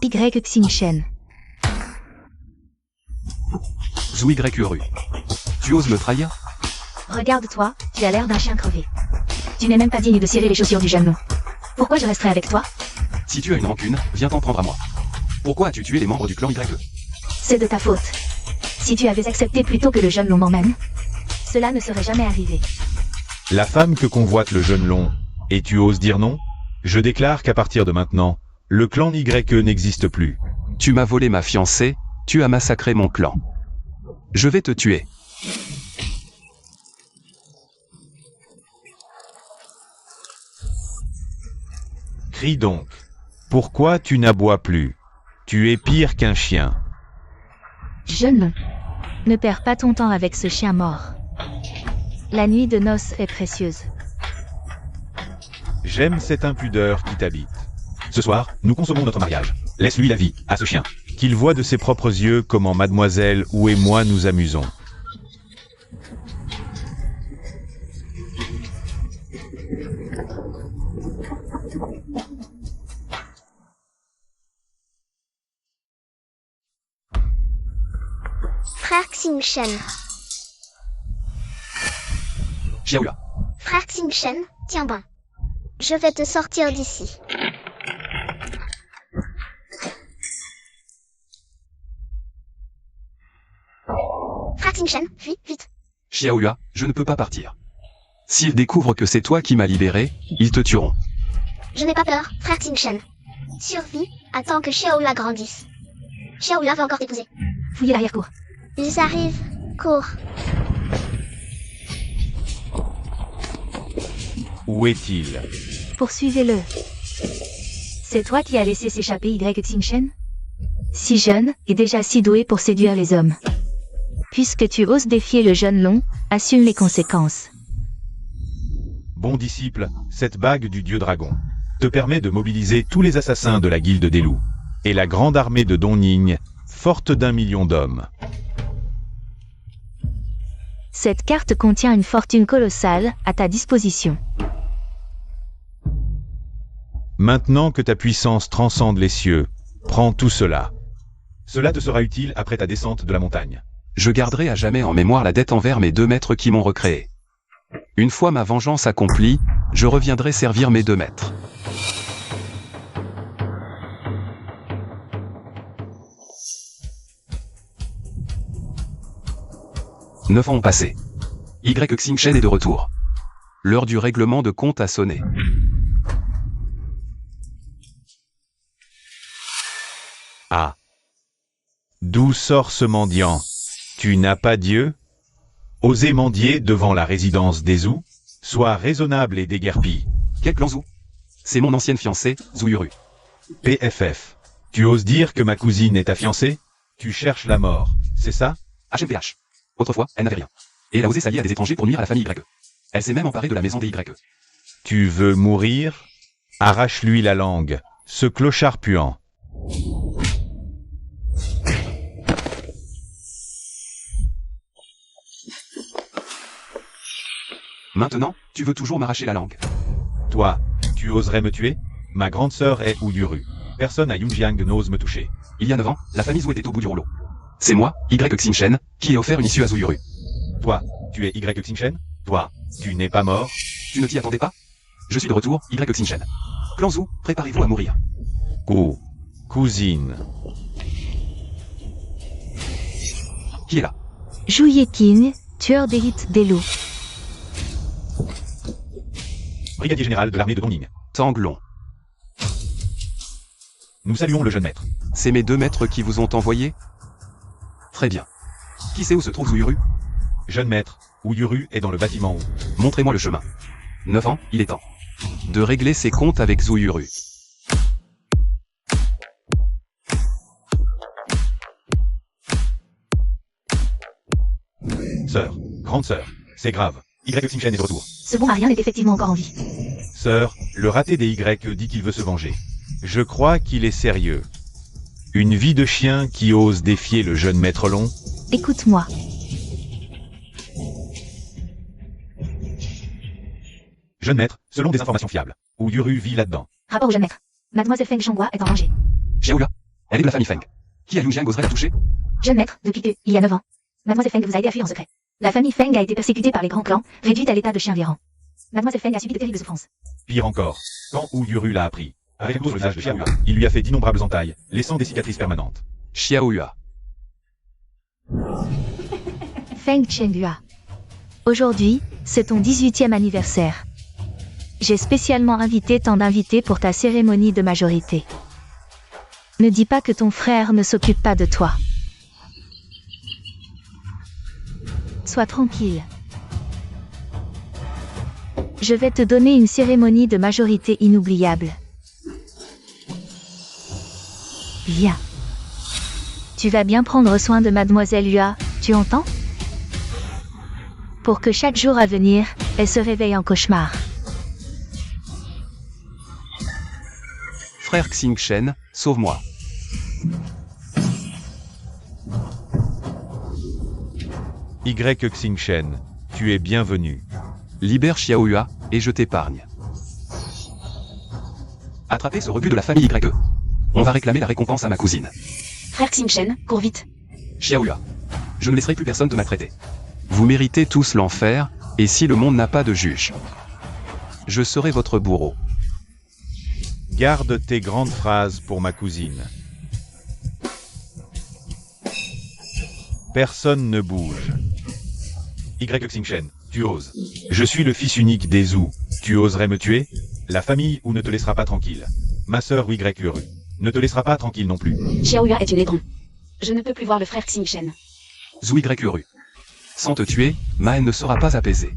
Y Xingchen. Zhu Y Uru. Tu oses me trahir? Regarde-toi, tu as l'air d'un chien crevé. Tu n'es même pas digne de cirer les chaussures du jeune long. Pourquoi je resterai avec toi? Si tu as une rancune, viens t'en prendre à moi. Pourquoi as-tu tué les membres du clan YE? C'est de ta faute. Si tu avais accepté plus tôt que le jeune long m'emmène, cela ne serait jamais arrivé. La femme que convoite le jeune long, et tu oses dire non? Je déclare qu'à partir de maintenant, le clan YE n'existe plus. Tu m'as volé ma fiancée, tu as massacré mon clan. Je vais te tuer. Crie donc. Pourquoi tu n'aboies plus? Tu es pire qu'un chien. Jeune long, ne perds pas ton temps avec ce chien mort. La nuit de noces est précieuse. J'aime cette impudeur qui t'habite. Ce soir, nous consommons notre mariage. Laisse-lui la vie, à ce chien. Qu'il voit de ses propres yeux comment mademoiselle Wu et moi nous amusons. Frère Xingchen. Xiaoya. Frère Xingchen, tiens bon. Je vais te sortir d'ici. Frère Xingchen, fuis, vite. Xiaoya, je ne peux pas partir. S'ils découvrent que c'est toi qui m'as libéré, ils te tueront. Je n'ai pas peur, frère Xingchen. Survie, attends que Xiaoya grandisse. Xiaoya va encore t'épouser. Fouillez l'arrière-cour. Ils arrivent, cours. Où est-il? Poursuivez-le. C'est toi qui as laissé s'échapper Y Xingchen? Si jeune, et déjà si doué pour séduire les hommes. Puisque tu oses défier le jeune long, assume les conséquences. Bon disciple, cette bague du dieu dragon te permet de mobiliser tous les assassins de la guilde des loups et la grande armée de Dongning, forte d'1 million d'hommes. Cette carte contient une fortune colossale à ta disposition. Maintenant que ta puissance transcende les cieux, prends tout cela. Cela te sera utile après ta descente de la montagne. Je garderai à jamais en mémoire la dette envers mes 2 maîtres qui m'ont recréé. Une fois ma vengeance accomplie, je reviendrai servir mes 2 maîtres. Neuf ans ont passé. Y Xingchen est de retour. L'heure du règlement de compte a sonné. Ah. D'où sort ce mendiant? Tu n'as pas Dieu? Oser mendier devant la résidence des Zhu? Sois raisonnable et déguerpi. Quel clan Zhu? C'est mon ancienne fiancée, Zhu Yuru. PFF. Tu oses dire que ma cousine est ta fiancée? Tu cherches la mort, c'est ça? HMVH. Autrefois, elle n'avait rien. Et elle a osé s'allier à des étrangers pour nuire à la famille YE. Elle s'est même emparée de la maison des YE. Tu veux mourir? Arrache-lui la langue, ce clochard puant. Maintenant, tu veux toujours m'arracher la langue. Toi, tu oserais me tuer? Ma grande sœur est Yuru. Personne à Yunjiang n'ose me toucher. Il y a 9 ans, la famille Zhu était au bout du rouleau. C'est moi, Y Xingchen, qui ai offert une issue à Zhu Yuru. Toi, tu es Y Xingchen? Toi, tu n'es pas mort? Tu ne t'y attendais pas? Je suis de retour, Y Xingchen. Clan Zhu, préparez-vous à mourir. Oh, cousine. Qui est là? Zhu Yeqing, tueur d'élite des loups. Brigadier général de l'armée de Dongning. Tanglong. Nous saluons le jeune maître. C'est mes 2 maîtres qui vous ont envoyé? Très bien. Qui sait où se trouve Zhu Yuru? Jeune maître, Yuru est dans le bâtiment où. Montrez-moi le chemin. 9 ans, il est temps de régler ses comptes avec Zhu Yuru. Sœur, grande sœur, c'est grave. Y Xingchen est de retour. Ce bon Arien est effectivement encore en vie. Sœur, le raté des Y dit qu'il veut se venger. Je crois qu'il est sérieux. Une vie de chien qui ose défier le jeune maître long? Écoute-moi. Jeune maître, selon des informations fiables, Yuru vit là-dedans. Rapport au jeune maître. Mademoiselle Feng Chonghua est en danger. Xiaoya. Elle est de la famille Feng. Qui à Liu Jiang oserait la toucher? Jeune maître, depuis que, il y a 9 ans, Mademoiselle Feng vous a aidé à fuir en secret. La famille Feng a été persécutée par les grands clans, réduite à l'état de chien errant. Mademoiselle Feng a subi de terribles souffrances. Pire encore, quand Wu Yuru l'a appris. Avec le visage de Xiaoyua, il lui a fait d'innombrables entailles, laissant des cicatrices permanentes. Xiaoyua. Feng Chenghua. Aujourd'hui, c'est ton 18e anniversaire. J'ai spécialement invité tant d'invités pour ta cérémonie de majorité. Ne dis pas que ton frère ne s'occupe pas de toi. Sois tranquille. Je vais te donner une cérémonie de majorité inoubliable. Viens. Tu vas bien prendre soin de Mademoiselle Yua, tu entends? Pour que chaque jour à venir, elle se réveille en cauchemar. Frère Xingchen, sauve-moi. Y Xingchen, tu es bienvenu. Libère Xiaoyua, et je t'épargne. Attrapez ce rebut de la famille YE. On va réclamer la récompense à ma cousine. Frère Xingchen, cours vite. Xiaoyua. Je ne laisserai plus personne te maltraiter. Vous méritez tous l'enfer, et si le monde n'a pas de juge, je serai votre bourreau. Garde tes grandes phrases pour ma cousine. Personne ne bouge. Y Xingchen, tu oses. Je suis le fils unique des Zhou. Tu oserais me tuer? La famille Wu ne te laissera pas tranquille. Ma sœur Y Yuru ne te laissera pas tranquille non plus. Xiaoyua est une aigron. Je ne peux plus voir le frère Xingchen. Zhu Y Yuru. Sans te tuer, ma haine ne sera pas apaisée.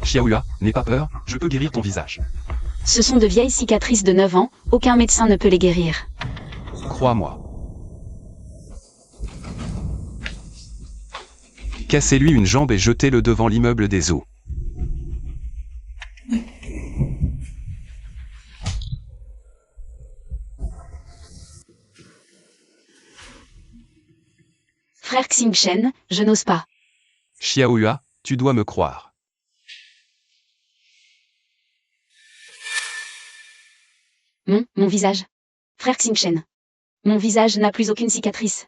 Xiaoyua, n'aie pas peur, je peux guérir ton visage. Ce sont de vieilles cicatrices de 9 ans, aucun médecin ne peut les guérir. Crois-moi. Cassez-lui une jambe et jetez-le devant l'immeuble des eaux. Frère Xingchen, je n'ose pas. Xiaoyua, tu dois me croire. Mon visage. Frère Xingchen. Mon visage n'a plus aucune cicatrice.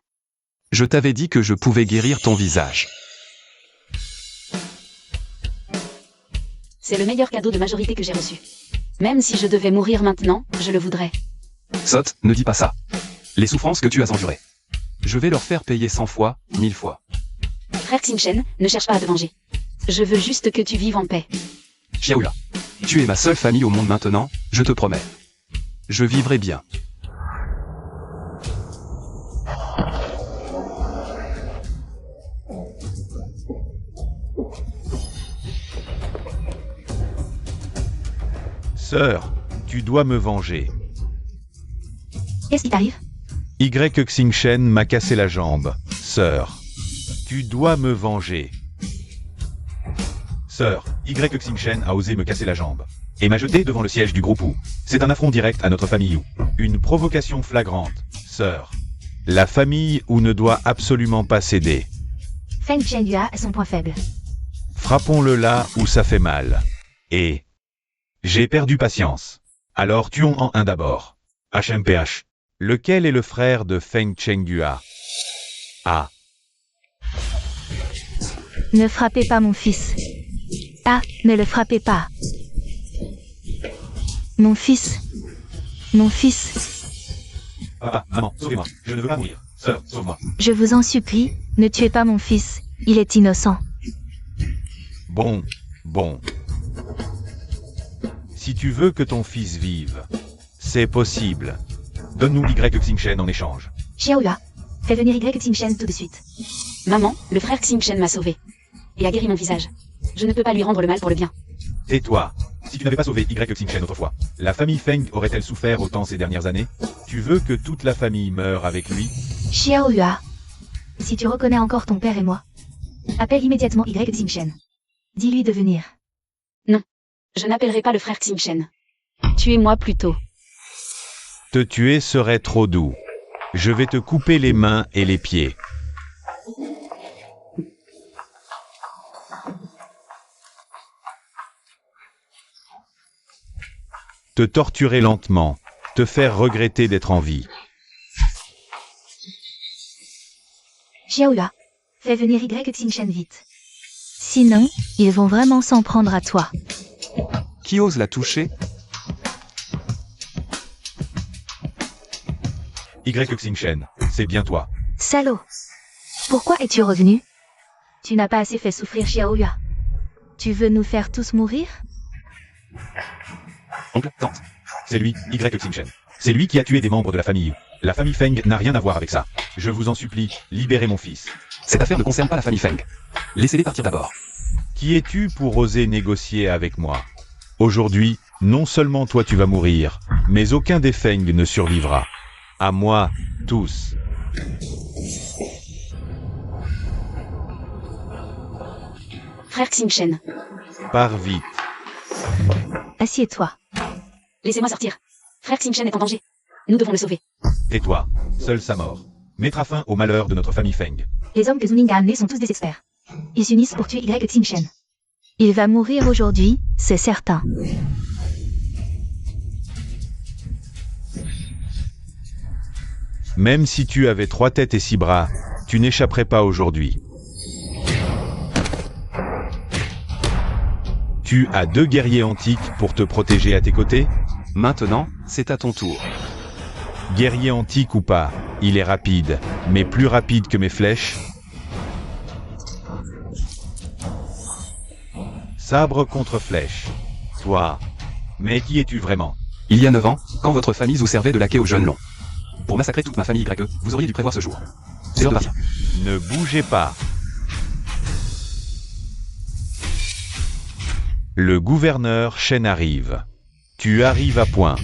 Je t'avais dit que je pouvais guérir ton visage. C'est le meilleur cadeau de majorité que j'ai reçu. Même si je devais mourir maintenant, je le voudrais. Sot, ne dis pas ça. Les souffrances que tu as endurées, je vais leur faire payer 100 fois, 1000 fois. Frère Xingchen, ne cherche pas à te venger. Je veux juste que tu vives en paix. Xiaoyua, tu es ma seule famille au monde maintenant, je te promets. Je vivrai bien. Sœur, tu dois me venger. Qu'est-ce qui t'arrive? Y Xingchen m'a cassé la jambe. Sœur, tu dois me venger. Sœur, Y Xingchen a osé me casser la jambe et m'a jeté devant le siège du groupe Wu. C'est un affront direct à notre famille Wu. Une provocation flagrante. Sœur, la famille Wu ne doit absolument pas céder. Feng Chenghua est son point faible. Frappons-le là où ça fait mal. Et... j'ai perdu patience. Alors tuons en un d'abord. HMPH. Lequel est le frère de Feng Chenghua? Ah. Ne frappez pas mon fils. Ah, ne le frappez pas. Mon fils. Mon fils. Papa, maman, sauvez-moi. Je ne veux pas mourir. Sœur, sauve-moi. Je vous en supplie, ne tuez pas mon fils. Il est innocent. Bon. Si tu veux que ton fils vive, c'est possible. Donne-nous Y Xingchen en échange. Xiaoyua, fais venir Y Xingchen tout de suite. Maman, le frère Xingchen m'a sauvé. Et a guéri mon visage. Je ne peux pas lui rendre le mal pour le bien. Tais-toi. Si tu n'avais pas sauvé Y Xingchen autrefois, la famille Feng aurait-elle souffert autant ces dernières années? Tu veux que toute la famille meure avec lui? Xiaoyua, si tu reconnais encore ton père et moi, appelle immédiatement Y Xingchen. Dis-lui de venir. Non, je n'appellerai pas le frère Xingchen. Tuez-moi plutôt. Te tuer serait trop doux. Je vais te couper les mains et les pieds. Te torturer lentement, te faire regretter d'être en vie. Xiaoya, fais venir Y Xingchen vite. Sinon, ils vont vraiment s'en prendre à toi. Qui ose la toucher? Y Xingchen, c'est bien toi. Salaud. Pourquoi es-tu revenu? Tu n'as pas assez fait souffrir Xiaoya. Tu veux nous faire tous mourir? Oncle, tante. C'est lui, Y Xingchen. C'est lui qui a tué des membres de la famille. La famille Feng n'a rien à voir avec ça. Je vous en supplie, libérez mon fils. Cette affaire ne concerne pas la famille Feng. Laissez-les partir d'abord. Qui es-tu pour oser négocier avec moi? Aujourd'hui, non seulement toi tu vas mourir, mais aucun des Feng ne survivra. À moi, tous. Frère Xingchen, Pars vite. Assieds-toi. laissez-moi sortir. Frère Xingchen est en danger. Nous devons le sauver. Tais-toi. Seule sa mort mettra fin au malheur de notre famille Feng. Les hommes que Zuning a amenés sont tous des experts. Ils s'unissent pour tuer Y Xingchen. Il va mourir aujourd'hui, c'est certain. Même si tu avais 3 têtes et 6 bras, tu n'échapperais pas aujourd'hui. Tu as 2 guerriers antiques pour te protéger à tes côtés? Maintenant, c'est à ton tour. Guerrier antique ou pas, il est rapide, mais plus rapide que mes flèches. Sabre contre flèche. Toi. Mais qui es-tu vraiment? Il y a 9 ans, quand votre famille vous servait de laquais au jeune long. Pour massacrer toute ma famille Y, vous auriez dû prévoir ce jour. C'est l'heure de partir. Ne bougez pas. Le gouverneur Shen arrive. Tu arrives à point.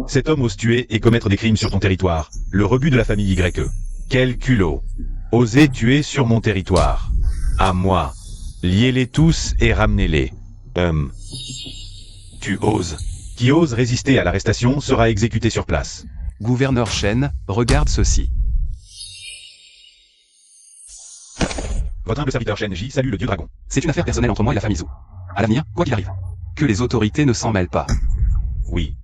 Cet homme ose tuer et commettre des crimes sur ton territoire. Le rebut de la famille Y. Quel culot. Osez tuer sur mon territoire. À moi. Liez-les tous et ramenez-les. Tu oses. Qui ose résister à l'arrestation sera exécuté sur place. Gouverneur Shen, regarde ceci. Votre humble serviteur Shen Ji salue le dieu dragon. C'est une affaire personnelle entre moi et la famille Zhou. À l'avenir, quoi qu'il arrive, que les autorités ne s'en mêlent pas. Oui.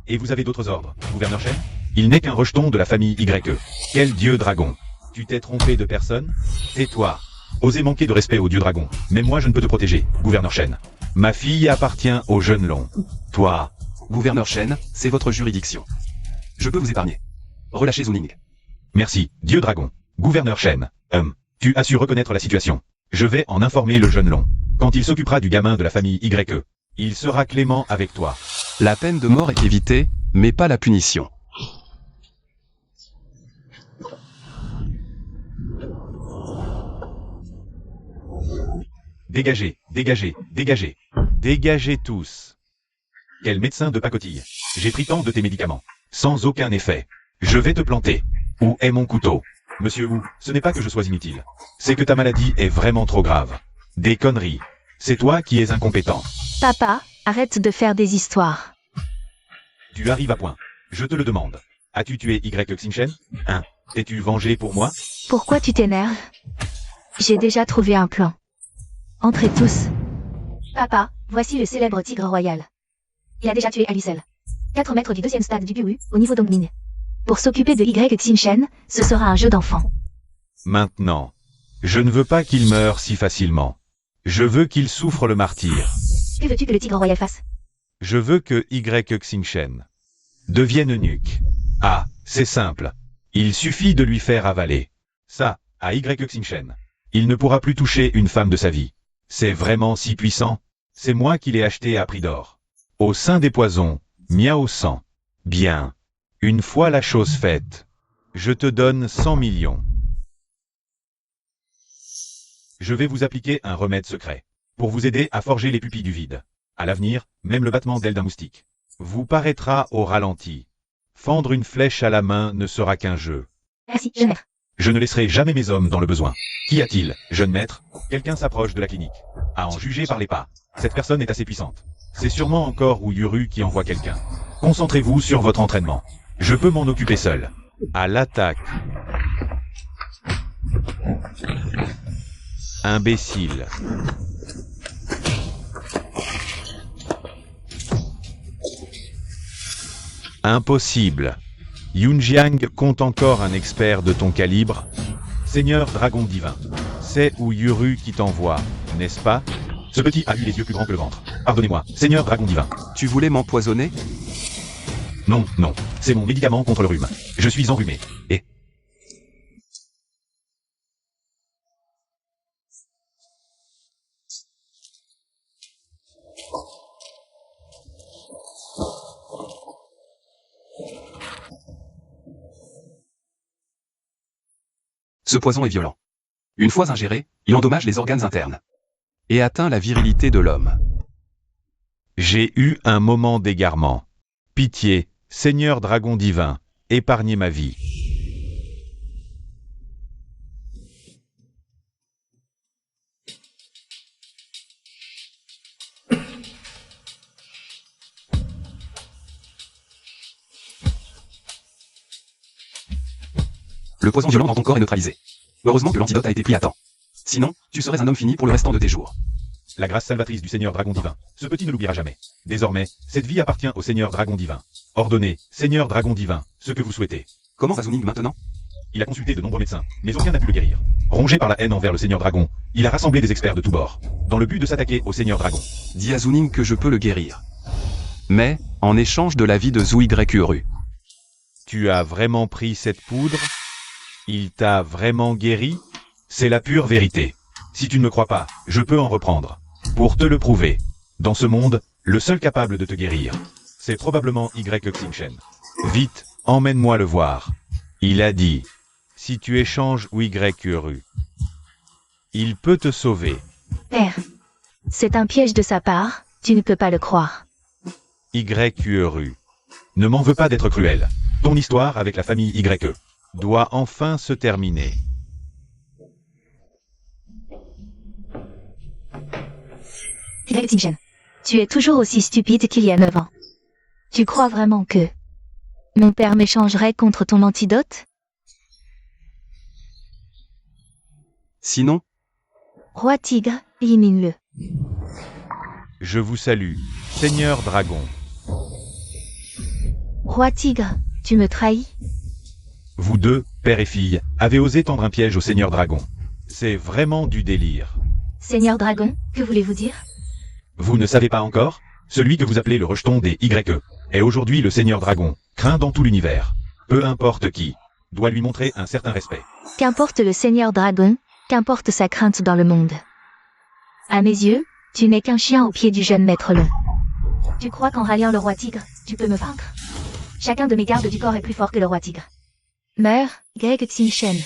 Et vous avez d'autres ordres, gouverneur Shen? Il n'est qu'un rejeton de la famille Y. Quel dieu dragon? Tu t'es trompé de personne? Tais-toi. Osez manquer de respect au dieu dragon. Mais moi je ne peux te protéger, gouverneur Shen. Ma fille appartient au jeune long. Toi. Gouverneur Shen, c'est votre juridiction. Je peux vous épargner. Relâchez Zuning. Merci, dieu dragon. Gouverneur Shen. Tu as su reconnaître la situation. Je vais en informer le jeune long. Quand il s'occupera du gamin de la famille Y, il sera clément avec toi. La peine de mort est évitée, mais pas la punition. Dégagez, dégagez, dégagez. Dégagez tous. Quel médecin de pacotille. J'ai pris tant de tes médicaments. Sans aucun effet. Je vais te planter. Où est mon couteau? Monsieur Wu, ce n'est pas que je sois inutile. C'est que ta maladie est vraiment trop grave. Des conneries. C'est toi qui es incompétent. Papa, arrête de faire des histoires. Tu arrives à point. Je te le demande. As-tu tué Y Xingchen? T'es-tu vengé pour moi? Pourquoi tu t'énerves? J'ai déjà trouvé un plan. Entrez tous. Papa, voici le célèbre tigre royal. Il a déjà tué Alicel. 4 mètres du 2e stade du Biwu, au niveau d'Ongming. Pour s'occuper de Y Xingchen, ce sera un jeu d'enfant. Maintenant. Je ne veux pas qu'il meure si facilement. Je veux qu'il souffre le martyre. Que veux-tu que le tigre royal fasse? Je veux que Y Xingchen devienne eunuque. Ah, c'est simple. Il suffit de lui faire avaler. Ça, à Y Xingchen. Il ne pourra plus toucher une femme de sa vie. C'est vraiment si puissant. C'est moi qui l'ai acheté à prix d'or. Au sein des poisons, miao sang. Bien. Une fois la chose faite, je te donne 100 millions. Je vais vous appliquer un remède secret, pour vous aider à forger les pupilles du vide. À l'avenir, même le battement d'aile d'un moustique vous paraîtra au ralenti. Fendre une flèche à la main ne sera qu'un jeu. Merci, jeune maître. Je ne laisserai jamais mes hommes dans le besoin. Qu'y a-t-il, jeune maître? Quelqu'un s'approche de la clinique. À en juger par les pas, cette personne est assez puissante. C'est sûrement encore Yuru qui envoie quelqu'un. Concentrez-vous sur votre entraînement. Je peux m'en occuper seul. À l'attaque. Imbécile. Impossible. Yunjiang compte encore un expert de ton calibre. Seigneur dragon divin, c'est Wu Yuru qui t'envoie, n'est-ce pas? Ce petit a eu les yeux plus grands que le ventre. Pardonnez-moi, Seigneur dragon divin. Tu voulais m'empoisonner? Non, non, c'est mon médicament contre le rhume. Je suis enrhumé. Et... Ce poison est violent. Une fois ingéré, il endommage les organes internes. Et atteint la virilité de l'homme. J'ai eu un moment d'égarement. Pitié, Seigneur dragon divin, épargnez ma vie. Le poison violent dans ton corps est neutralisé. Heureusement que l'antidote a été pris à temps. Sinon, tu serais un homme fini pour le restant de tes jours. La grâce salvatrice du Seigneur dragon divin, ce petit ne l'oubliera jamais. Désormais, cette vie appartient au Seigneur dragon divin. Ordonnez, Seigneur dragon divin, ce que vous souhaitez. Comment va Zuning maintenant? Il a consulté de nombreux médecins, mais aucun n'a pu le guérir. Rongé par la haine envers le Seigneur dragon, il a rassemblé des experts de tous bords, dans le but de s'attaquer au Seigneur dragon. Dis à Zuning que je peux le guérir. Mais, en échange de la vie de Zhu Yu. Tu as vraiment pris cette poudre? Il t'a vraiment guéri? C'est la pure vérité. Si tu ne me crois pas, je peux en reprendre. Pour te le prouver. Dans ce monde, le seul capable de te guérir, c'est probablement Y Xingchen. Vite, emmène-moi le voir. Il a dit, si tu échanges Y Uru, il peut te sauver. Père. C'est un piège de sa part, tu ne peux pas le croire. Y Uru. Ne m'en veux pas d'être cruel. Ton histoire avec la famille YE doit enfin se terminer. Y Xingchen. Tu es toujours aussi stupide qu'il y a 9 ans. Tu crois vraiment que mon père m'échangerait contre ton antidote? Sinon, Roi Tigre, élimine-le. Je vous salue, Seigneur Dragon. Roi Tigre, tu me trahis? Vous deux, père et fille, avez osé tendre un piège au Seigneur Dragon. C'est vraiment du délire. Seigneur Dragon, que voulez-vous dire? Vous ne savez pas encore? Celui que vous appelez le rejeton des YE est aujourd'hui le Seigneur Dragon, craint dans tout l'univers. Peu importe qui, doit lui montrer un certain respect. Qu'importe le Seigneur Dragon, qu'importe sa crainte dans le monde. À mes yeux, tu n'es qu'un chien au pied du jeune maître long. Tu crois qu'en ralliant le roi tigre, tu peux me vaincre? Chacun de mes gardes du corps est plus fort que le roi tigre. Meurs, Greg Xingchen.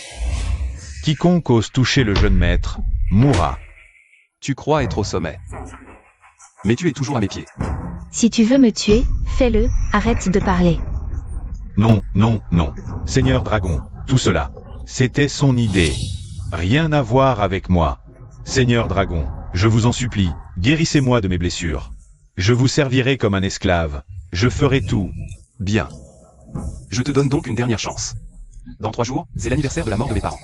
Quiconque ose toucher le jeune maître, mourra. tu crois être au sommet. Mais tu es toujours à mes pieds. Si tu veux me tuer, fais-le, arrête de parler. Non, non, non. Seigneur Dragon, tout cela, c'était son idée. Rien à voir avec moi. Seigneur Dragon, je vous en supplie, guérissez-moi de mes blessures. Je vous servirai comme un esclave. Je ferai tout. Bien. Je te donne donc une dernière chance. Dans 3 jours, c'est l'anniversaire de la mort de mes parents.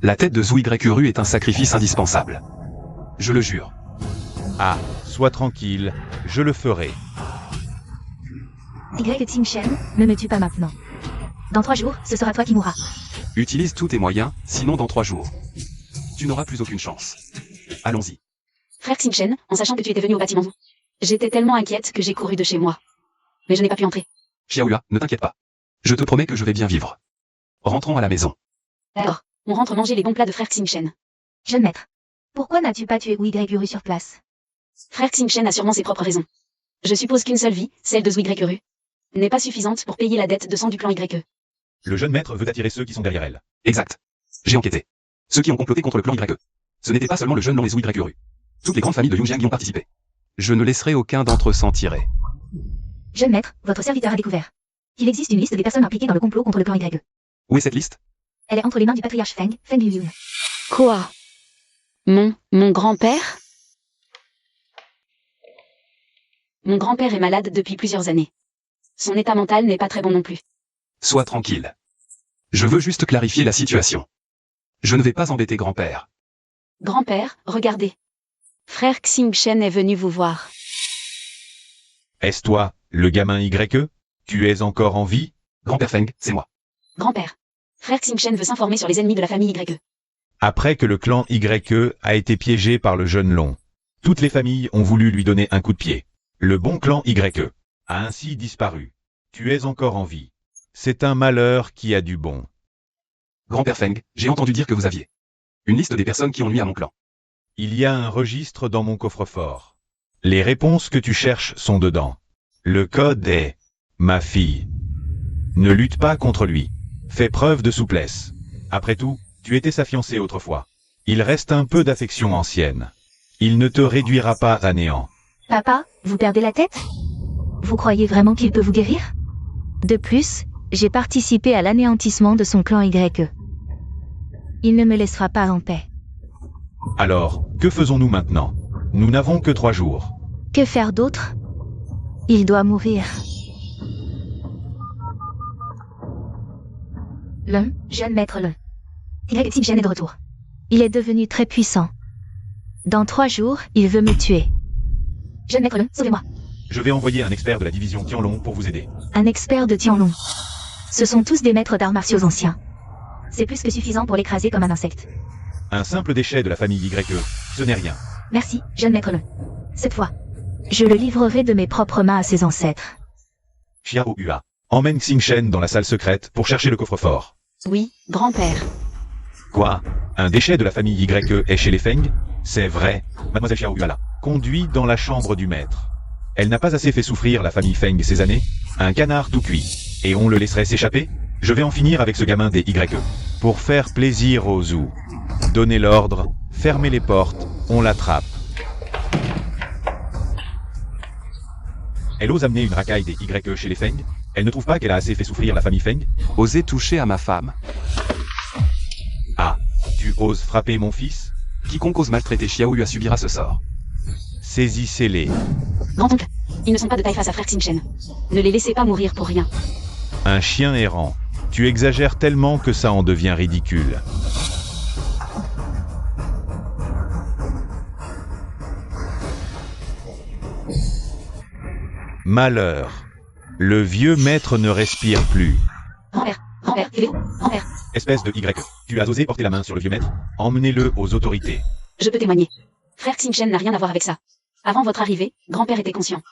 La tête de Zhu Yu est un sacrifice indispensable. Je le jure. Ah, sois tranquille, je le ferai. Y Xingchen, ne me tue pas maintenant. Dans 3 jours, ce sera toi qui mourras. Utilise tous tes moyens, sinon dans 3 jours. Tu n'auras plus aucune chance. Allons-y. Frère Xingchen, en sachant que tu étais venu au bâtiment, j'étais tellement inquiète que j'ai couru de chez moi. Mais je n'ai pas pu entrer. Xiaoya, ne t'inquiète pas. Je te promets que je vais bien vivre. Rentrons à la maison. D'accord, on rentre manger les bons plats de Frère Xingchen. Jeune maître, pourquoi n'as-tu pas tué Y sur place? Frère Xingchen a sûrement ses propres raisons. Je suppose qu'une seule vie, celle de Zhu Y, n'est pas suffisante pour payer la dette de sang du clan YE. Le jeune maître veut attirer ceux qui sont derrière elle. Exact. J'ai enquêté. Ceux qui ont comploté contre le clan YE. Ce n'était pas seulement le jeune long et Zhu Y. Toutes les grandes familles de Yunjiang y ont participé. Je ne laisserai aucun d'entre eux s'en tirer. Jeune maître, votre serviteur a découvert qu'il existe une liste des personnes impliquées dans le complot contre le clan YE. Où est cette liste? Elle est entre les mains du patriarche Feng Liyun. Quoi? Mon grand-père? Mon grand-père est malade depuis plusieurs années. Son état mental n'est pas très bon non plus. Sois tranquille. Je veux juste clarifier la situation. Je ne vais pas embêter grand-père. Grand-père, regardez. Frère Xingchen est venu vous voir. Est-ce toi, le gamin YE? Tu es encore en vie? Grand-père Feng, c'est moi. Grand-père. Frère Xingchen veut s'informer sur les ennemis de la famille YE. Après que le clan YE a été piégé par le jeune Long, toutes les familles ont voulu lui donner un coup de pied. Le bon clan YE a ainsi disparu. Tu es encore en vie. C'est un malheur qui a du bon. Grand-père Feng, j'ai entendu dire que vous aviez une liste des personnes qui ont nuit à mon clan. Il y a un registre dans mon coffre-fort. Les réponses que tu cherches sont dedans. Le code est « Ma fille ». Ne lutte pas contre lui. Fais preuve de souplesse. Après tout, tu étais sa fiancée autrefois. Il reste un peu d'affection ancienne. Il ne te réduira pas à néant. Papa, vous perdez la tête? Vous croyez vraiment qu'il peut vous guérir? De plus, j'ai participé à l'anéantissement de son clan YE. Il ne me laissera pas en paix. Alors, que faisons-nous maintenant? Nous n'avons que 3 jours. Que faire d'autre? Il doit mourir. Long, jeune maître Long. Y Xingchen est de retour. Il est devenu très puissant. Dans 3 jours, il veut me tuer. Jeune maître Long, sauvez-moi. Je vais envoyer un expert de la division Tianlong pour vous aider. Un expert de Tianlong. Ce sont tous des maîtres d'arts martiaux anciens. C'est plus que suffisant pour l'écraser comme un insecte. Un simple déchet de la famille YE, ce n'est rien. Merci, jeune maître Long. Cette fois, je le livrerai de mes propres mains à ses ancêtres. Xiao Hua, emmène Xingchen dans la salle secrète pour chercher le coffre-fort. Oui, grand-père. Quoi? Un déchet de la famille YE est chez les Feng? C'est vrai, mademoiselle Xiao Hua là. Conduit dans la chambre du maître. Elle n'a pas assez fait souffrir la famille Feng ces années? Un canard tout cuit. Et on le laisserait s'échapper? Je vais en finir avec ce gamin des YE. Pour faire plaisir aux Zhou. Donnez l'ordre, fermez les portes, on l'attrape. Elle ose amener une racaille des YE chez les Feng? Elle ne trouve pas qu'elle a assez fait souffrir la famille Feng? Osez toucher à ma femme. Ah, tu oses frapper mon fils? Quiconque ose maltraiter Xiao Hua subira ce sort. Saisissez-les. Grand-oncle, ils ne sont pas de taille face à frère Xingchen. Ne les laissez pas mourir pour rien. Un chien errant. Tu exagères tellement que ça en devient ridicule. Malheur. Le vieux maître ne respire plus. Grand-père, grand-père, grand-père. Espèce de YE. Tu as osé porter la main sur le vieux maître? Emmenez-le aux autorités. Je peux témoigner. Frère Xingchen n'a rien à voir avec ça. Avant votre arrivée, grand-père était conscient.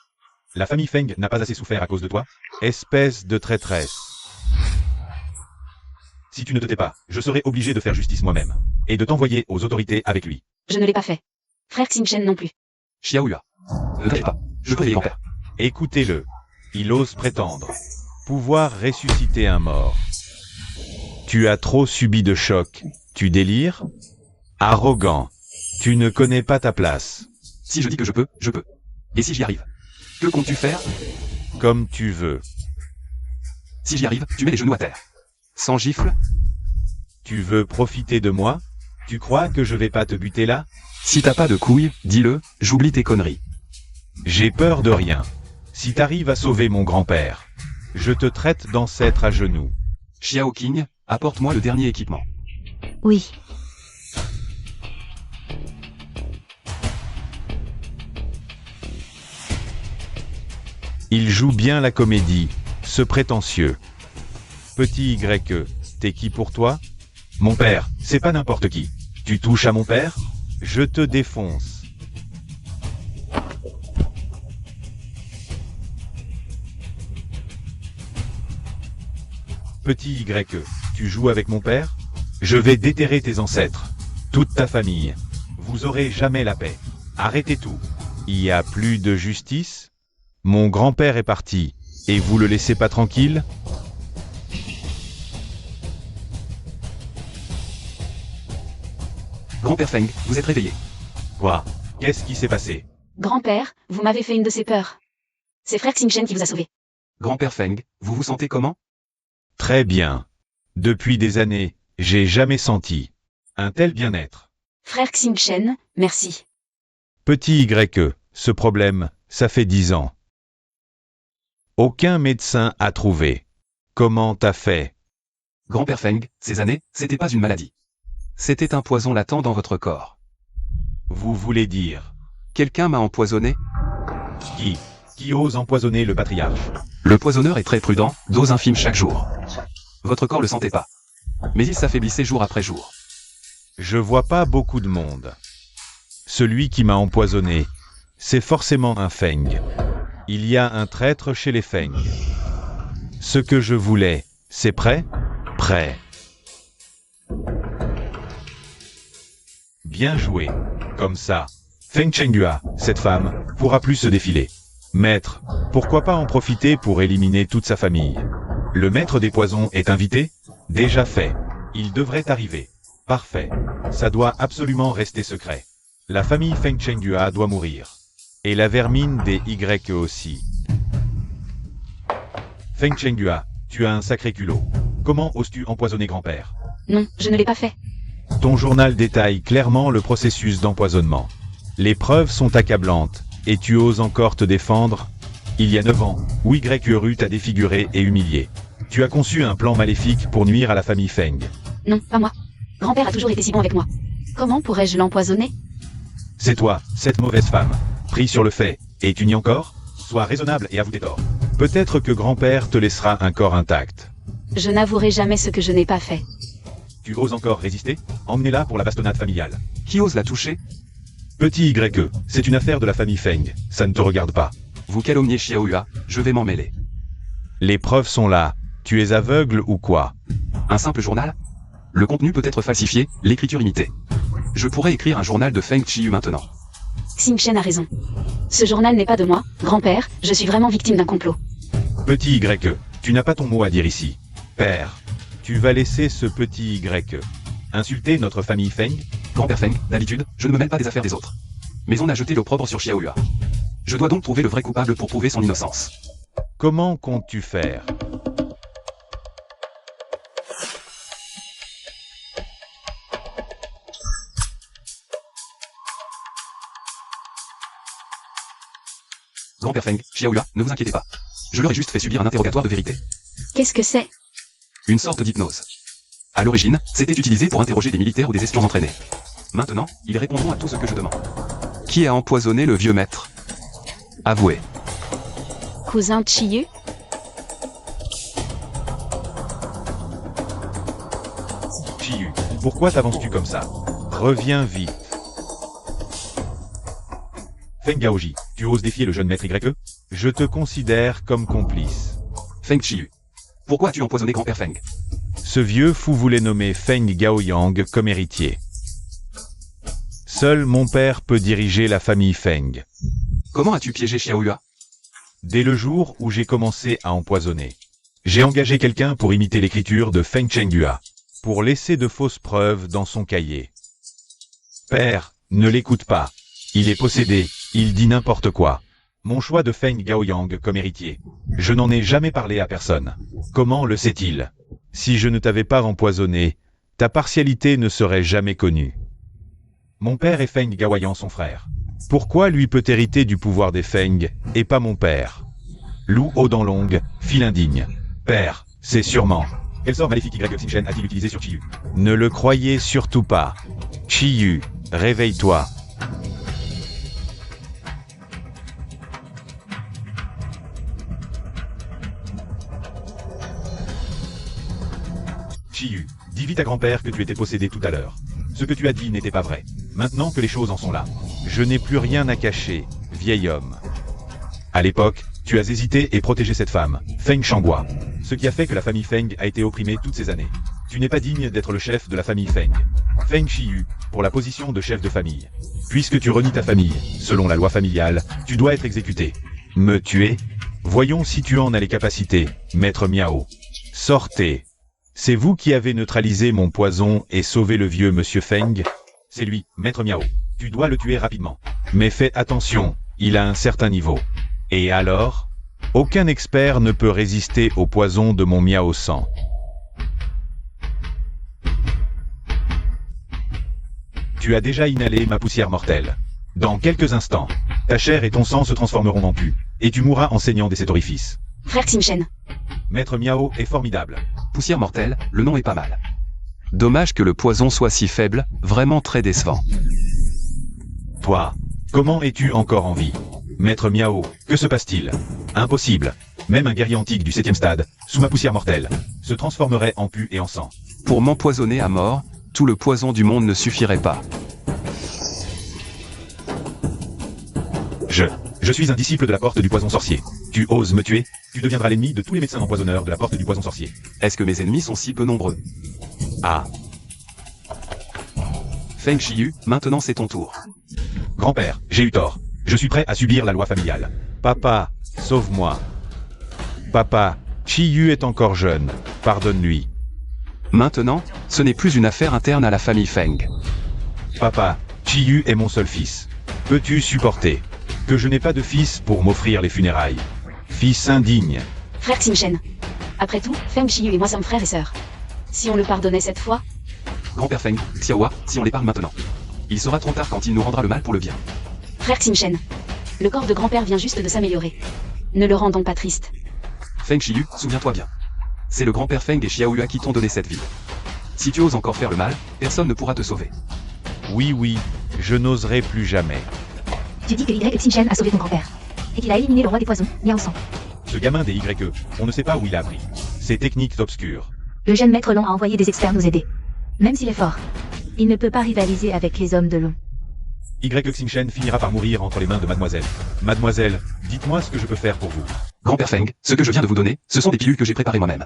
La famille Feng n'a pas assez souffert à cause de toi? Espèce de traîtresse. Si tu ne te tais pas, je serai obligé de faire justice moi-même. Et de t'envoyer aux autorités avec lui. Je ne l'ai pas fait. Frère Xingchen non plus. Xiao Hua. Ne t'inquiète pas, je peux aider grand-père. Écoutez-le. Il ose prétendre pouvoir ressusciter un mort. Tu as trop subi de choc. Tu délires? Arrogant. Tu ne connais pas ta place. Si je dis que je peux, je peux. Et si j'y arrive? Que comptes-tu faire? Comme tu veux. Si j'y arrive, tu mets les genoux à terre. Sans gifle? Tu veux profiter de moi? Tu crois que je vais pas te buter là? Si t'as pas de couilles, dis-le, j'oublie tes conneries. J'ai peur de rien. Si t'arrives à sauver mon grand-père, je te traite d'ancêtre à genoux. Xiao King, apporte-moi le dernier équipement. Oui. Il joue bien la comédie, ce prétentieux. Petit YE, t'es qui pour toi? Mon père, c'est pas n'importe qui. Tu touches à mon père? Je te défonce. Petit YE, tu joues avec mon père? Je vais déterrer tes ancêtres. Toute ta famille. Vous aurez jamais la paix. Arrêtez tout. Il y a plus de justice? Mon grand-père est parti. Et vous le laissez pas tranquille? Grand-père Feng, vous êtes réveillé. Quoi? Qu'est-ce qui s'est passé? Grand-père, vous m'avez fait une de ces peurs. C'est frère Xingchen qui vous a sauvé. Grand-père Feng, vous vous sentez comment? Très bien. Depuis des années, j'ai jamais senti un tel bien-être. Frère Xingchen, merci. Petit YE, ce problème, ça fait 10 ans. Aucun médecin a trouvé. Comment t'as fait? Grand-père Feng, ces années, c'était pas une maladie. C'était un poison latent dans votre corps. Vous voulez dire? Quelqu'un m'a empoisonné? Qui ose empoisonner le patriarche? Le poisonneur est très prudent, dose infime chaque jour. Votre corps le sentait pas. Mais il s'affaiblissait jour après jour. Je vois pas beaucoup de monde. Celui qui m'a empoisonné, c'est forcément un Feng. Il y a un traître chez les Feng. Ce que je voulais, c'est prêt? Prêt. Bien joué. Comme ça, Feng Chenghua, cette femme, pourra plus se défiler. Maître, pourquoi pas en profiter pour éliminer toute sa famille? Le maître des poisons est invité? Déjà fait. Il devrait arriver. Parfait. Ça doit absolument rester secret. La famille Feng Chenghua doit mourir. Et la vermine des Y aussi. Feng Chenghua, tu as un sacré culot. Comment oses-tu empoisonner grand-père? Non, je ne l'ai pas fait. Ton journal détaille clairement le processus d'empoisonnement. Les preuves sont accablantes, et tu oses encore te défendre? Il y a 9 ans, Y t'a défiguré et humilié. Tu as conçu un plan maléfique pour nuire à la famille Feng. Non, pas moi. Grand-père a toujours été si bon avec moi. Comment pourrais-je l'empoisonner? C'est toi, cette mauvaise femme. Pris sur le fait, et tu n'y encore? Sois raisonnable et avoue tes torts. Peut-être que grand-père te laissera un corps intact. Je n'avouerai jamais ce que je n'ai pas fait. Tu oses encore résister? Emmenez-la pour la bastonnade familiale. Qui ose la toucher? Petit YE, c'est une affaire de la famille Feng, ça ne te regarde pas. Vous calomniez Xiaohua, je vais m'en mêler. Les preuves sont là. Tu es aveugle ou quoi? Un simple journal? Le contenu peut être falsifié, l'écriture imitée. Je pourrais écrire un journal de Feng Chiyu maintenant. Xing Shen a raison. Ce journal n'est pas de moi, grand-père, je suis vraiment victime d'un complot. Petit YE, tu n'as pas ton mot à dire ici. Père, tu vas laisser ce petit YE insulter notre famille Feng? Grand-père Feng, d'habitude, je ne me mêle pas des affaires des autres. Mais on a jeté l'opprobre sur Xiaohua. Je dois donc trouver le vrai coupable pour prouver son innocence. Comment comptes-tu faire? Grand-père Feng, Xiaohua, ne vous inquiétez pas. Je leur ai juste fait subir un interrogatoire de vérité. Qu'est-ce que c'est? Une sorte d'hypnose. À l'origine, c'était utilisé pour interroger des militaires ou des espions entraînés. Maintenant, ils répondront à tout ce que je demande. Qui a empoisonné le vieux maître? Avouez. Cousin Chiyu? Chiyu, pourquoi t'avances-tu comme ça? Reviens vite. Feng Gaoji, tu oses défier le jeune maître YE? Je te considère comme complice. Feng Chiyu. Pourquoi as-tu empoisonné grand-père Feng? Ce vieux fou voulait nommer Feng Gaoyang comme héritier. Seul mon père peut diriger la famille Feng. Comment as-tu piégé Xiaohua? Dès le jour où j'ai commencé à empoisonner, j'ai engagé quelqu'un pour imiter l'écriture de Feng Chenghua, pour laisser de fausses preuves dans son cahier. Père, ne l'écoute pas. Il est possédé, il dit n'importe quoi. Mon choix de Feng Gaoyang comme héritier. Je n'en ai jamais parlé à personne. Comment le sait-il? Si je ne t'avais pas empoisonné, ta partialité ne serait jamais connue. Mon père et Feng Gaoyang sont frères. Pourquoi lui peut hériter du pouvoir des Feng, et pas mon père? Loup aux dents longues, fil indigne. Père, c'est sûrement. Quel sort maléfique Y Xing Shen a-t-il utilisé sur Chiyu? Ne le croyez surtout pas. Chiyu, réveille-toi. Chiyu, dis vite à grand-père que tu étais possédé tout à l'heure. Ce que tu as dit n'était pas vrai. Maintenant que les choses en sont là, je n'ai plus rien à cacher, vieil homme. À l'époque, tu as hésité et protégé cette femme, Feng Changhua. Ce qui a fait que la famille Feng a été opprimée toutes ces années. Tu n'es pas digne d'être le chef de la famille Feng. Feng Chiyu, pour la position de chef de famille. Puisque tu renies ta famille, selon la loi familiale, tu dois être exécuté. Me tuer? Voyons si tu en as les capacités, maître Miao. Sortez. C'est vous qui avez neutralisé mon poison et sauvé le vieux monsieur Feng? C'est lui, maître Miao. Tu dois le tuer rapidement. Mais fais attention, il a un certain niveau. Et alors? Aucun expert ne peut résister au poison de mon Miao sang. Tu as déjà inhalé ma poussière mortelle. Dans quelques instants, ta chair et ton sang se transformeront en pu, et tu mourras en saignant de cet orifice. Frère Xing Shen. Maître Miao est formidable. Poussière mortelle, le nom est pas mal. Dommage que le poison soit si faible, vraiment très décevant. Toi, comment es-tu encore en vie? Maître Miao, que se passe-t-il? Impossible. Même un guerrier antique du 7e stade, sous ma poussière mortelle, se transformerait en pu et en sang. Pour m'empoisonner à mort, tout le poison du monde ne suffirait pas. Je suis un disciple de la porte du poison sorcier. Tu oses me tuer, tu deviendras l'ennemi de tous les médecins empoisonneurs de la porte du poison sorcier. Est-ce que mes ennemis sont si peu nombreux? Ah, Feng Shiyu, maintenant c'est ton tour. grand-père, j'ai eu tort. Je suis prêt à subir la loi familiale. papa, sauve-moi. Papa, Chiyu est encore jeune. Pardonne-lui. Maintenant, ce n'est plus une affaire interne à la famille Feng. Papa, Chiyu est mon seul fils. Peux-tu supporter que je n'ai pas de fils pour m'offrir les funérailles? Fils indigne. Frère Xingchen. Après tout, Feng Shiyu et moi sommes frères et sœurs. Si on le pardonnait cette fois, Grand-père Feng, Xiaohua, si on les parle maintenant. Il sera trop tard quand il nous rendra le mal pour le bien. frère Xingchen. Le corps de grand-père vient juste de s'améliorer. Ne le rendons pas triste. Feng Shiyu, souviens-toi bien. C'est le grand-père Feng et Xiaohua qui t'ont donné cette vie. Si tu oses encore faire le mal, personne ne pourra te sauver. Oui, je n'oserai plus jamais. Tu dis que Y Xingchen a sauvé ton grand-père. Et qu'il a éliminé le roi des poisons, Liao Sang. Ce gamin des YE, on ne sait pas où il a appris. Ces techniques obscures. Le jeune maître Long a envoyé des experts nous aider. Même s'il est fort, il ne peut pas rivaliser avec les hommes de Long. Y Xingchen finira par mourir entre les mains de mademoiselle. Mademoiselle, dites-moi ce que je peux faire pour vous. Grand-père Feng, ce que je viens de vous donner, ce sont des pilules que j'ai préparées moi-même.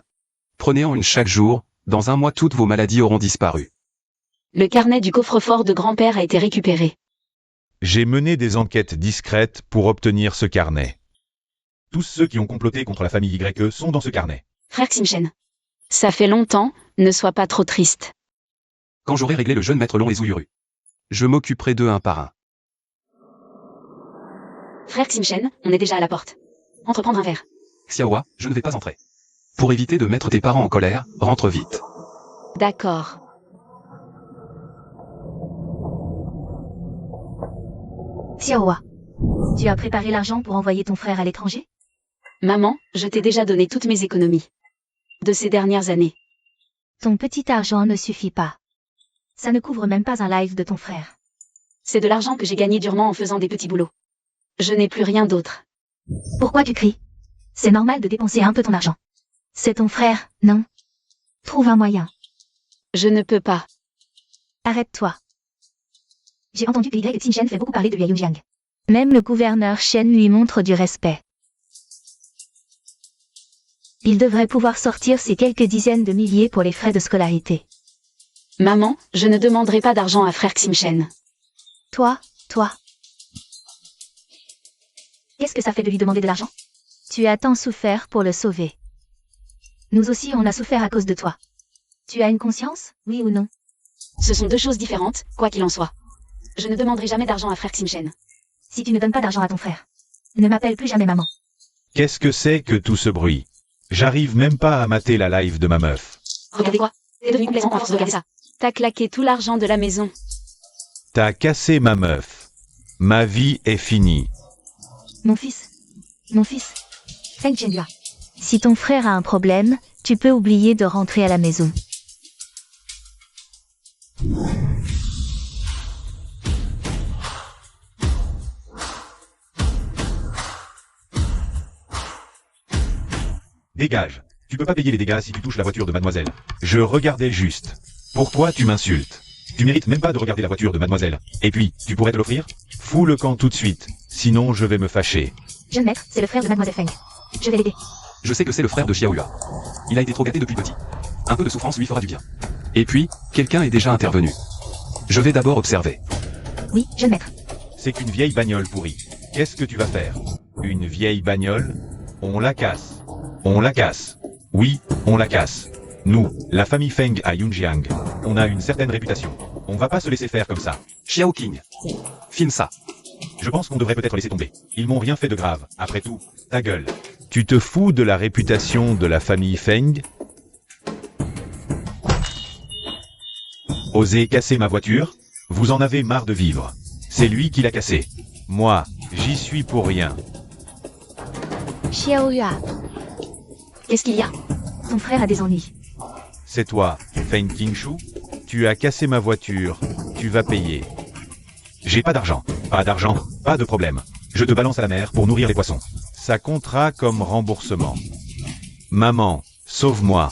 Prenez-en une chaque jour, dans un mois toutes vos maladies auront disparu. Le carnet du coffre-fort de grand-père a été récupéré. J'ai mené des enquêtes discrètes pour obtenir ce carnet. Tous ceux qui ont comploté contre la famille YE sont dans ce carnet. Frère Xingchen. Ça fait longtemps, ne sois pas trop triste. Quand j'aurai réglé le jeune maître Long et Zuyuru, je m'occuperai d'eux un par un. Frère Xingchen, on est déjà à la porte. Entre prendre un verre. Xiaohua, je ne vais pas entrer. Pour éviter de mettre tes parents en colère, rentre vite. D'accord. Xiaohua, tu as préparé l'argent pour envoyer ton frère à l'étranger? Maman, je t'ai déjà donné toutes mes économies. De ces dernières années. Ton petit argent ne suffit pas. Ça ne couvre même pas un live de ton frère. C'est de l'argent que j'ai gagné durement en faisant des petits boulots. Je n'ai plus rien d'autre. Pourquoi tu cries? C'est normal de dépenser un peu ton argent. C'est ton frère, non? Trouve un moyen. Je ne peux pas. Arrête-toi. J'ai entendu que Y Xingchen fait beaucoup parler de Liu Yunjiang. Même le gouverneur Shen lui montre du respect. Il devrait pouvoir sortir ces quelques dizaines de milliers pour les frais de scolarité. Maman, je ne demanderai pas d'argent à frère Xingchen. Toi. Qu'est-ce que ça fait de lui demander de l'argent? Tu as tant souffert pour le sauver. Nous aussi on a souffert à cause de toi. Tu as une conscience, oui ou non? Ce sont deux choses différentes, quoi qu'il en soit. Je ne demanderai jamais d'argent à frère Xingchen. Si tu ne donnes pas d'argent à ton frère, ne m'appelle plus jamais maman. Qu'est-ce que c'est que tout ce bruit? J'arrive même pas à mater la live de ma meuf. Regardez quoi? C'est devenu plaisant à force de regarder ça. T'as claqué tout l'argent de la maison. T'as cassé ma meuf. Ma vie est finie. Mon fils, Feng Zhenghua. Si ton frère a un problème, tu peux oublier de rentrer à la maison. Dégage. Tu peux pas payer les dégâts si tu touches la voiture de mademoiselle. Je regardais juste. Pourquoi tu m'insultes? Tu mérites même pas de regarder la voiture de mademoiselle. Et puis, tu pourrais te l'offrir? Fous le camp tout de suite. Sinon je vais me fâcher. Jeune maître, c'est le frère de mademoiselle Feng. Je vais l'aider. Je sais que c'est le frère de Xiaohua. Il a été trop gâté depuis petit. Un peu de souffrance lui fera du bien. Et puis, quelqu'un est déjà intervenu. Je vais d'abord observer. Oui, jeune maître. C'est qu'une vieille bagnole pourrie. Qu'est-ce que tu vas faire? Une vieille bagnole? On la casse. On la casse. Oui, on la casse. Nous, la famille Feng à Yunjiang, on a une certaine réputation. On va pas se laisser faire comme ça. Xiao King. Filme ça. Je pense qu'on devrait peut-être laisser tomber. Ils m'ont rien fait de grave. Après tout, ta gueule. Tu te fous de la réputation de la famille Feng? Osez casser ma voiture? Vous en avez marre de vivre. C'est lui qui l'a cassée. Moi, j'y suis pour rien. Xiaohua, Qu'est-ce qu'il y a? ton frère a des ennuis. C'est toi, Feng Qingshu? Tu as cassé ma voiture. Tu vas payer. J'ai pas d'argent. Pas d'argent, pas de problème. je te balance à la mer pour nourrir les poissons. Ça comptera comme remboursement. Maman, sauve-moi.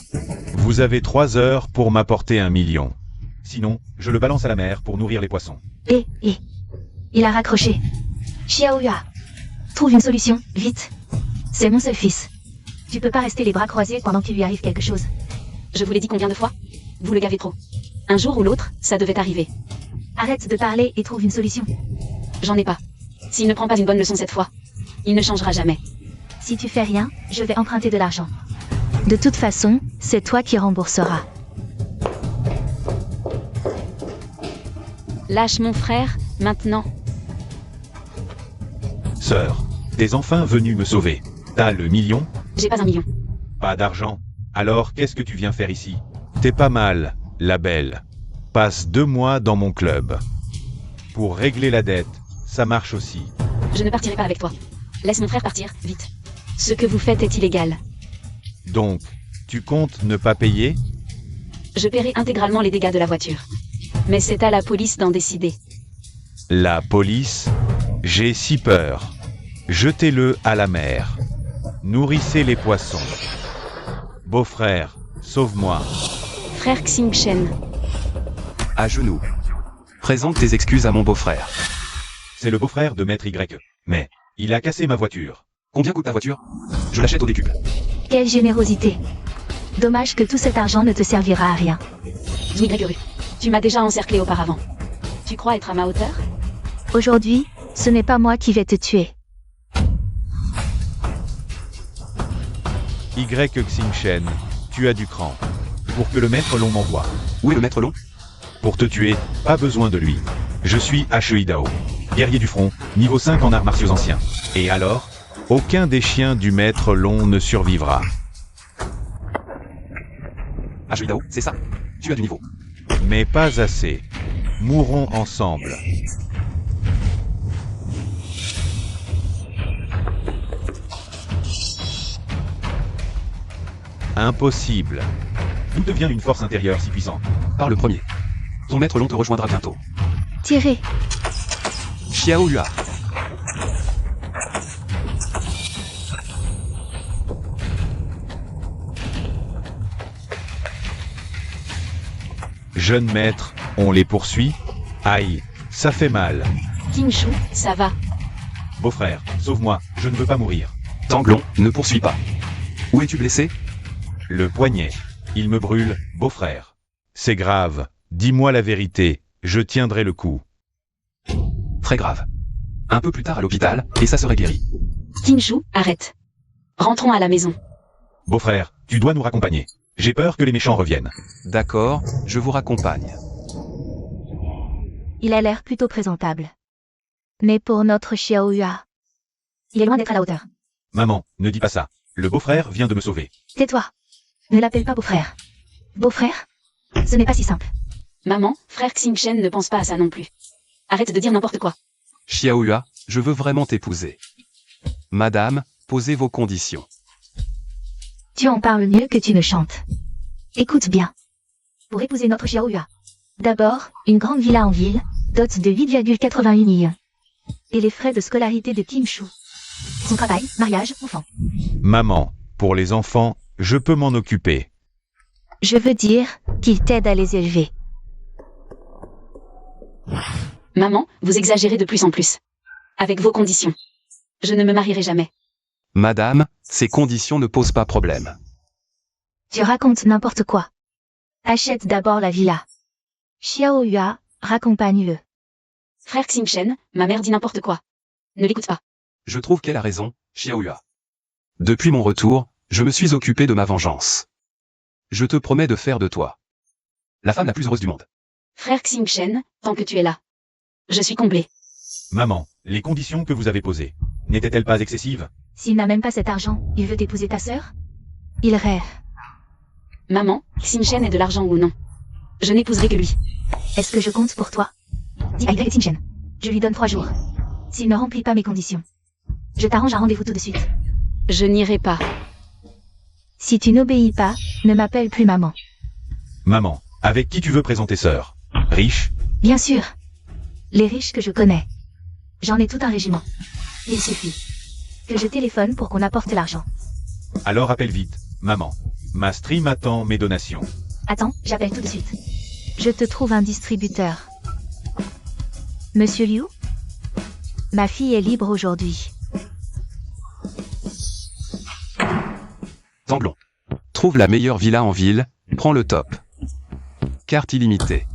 Vous avez 3 heures pour m'apporter 1 million. Sinon, je le balance à la mer pour nourrir les poissons. Il a raccroché. Xiaoyua. Trouve une solution, vite. C'est mon seul fils. Tu peux pas rester les bras croisés pendant qu'il lui arrive quelque chose. Je vous l'ai dit combien de fois? Vous le gavez trop. Un jour ou l'autre, ça devait arriver. Arrête de parler et trouve une solution. J'en ai pas. S'il ne prend pas une bonne leçon cette fois, il ne changera jamais. Si tu fais rien, je vais emprunter de l'argent. De toute façon, c'est toi qui rembourseras. Lâche mon frère, maintenant. Sœur, t'es enfin venue me sauver. T'as le million? J'ai pas 1 million. Pas d'argent. Alors qu'est-ce que tu viens faire ici? T'es pas mal, la belle. Passe 2 mois dans mon club. Pour régler la dette, ça marche aussi. Je ne partirai pas avec toi. Laisse mon frère partir, vite. Ce que vous faites est illégal. Donc, tu comptes ne pas payer? Je paierai intégralement les dégâts de la voiture. Mais c'est à la police d'en décider. La police? J'ai si peur. Jetez-le à la mer. Nourrissez les poissons. Beau-frère, sauve-moi. Frère Xingchen, À genoux. Présente tes excuses à mon beau-frère. C'est le beau-frère de Maître Y. Mais, il a cassé ma voiture. Combien coûte ta voiture? Je l'achète au décuple. Quelle générosité. Dommage que tout cet argent ne te servira à rien. Zouigregeru, tu m'as déjà encerclé auparavant. Tu crois être à ma hauteur? Aujourd'hui, ce n'est pas moi qui vais te tuer. Y Xingchen, tu as du cran. Pour que le maître long m'envoie. Où est le maître long? Pour te tuer, pas besoin de lui. Je suis Heidao, guerrier du front, niveau 5 en arts martiaux anciens. Et alors? Aucun des chiens du maître long ne survivra. Ashidao, c'est ça? Tu as du niveau. Mais pas assez. Mourons ensemble. Impossible. D'où devient une force intérieure si puissante? Par le premier. Ton maître long te rejoindra bientôt. Tirez. Xiaoyua. Jeune maître, on les poursuit? Aïe, ça fait mal. Kingshu, ça va. Beau-frère, sauve-moi, je ne veux pas mourir. Tanglon, ne poursuis pas. Où es-tu blessé? Le poignet. Il me brûle, beau-frère. C'est grave. Dis-moi la vérité, je tiendrai le coup. Très grave. Un peu plus tard à l'hôpital, et ça serait guéri. Kingshu, arrête. Rentrons à la maison. Beau-frère, tu dois nous raccompagner. J'ai peur que les méchants reviennent. D'accord, je vous raccompagne. Il a l'air plutôt présentable. Mais pour notre Xiaoyua, il est loin d'être à la hauteur. Maman, ne dis pas ça. Le beau-frère vient de me sauver. Tais-toi. Ne l'appelle pas beau-frère. Beau-frère? Ce n'est pas si simple. Maman, frère Xingchen ne pense pas à ça non plus. Arrête de dire n'importe quoi. Xiaoyua, je veux vraiment t'épouser. Madame, posez vos conditions. Tu en parles mieux que tu ne chantes. Écoute bien. Pour épouser notre Xiaoyua. D'abord, une grande villa en ville, dot de 8,81 millions. Et les frais de scolarité de Kim Shu. Son travail, mariage, enfant. Maman, pour les enfants, je peux m'en occuper. Je veux dire, qu'il t'aide à les élever. Maman, vous exagérez de plus en plus. Avec vos conditions. Je ne me marierai jamais. Madame, ces conditions ne posent pas problème. Tu racontes n'importe quoi. Achète d'abord la villa. Xiaoyua, raccompagne-le. Frère Xingchen, ma mère dit n'importe quoi. Ne l'écoute pas. Je trouve qu'elle a raison, Xiaoyua. Depuis mon retour, je me suis occupé de ma vengeance. Je te promets de faire de toi la femme la plus heureuse du monde. Frère Xingchen, tant que tu es là. Je suis comblé. Maman, les conditions que vous avez posées, n'étaient-elles pas excessives? S'il n'a même pas cet argent, il veut épouser ta sœur? Il rêve. Maman, Xingchen ait de l'argent ou non. Je n'épouserai que lui. Est-ce que je compte pour toi? Dis à Y Xingchen. Je lui donne 3 jours. S'il ne remplit pas mes conditions, je t'arrange un rendez-vous tout de suite. Je n'irai pas. Si tu n'obéis pas, ne m'appelle plus maman. Maman, avec qui tu veux présenter sœur? Riche? Bien sûr. Les riches que je connais. J'en ai tout un régiment. Il suffit que je téléphone pour qu'on apporte l'argent. Alors appelle vite, maman. Ma stream attend mes donations. Attends, j'appelle tout de suite. Je te trouve un distributeur. Monsieur Liu? Ma fille est libre aujourd'hui. Tanglon. Trouve la meilleure villa en ville, prends le top. Carte illimitée.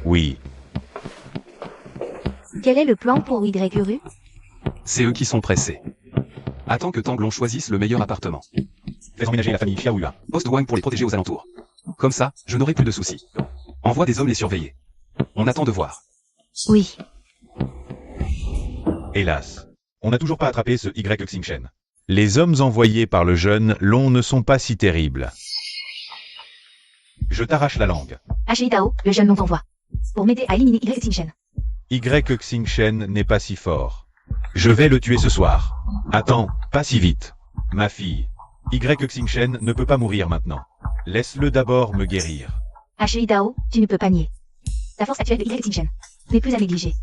Oui, Quel est le plan pour Y-Rue? C'est eux qui sont pressés. Attends que Tanglon choisisse le meilleur appartement. fais emménager la famille Xiaohua. Poste Wang pour les protéger aux alentours. Comme ça, je n'aurai plus de soucis. Envoie des hommes les surveiller. On attend de voir. Oui. Hélas, on n'a toujours pas attrapé ce Y Xingchen. Les hommes envoyés par le jeune Long ne sont pas si terribles. Je t'arrache la langue. Ashley Tao, le jeune long t'envoie. Pour m'aider à éliminer Y Xingchen. Y Xingchen n'est pas si fort. Je vais le tuer ce soir. Attends, pas si vite. Ma fille. Y Xingchen ne peut pas mourir maintenant. Laisse-le d'abord me guérir. Ashley Tao, tu ne peux pas nier. La force actuelle de Y Xingchen n'est plus à négliger.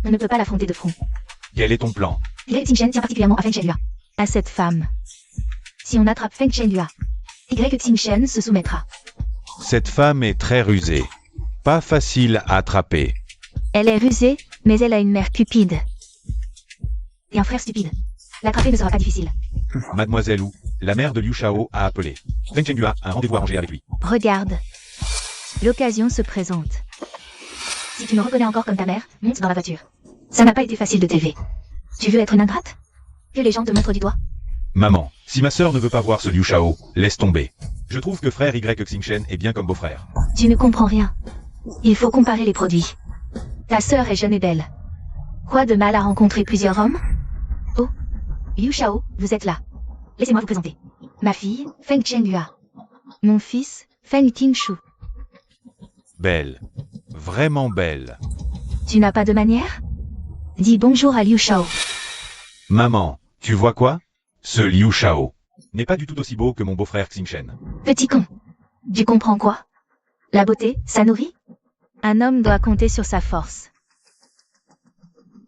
On ne peut pas l'affronter de front. Quel est ton plan? Y Xingchen tient particulièrement à Feng Shenlua. À cette femme. Si on attrape Feng Shenlua, Y Xingchen se soumettra. Cette femme est très rusée. Pas facile à attraper. Elle est rusée, mais elle a une mère cupide. Et un frère stupide. L'attraper ne sera pas difficile. Mademoiselle Wu, la mère de Liu Shao, a appelé. Feng Shenlua a un rendez-vous arrangé avec lui. Regarde. L'occasion se présente. Si tu me reconnais encore comme ta mère, monte dans la voiture. Ça n'a pas été facile de t'élever. Tu veux être une ingrate? Que les gens te montrent du doigt? Maman, si ma sœur ne veut pas voir ce Liu Shao, laisse tomber. Je trouve que frère Y Xingchen est bien comme beau-frère. Tu ne comprends rien. Il faut comparer les produits. Ta sœur est jeune et belle. Quoi de mal à rencontrer plusieurs hommes? Oh, Liu Shao, vous êtes là. Laissez-moi vous présenter. Ma fille, Feng Shenlua. Mon fils, Feng Tingshu. Belle. Vraiment belle. Tu n'as pas de manière? Dis bonjour à Liu Shao. Maman, tu vois quoi? Ce Liu Shao n'est pas du tout aussi beau que mon beau-frère Xingchen. Petit con. Tu comprends quoi? La beauté, ça nourrit? Un homme doit compter sur sa force.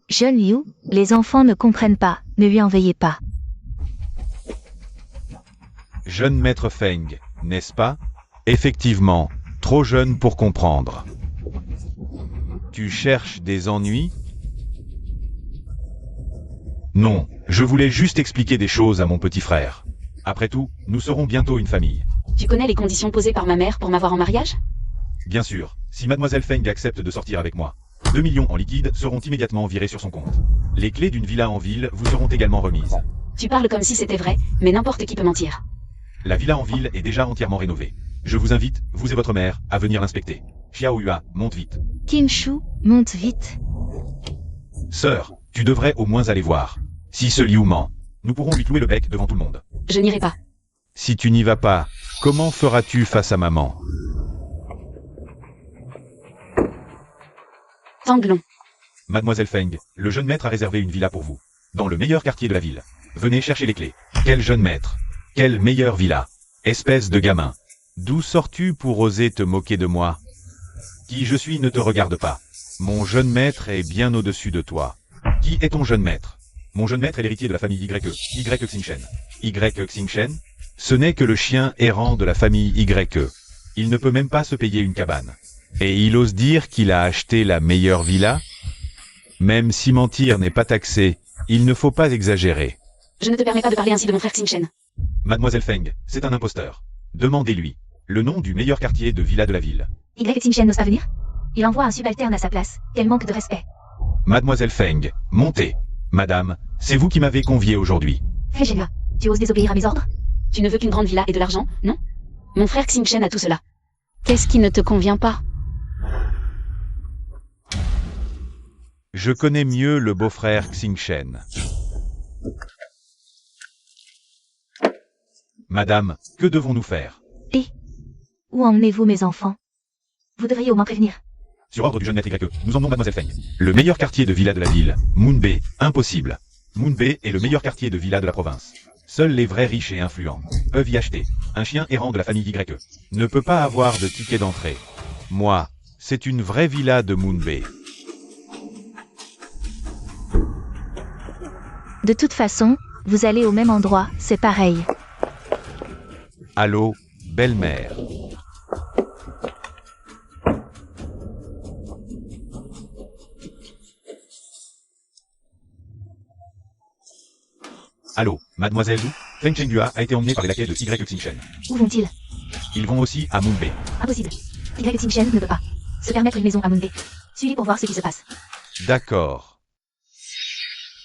Jeune Liu, les enfants ne comprennent pas, ne lui en veuillez pas. Jeune maître Feng, n'est-ce pas? Effectivement, trop jeune pour comprendre. Tu cherches des ennuis? Non, je voulais juste expliquer des choses à mon petit frère. Après tout, nous serons bientôt une famille. Tu connais les conditions posées par ma mère pour m'avoir en mariage? Bien sûr, si mademoiselle Feng accepte de sortir avec moi, 2 millions en liquide seront immédiatement virés sur son compte. Les clés d'une villa en ville vous seront également remises. Tu parles comme si c'était vrai, mais n'importe qui peut mentir. La villa en ville est déjà entièrement rénovée. Je vous invite, vous et votre mère, à venir l'inspecter. Xiaohua, monte vite. Tingshu, monte vite. Sœur, tu devrais au moins aller voir. Si ce Liu ment, nous pourrons lui clouer le bec devant tout le monde. Je n'irai pas. Si tu n'y vas pas, comment feras-tu face à maman? Tanglon. Mademoiselle Feng, le jeune maître a réservé une villa pour vous. Dans le meilleur quartier de la ville. Venez chercher les clés. Quel jeune maître? Quelle meilleure villa? Espèce de gamin. D'où sors-tu pour oser te moquer de moi? Qui je suis ne te regarde pas. Mon jeune maître est bien au-dessus de toi. Qui est ton jeune maître? Mon jeune maître est l'héritier de la famille Y Xingchen. Y Xingchen? Ce n'est que le chien errant de la famille Y. Il ne peut même pas se payer une cabane. Et il ose dire qu'il a acheté la meilleure villa? Même si mentir n'est pas taxé, il ne faut pas exagérer. Je ne te permets pas de parler ainsi de mon frère Xingchen. Mademoiselle Feng, c'est un imposteur. Demandez-lui le nom du meilleur quartier de villa de la ville. Y Xingchen n'ose pas venir? Il envoie un subalterne à sa place. Quel manque de respect. Mademoiselle Feng, montez. Madame, c'est vous qui m'avez convié aujourd'hui. Feng Shenlua, tu oses désobéir à mes ordres? Tu ne veux qu'une grande villa et de l'argent, non? Mon frère Xingchen a tout cela. Qu'est-ce qui ne te convient pas? Je connais mieux le beau-frère Xingchen. Madame, que devons-nous faire? Et où emmenez-vous mes enfants? Vous devriez au moins prévenir. Sur ordre du jeune maître Y, nous emmenons Mademoiselle Feng. Le meilleur quartier de villa de la ville, Moonbay, impossible. Moonbay est le meilleur quartier de villa de la province. Seuls les vrais riches et influents peuvent y acheter. Un chien errant de la famille Y ne peut pas avoir de ticket d'entrée. Moi, c'est une vraie villa de Moonbay. De toute façon, vous allez au même endroit, c'est pareil. Allô, belle-mère. Allô, mademoiselle Zhu, Feng Chenghua a été emmené par les laquais de Y Xingchen. Où vont-ils? Ils vont aussi à Moonbay. Impossible. Y Xingchen ne peut pas se permettre une maison à Moonbay. Suis-les pour voir ce qui se passe. D'accord.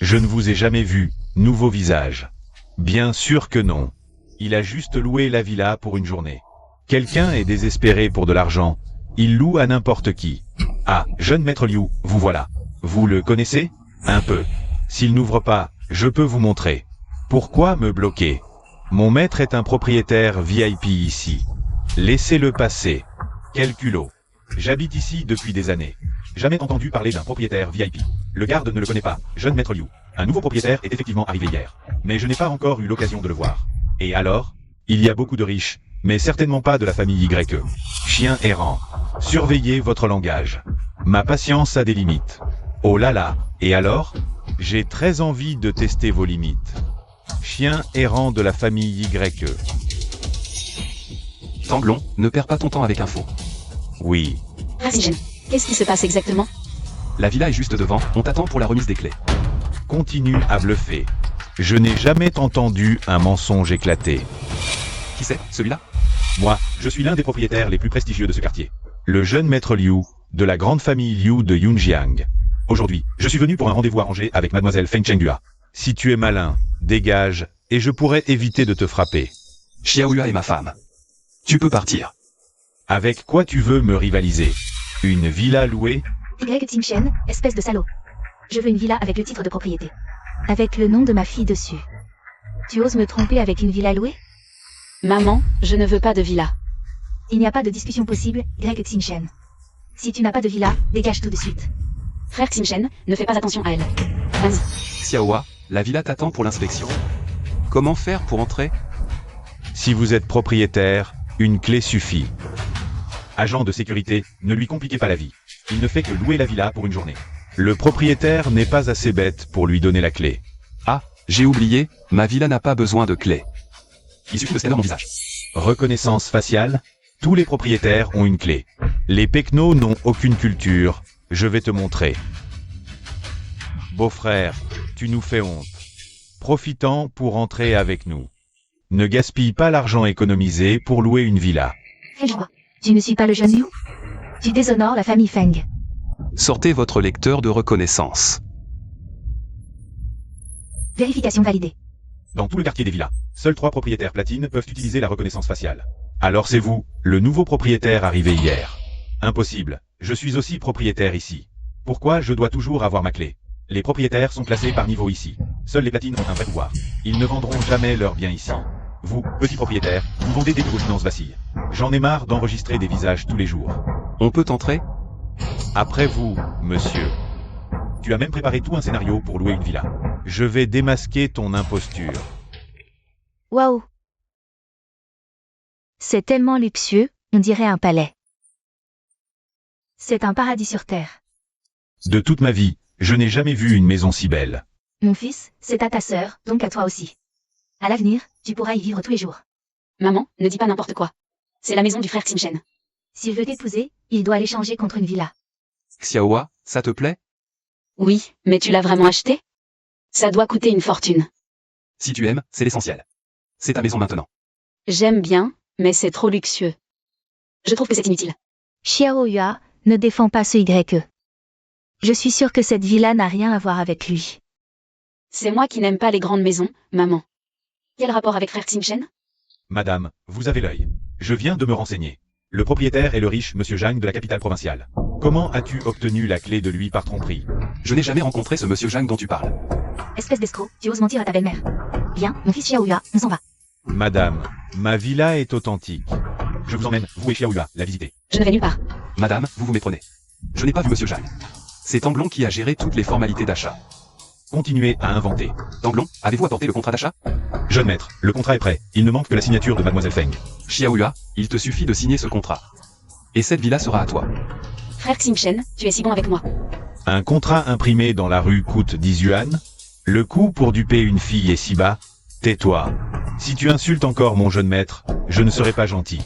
Je ne vous ai jamais vu, nouveau visage. Bien sûr que non. Il a juste loué la villa pour une journée. Quelqu'un est désespéré pour de l'argent. Il loue à n'importe qui. Ah, jeune maître Liu, vous voilà. Vous le connaissez? Un peu. S'il n'ouvre pas, je peux vous montrer. Pourquoi me bloquer? Mon maître est un propriétaire VIP ici. Laissez-le passer. Quel culot. J'habite ici depuis des années. Jamais entendu parler d'un propriétaire VIP. Le garde ne le connaît pas, jeune maître Liu. Un nouveau propriétaire est effectivement arrivé hier. Mais je n'ai pas encore eu l'occasion de le voir. Et alors? Il y a beaucoup de riches, mais certainement pas de la famille YE. Chien errant. Surveillez votre langage. Ma patience a des limites. Oh là là, et alors? J'ai très envie de tester vos limites. Chien errant de la famille YE. Tanglon, ne perds pas ton temps avec un faux. Oui. Frère Xingchen, qu'est-ce qui se passe exactement? La villa est juste devant, on t'attend pour la remise des clés. Continue à bluffer. Je n'ai jamais entendu un mensonge éclaté. Qui c'est, celui-là? Moi, je suis l'un des propriétaires les plus prestigieux de ce quartier. Le jeune maître Liu, de la grande famille Liu de Yunjiang. Aujourd'hui, je suis venu pour un rendez-vous arrangé avec mademoiselle Feng Chenghua. Si tu es malin, dégage, et je pourrais éviter de te frapper. Xiaoyua est ma femme. Tu peux partir. Avec quoi tu veux me rivaliser? Une villa louée? Y Xingchen, espèce de salaud. Je veux une villa avec le titre de propriété. Avec le nom de ma fille dessus. Tu oses me tromper avec une villa louée? Maman, je ne veux pas de villa. Il n'y a pas de discussion possible, Y Xingchen. Si tu n'as pas de villa, dégage tout de suite. Frère Xingchen, ne fais pas attention à elle. Vas-y. Xiaohua, la villa t'attend pour l'inspection. Comment faire pour entrer? Si vous êtes propriétaire, une clé suffit. Agent de sécurité, ne lui compliquez pas la vie. Il ne fait que louer la villa pour une journée. Le propriétaire n'est pas assez bête pour lui donner la clé. Ah, j'ai oublié, ma villa n'a pas besoin de clé. Il suffit de scanner mon visage. Reconnaissance faciale? Tous les propriétaires ont une clé. Les pecnos n'ont aucune culture. Je vais te montrer. Beau-frère, tu nous fais honte. Profitant pour entrer avec nous. Ne gaspille pas l'argent économisé pour louer une villa. Quelle joie. Tu ne suis pas le jeune Liu? Tu déshonores la famille Feng. Sortez votre lecteur de reconnaissance. Vérification validée. Dans tout le quartier des villas, seuls 3 propriétaires platines peuvent utiliser la reconnaissance faciale. Alors c'est vous, le nouveau propriétaire arrivé hier. Impossible, je suis aussi propriétaire ici. Pourquoi je dois toujours avoir ma clé? Les propriétaires sont classés par niveau ici. Seuls les platines ont un vrai pouvoir. Ils ne vendront jamais leurs biens ici. Vous, petit propriétaire, vous vendez dès que vos finances vacillent. J'en ai marre d'enregistrer des visages tous les jours. On peut entrer? Après vous, monsieur. Tu as même préparé tout un scénario pour louer une villa. Je vais démasquer ton imposture. Waouh. C'est tellement luxueux, on dirait un palais. C'est un paradis sur terre. De toute ma vie, je n'ai jamais vu une maison si belle. Mon fils, c'est à ta sœur, donc à toi aussi. À l'avenir, tu pourras y vivre tous les jours. Maman, ne dis pas n'importe quoi. C'est la maison du frère Xingchen. S'il veut t'épouser, il doit l'échanger contre une villa. Xiaohua, ça te plaît? Oui, mais tu l'as vraiment acheté? Ça doit coûter une fortune. Si tu aimes, c'est l'essentiel. C'est ta maison maintenant. J'aime bien, mais c'est trop luxueux. Je trouve que c'est inutile. Xiaoyua, ne défends pas ce YE. Je suis sûre que cette villa n'a rien à voir avec lui. C'est moi qui n'aime pas les grandes maisons, maman. Quel rapport avec frère Xingchen? Madame, vous avez l'œil. Je viens de me renseigner. Le propriétaire est le riche monsieur Zhang de la capitale provinciale. Comment as-tu obtenu la clé de lui par tromperie? Je n'ai jamais rencontré ce monsieur Zhang dont tu parles. Espèce d'escroc, tu oses mentir à ta belle-mère. Bien, mon fils Xiaoyua, on s'en va. Madame, ma villa est authentique. Je vous emmène, vous et Xiaoyua, la visiter. Je ne vais nulle part. Madame, vous vous méprenez. Je n'ai pas vu monsieur Zhang. C'est Tanglon qui a géré toutes les formalités d'achat. Continuez à inventer. Tanglon, avez-vous apporté le contrat d'achat? Jeune maître, le contrat est prêt. Il ne manque que la signature de mademoiselle Feng. Xiaoyua, il te suffit de signer ce contrat. Et cette villa sera à toi. Frère Xingchen, tu es si bon avec moi. Un contrat imprimé dans la rue coûte 10 yuan? Le coût pour duper une fille est si bas. Tais-toi. Si tu insultes encore mon jeune maître, je ne serai pas gentil.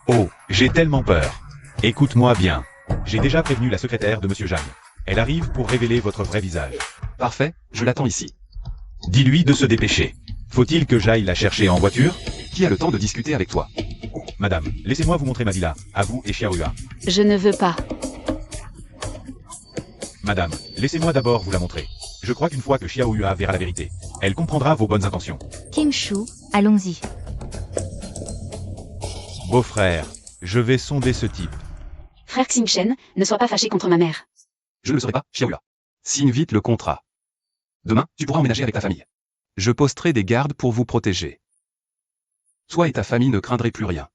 Oh, j'ai tellement peur. Écoute-moi bien. J'ai déjà prévenu la secrétaire de Monsieur Jeanne. Elle arrive pour révéler votre vrai visage. Parfait, je l'attends ici. Dis-lui de se dépêcher. Faut-il que j'aille la chercher en voiture? Qui a le temps de discuter avec toi? Madame, laissez-moi vous montrer ma villa, à vous et Xiaohua. Je ne veux pas. Madame, laissez-moi d'abord vous la montrer. Je crois qu'une fois que Xiaohua verra la vérité, elle comprendra vos bonnes intentions. Kim Shu, allons-y. Beau-frère, je vais sonder ce type. Frère Xingchen, ne sois pas fâché contre ma mère. Je ne le serai pas, Xiaohua. Signe vite le contrat. Demain, tu pourras emménager avec ta famille. Je posterai des gardes pour vous protéger. Toi et ta famille ne craindrez plus rien.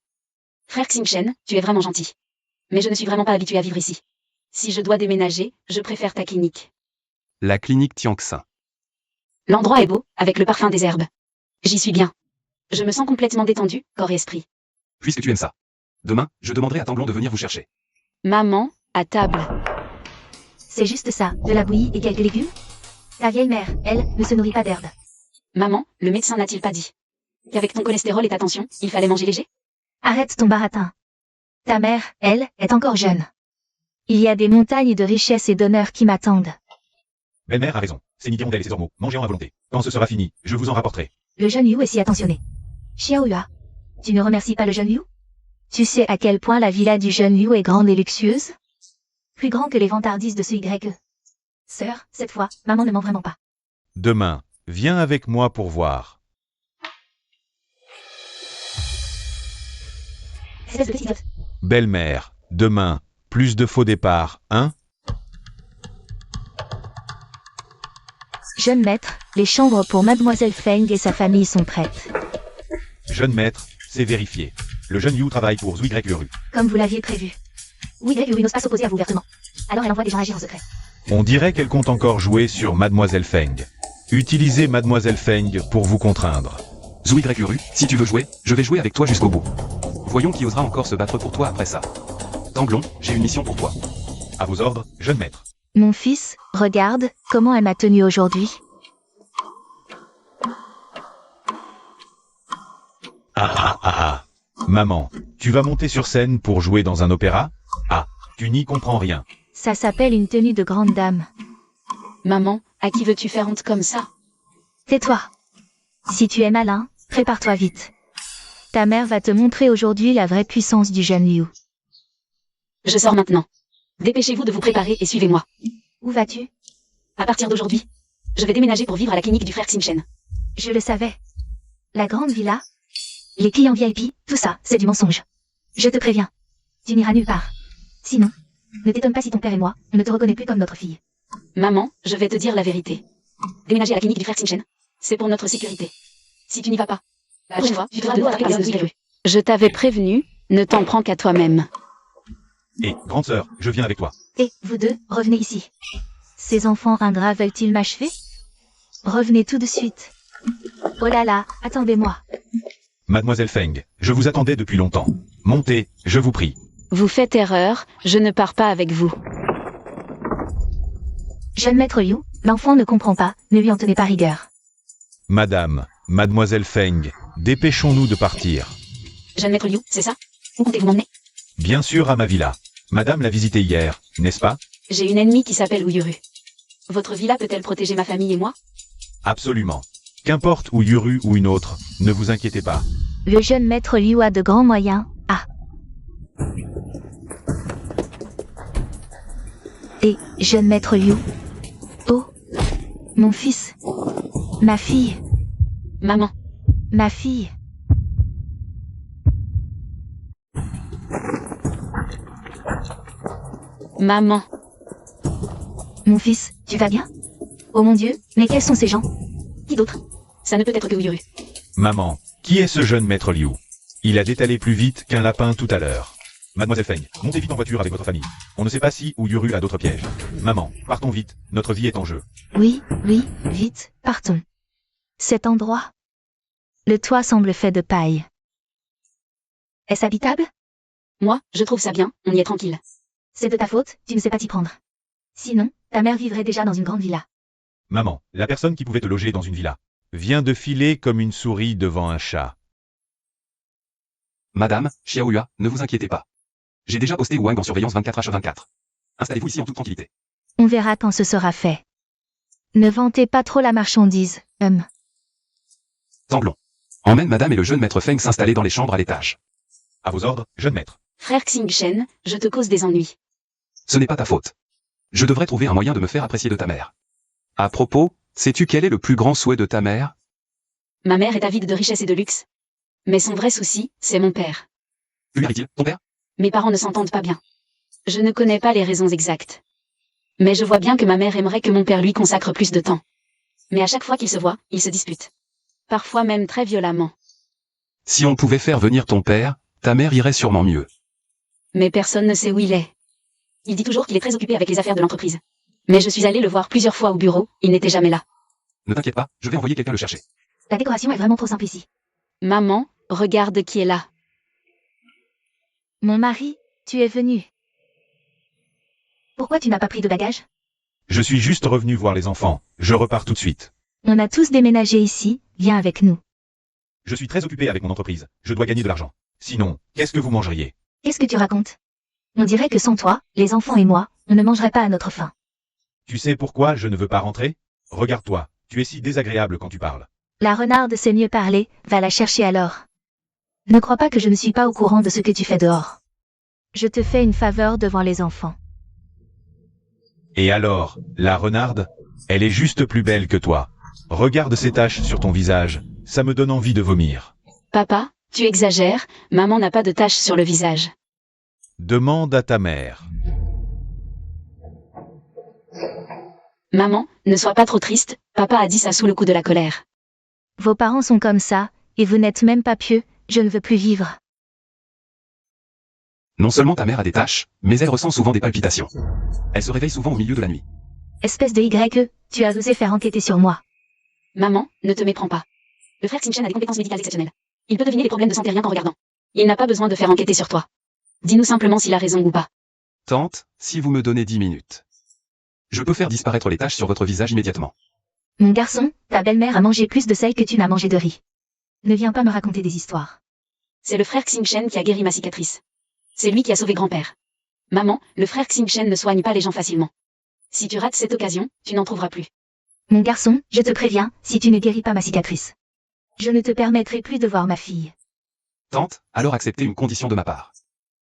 Frère Xingchen, tu es vraiment gentil. Mais je ne suis vraiment pas habitué à vivre ici. Si je dois déménager, je préfère ta clinique. La clinique Tianxin. L'endroit est beau, avec le parfum des herbes. J'y suis bien. Je me sens complètement détendu, corps et esprit. Puisque tu aimes ça. Demain, je demanderai à Tanglon de venir vous chercher. Maman, à table. C'est juste ça, de la bouillie et quelques légumes? Ta vieille mère, elle, ne se nourrit pas d'herbe. Maman, le médecin n'a-t-il pas dit qu'avec ton cholestérol et ta tension, il fallait manger léger? Arrête ton baratin. Ta mère, elle, est encore jeune. Il y a des montagnes de richesses et d'honneur qui m'attendent. Belle-mère a raison. C'est ni hirondelles et ses ormeaux, mangez en à volonté. Quand ce sera fini, je vous en rapporterai. Le jeune Liu est si attentionné. Xiaohua, tu ne remercies pas le jeune Liu? Tu sais à quel point la villa du jeune Liu est grande et luxueuse? Plus grand que les vantardises de ce YE. Sœur, cette fois, maman ne ment vraiment pas. Demain, viens avec moi pour voir. Espèce de petit gosse. Belle-mère, demain, plus de faux départs, hein? Jeune maître, les chambres pour Mademoiselle Feng et sa famille sont prêtes. Jeune maître, c'est vérifié. Le jeune Yu travaille pour Zhuigrek-Uru. Comme vous l'aviez prévu. YE n'ose pas s'opposer à vous ouvertement. Alors elle envoie des gens agir en secret. On dirait qu'elle compte encore jouer sur Mademoiselle Feng. Utilisez Mademoiselle Feng pour vous contraindre. Zhuigrek-Uru, si tu veux jouer, je vais jouer avec toi jusqu'au bout. Voyons qui osera encore se battre pour toi après ça. Tanglon, j'ai une mission pour toi. À vos ordres, jeune maître. Mon fils, regarde, comment elle m'a tenu aujourd'hui. Ah. Maman, tu vas monter sur scène pour jouer dans un opéra? Ah, tu n'y comprends rien. Ça s'appelle une tenue de grande dame. Maman, à qui veux-tu faire honte comme ça? Tais-toi. Si tu es malin, prépare-toi vite. Ta mère va te montrer aujourd'hui la vraie puissance du jeune Liu. Je sors maintenant. Dépêchez-vous de vous préparer et suivez-moi. Où vas-tu? À partir d'aujourd'hui, je vais déménager pour vivre à la clinique du frère Xingchen. Je le savais. La grande villa, les clients VIP, tout ça, c'est du mensonge. Je te préviens. Tu n'iras nulle part. Sinon, ne t'étonne pas si ton père et moi, on ne te reconnaît plus comme notre fille. Maman, je vais te dire la vérité. Déménager à la clinique du frère Xingchen, c'est pour notre sécurité. Si tu n'y vas pas, la prochaine fois, tu devras nous attraper par les rue. Je t'avais prévenu, ne t'en prends qu'à toi-même. Et, grande sœur, je viens avec toi. Et, vous deux, revenez ici. Ces enfants ringrats veulent-ils m'achever? Revenez tout de suite. Oh là là, attendez-moi. Mademoiselle Feng, je vous attendais depuis longtemps. Montez, je vous prie. Vous faites erreur, je ne pars pas avec vous. Jeune maître Liu, l'enfant ne comprend pas, ne lui en tenez pas rigueur. Madame, Mademoiselle Feng, dépêchons-nous de partir. Jeune maître Liu, c'est ça? Où comptez-vous m'emmener? Bien sûr à ma villa. Madame l'a visité hier, n'est-ce pas? J'ai une ennemie qui s'appelle Uyuru. Votre villa peut-elle protéger ma famille et moi? Absolument. Qu'importe où Yuru ou une autre, ne vous inquiétez pas. Le jeune maître Liu a de grands moyens. Ah. Et, jeune maître Liu. Oh. Mon fils. Ma fille. Maman. Ma fille. Maman. Mon fils, tu vas bien? Oh mon Dieu, mais quels sont ces gens? Qui d'autre? Ça ne peut être que Uyuru. Maman, qui est ce jeune maître Liu? Il a détalé plus vite qu'un lapin tout à l'heure. Mademoiselle Feng, montez vite en voiture avec votre famille. On ne sait pas si ou Yuru a d'autres pièges. Maman, partons vite, notre vie est en jeu. Oui, vite, partons. Cet endroit. Le toit semble fait de paille. Est-ce habitable? Moi, je trouve ça bien, on y est tranquille. C'est de ta faute, tu ne sais pas t'y prendre. Sinon, ta mère vivrait déjà dans une grande villa. Maman, la personne qui pouvait te loger dans une villa, vient de filer comme une souris devant un chat. Madame, Xiaoyua, ne vous inquiétez pas. J'ai déjà posté Wang en surveillance 24h/24. Installez-vous ici en toute tranquillité. On verra quand ce sera fait. Ne vantez pas trop la marchandise, Tanglon. Emmène madame et le jeune maître Feng s'installer dans les chambres à l'étage. À vos ordres, jeune maître. Frère Xingchen, je te cause des ennuis. Ce n'est pas ta faute. Je devrais trouver un moyen de me faire apprécier de ta mère. À propos, sais-tu quel est le plus grand souhait de ta mère? Ma mère est avide de richesse et de luxe. Mais son vrai souci, c'est mon père. Lui arrive-t-il, ton père? Mes parents ne s'entendent pas bien. Je ne connais pas les raisons exactes. Mais je vois bien que ma mère aimerait que mon père lui consacre plus de temps. Mais à chaque fois qu'ils se voient, ils se disputent. Parfois même très violemment. Si on pouvait faire venir ton père, ta mère irait sûrement mieux. Mais personne ne sait où il est. Il dit toujours qu'il est très occupé avec les affaires de l'entreprise. Mais je suis allée le voir plusieurs fois au bureau, il n'était jamais là. Ne t'inquiète pas, je vais envoyer quelqu'un le chercher. La décoration est vraiment trop simple ici. Maman, regarde qui est là. Mon mari, tu es venu. Pourquoi tu n'as pas pris de bagages? Je suis juste revenu voir les enfants. Je repars tout de suite. On a tous déménagé ici, viens avec nous. Je suis très occupé avec mon entreprise. Je dois gagner de l'argent. Sinon, qu'est-ce que vous mangeriez? Qu'est-ce que tu racontes? On dirait que sans toi, les enfants et moi, on ne mangerait pas à notre faim. Tu sais pourquoi je ne veux pas rentrer? Regarde-toi, tu es si désagréable quand tu parles. La renarde sait mieux parler, va la chercher alors. Ne crois pas que je ne suis pas au courant de ce que tu fais dehors. Je te fais une faveur devant les enfants. Et alors, la renarde? Elle est juste plus belle que toi. Regarde ces taches sur ton visage, ça me donne envie de vomir. Papa, tu exagères, maman n'a pas de taches sur le visage. Demande à ta mère. Maman, ne sois pas trop triste, papa a dit ça sous le coup de la colère. Vos parents sont comme ça, et vous n'êtes même pas pieux, je ne veux plus vivre. Non seulement ta mère a des taches, mais elle ressent souvent des palpitations. Elle se réveille souvent au milieu de la nuit. Espèce de YE, tu as osé faire enquêter sur moi. Maman, ne te méprends pas. Le frère Xingchen a des compétences médicales exceptionnelles. Il peut deviner les problèmes de santé rien qu'en regardant. Il n'a pas besoin de faire enquêter sur toi. Dis-nous simplement s'il a raison ou pas. Tante, si vous me donnez 10 minutes. Je peux faire disparaître les taches sur votre visage immédiatement. Mon garçon, ta belle-mère a mangé plus de sel que tu n'as mangé de riz. Ne viens pas me raconter des histoires. C'est le frère Xingchen qui a guéri ma cicatrice. C'est lui qui a sauvé grand-père. Maman, le frère Xingchen ne soigne pas les gens facilement. Si tu rates cette occasion, tu n'en trouveras plus. Mon garçon, je te préviens, si tu ne guéris pas ma cicatrice. Je ne te permettrai plus de voir ma fille. Tante, alors acceptez une condition de ma part.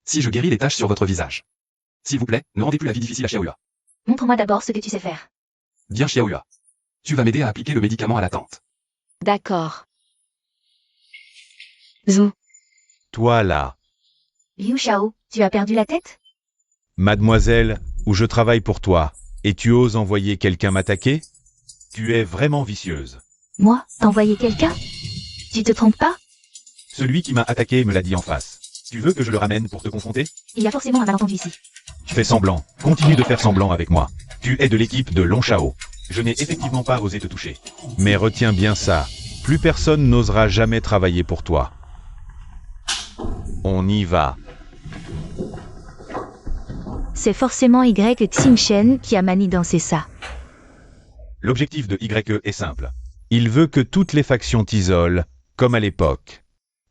Si je guéris les taches sur votre visage. S'il vous plaît, ne rendez plus la vie difficile à Xiaoyua. Montre-moi d'abord ce que tu sais faire. Bien Xiaoyua. Tu vas m'aider à appliquer le médicament à la tante. D'accord. Zou. Toi là, Liu Xiao, tu as perdu la tête? mademoiselle, où je travaille pour toi, et tu oses envoyer quelqu'un m'attaquer? Tu es vraiment vicieuse. Moi, t'envoyer quelqu'un? Tu te trompes pas? Celui qui m'a attaqué me l'a dit en face. Tu veux que je le ramène pour te confronter? Il y a forcément un malentendu ici. Fais semblant, continue de faire semblant avec moi. Tu es de l'équipe de Long Shao. Je n'ai effectivement pas osé te toucher. Mais retiens bien ça, plus personne n'osera jamais travailler pour toi. On y va. C'est forcément Y Xingchen qui a manigancé ça. L'objectif de YE est simple. Il veut que toutes les factions t'isolent, comme à l'époque,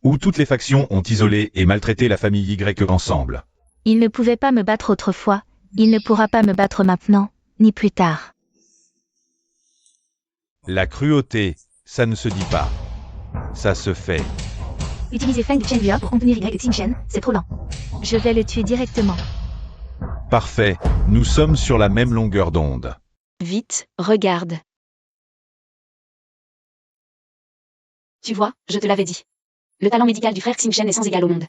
où toutes les factions ont isolé et maltraité la famille Y ensemble. Il ne pouvait pas me battre autrefois, il ne pourra pas me battre maintenant, ni plus tard. La cruauté, ça ne se dit pas. Ça se fait. Utiliser Feng Chenghua pour contenir Y Xingchen, c'est trop lent. Je vais le tuer directement. Parfait, nous sommes sur la même longueur d'onde. Vite, regarde. Tu vois, je te l'avais dit. Le talent médical du frère Xingchen est sans égal au monde.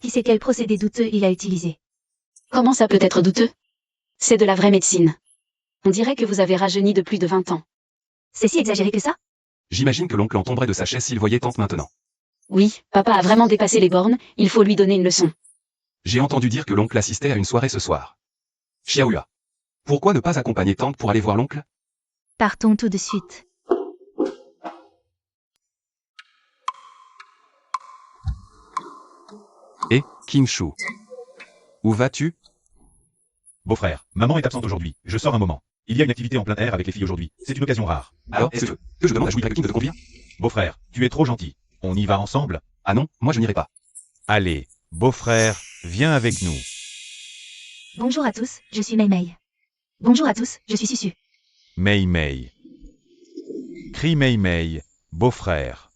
Qui sait quel procédé douteux il a utilisé? Comment ça peut être douteux? C'est de la vraie médecine. On dirait que vous avez rajeuni de plus de 20 ans. C'est si exagéré que ça? J'imagine que l'oncle en tomberait de sa chaise s'il voyait tante maintenant. Oui, papa a vraiment dépassé les bornes, il faut lui donner une leçon. J'ai entendu dire que l'oncle assistait à une soirée ce soir. Xiaoyua. Pourquoi ne pas accompagner tante pour aller voir l'oncle? Partons tout de suite. Et, King Shu. Où vas-tu? Beau-frère, maman est absente aujourd'hui, je sors un moment. Il y a une activité en plein air avec les filles aujourd'hui. C'est une occasion rare. Alors, est-ce que je demande à Jouy King de te conduire? Beau-frère, tu es trop gentil. On y va ensemble? Ah non, moi je n'irai pas. Allez, beau-frère, viens avec nous. Bonjour à tous, je suis Mei Mei. Bonjour à tous, je suis Susu. Mei Mei. Crie Mei Mei, beau-frère.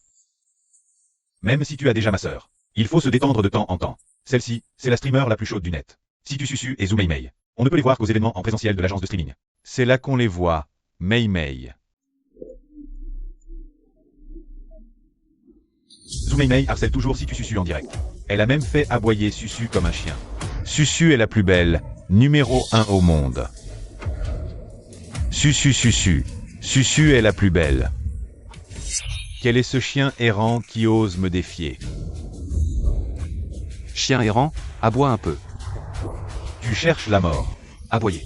Même si tu as déjà ma sœur, il faut se détendre de temps en temps. Celle-ci, c'est la streamer la plus chaude du net. Si tu Susu et Zou Mei Mei. On ne peut les voir qu'aux événements en présentiel de l'agence de streaming. C'est là qu'on les voit, Mei Mei. Zou Mei Mei harcèle toujours Si tu Susu en direct. Elle a même fait aboyer Susu comme un chien. Susu est la plus belle, numéro 1 au monde. Susu Susu. Susu est la plus belle. Quel est ce chien errant qui ose me défier? Chien errant, aboie un peu. Tu cherches la mort. Aboyer.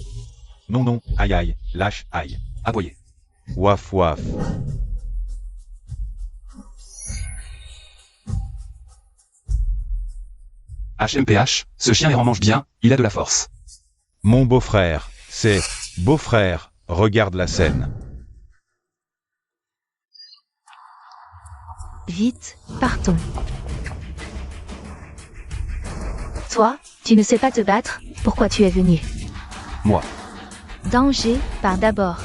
Non non, aïe aïe, lâche aïe. Aboyer. Waf waf. HMPH, ce chien errant mange bien, il a de la force. Mon beau-frère, c'est beau-frère, regarde la scène. Vite, partons. Toi, tu ne sais pas te battre, pourquoi tu es venu? Moi. Danger, pars d'abord.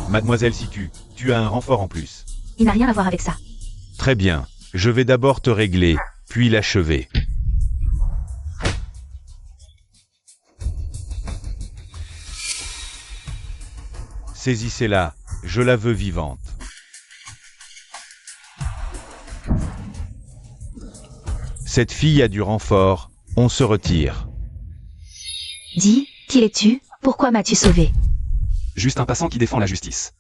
Mademoiselle Siku, tu as un renfort en plus. Il n'a rien à voir avec ça. Très bien, je vais d'abord te régler, puis l'achever. Saisissez-la, je la veux vivante. Cette fille a du renfort, on se retire. Dis, qui es-tu? Pourquoi m'as-tu sauvé? Juste un passant qui défend la justice.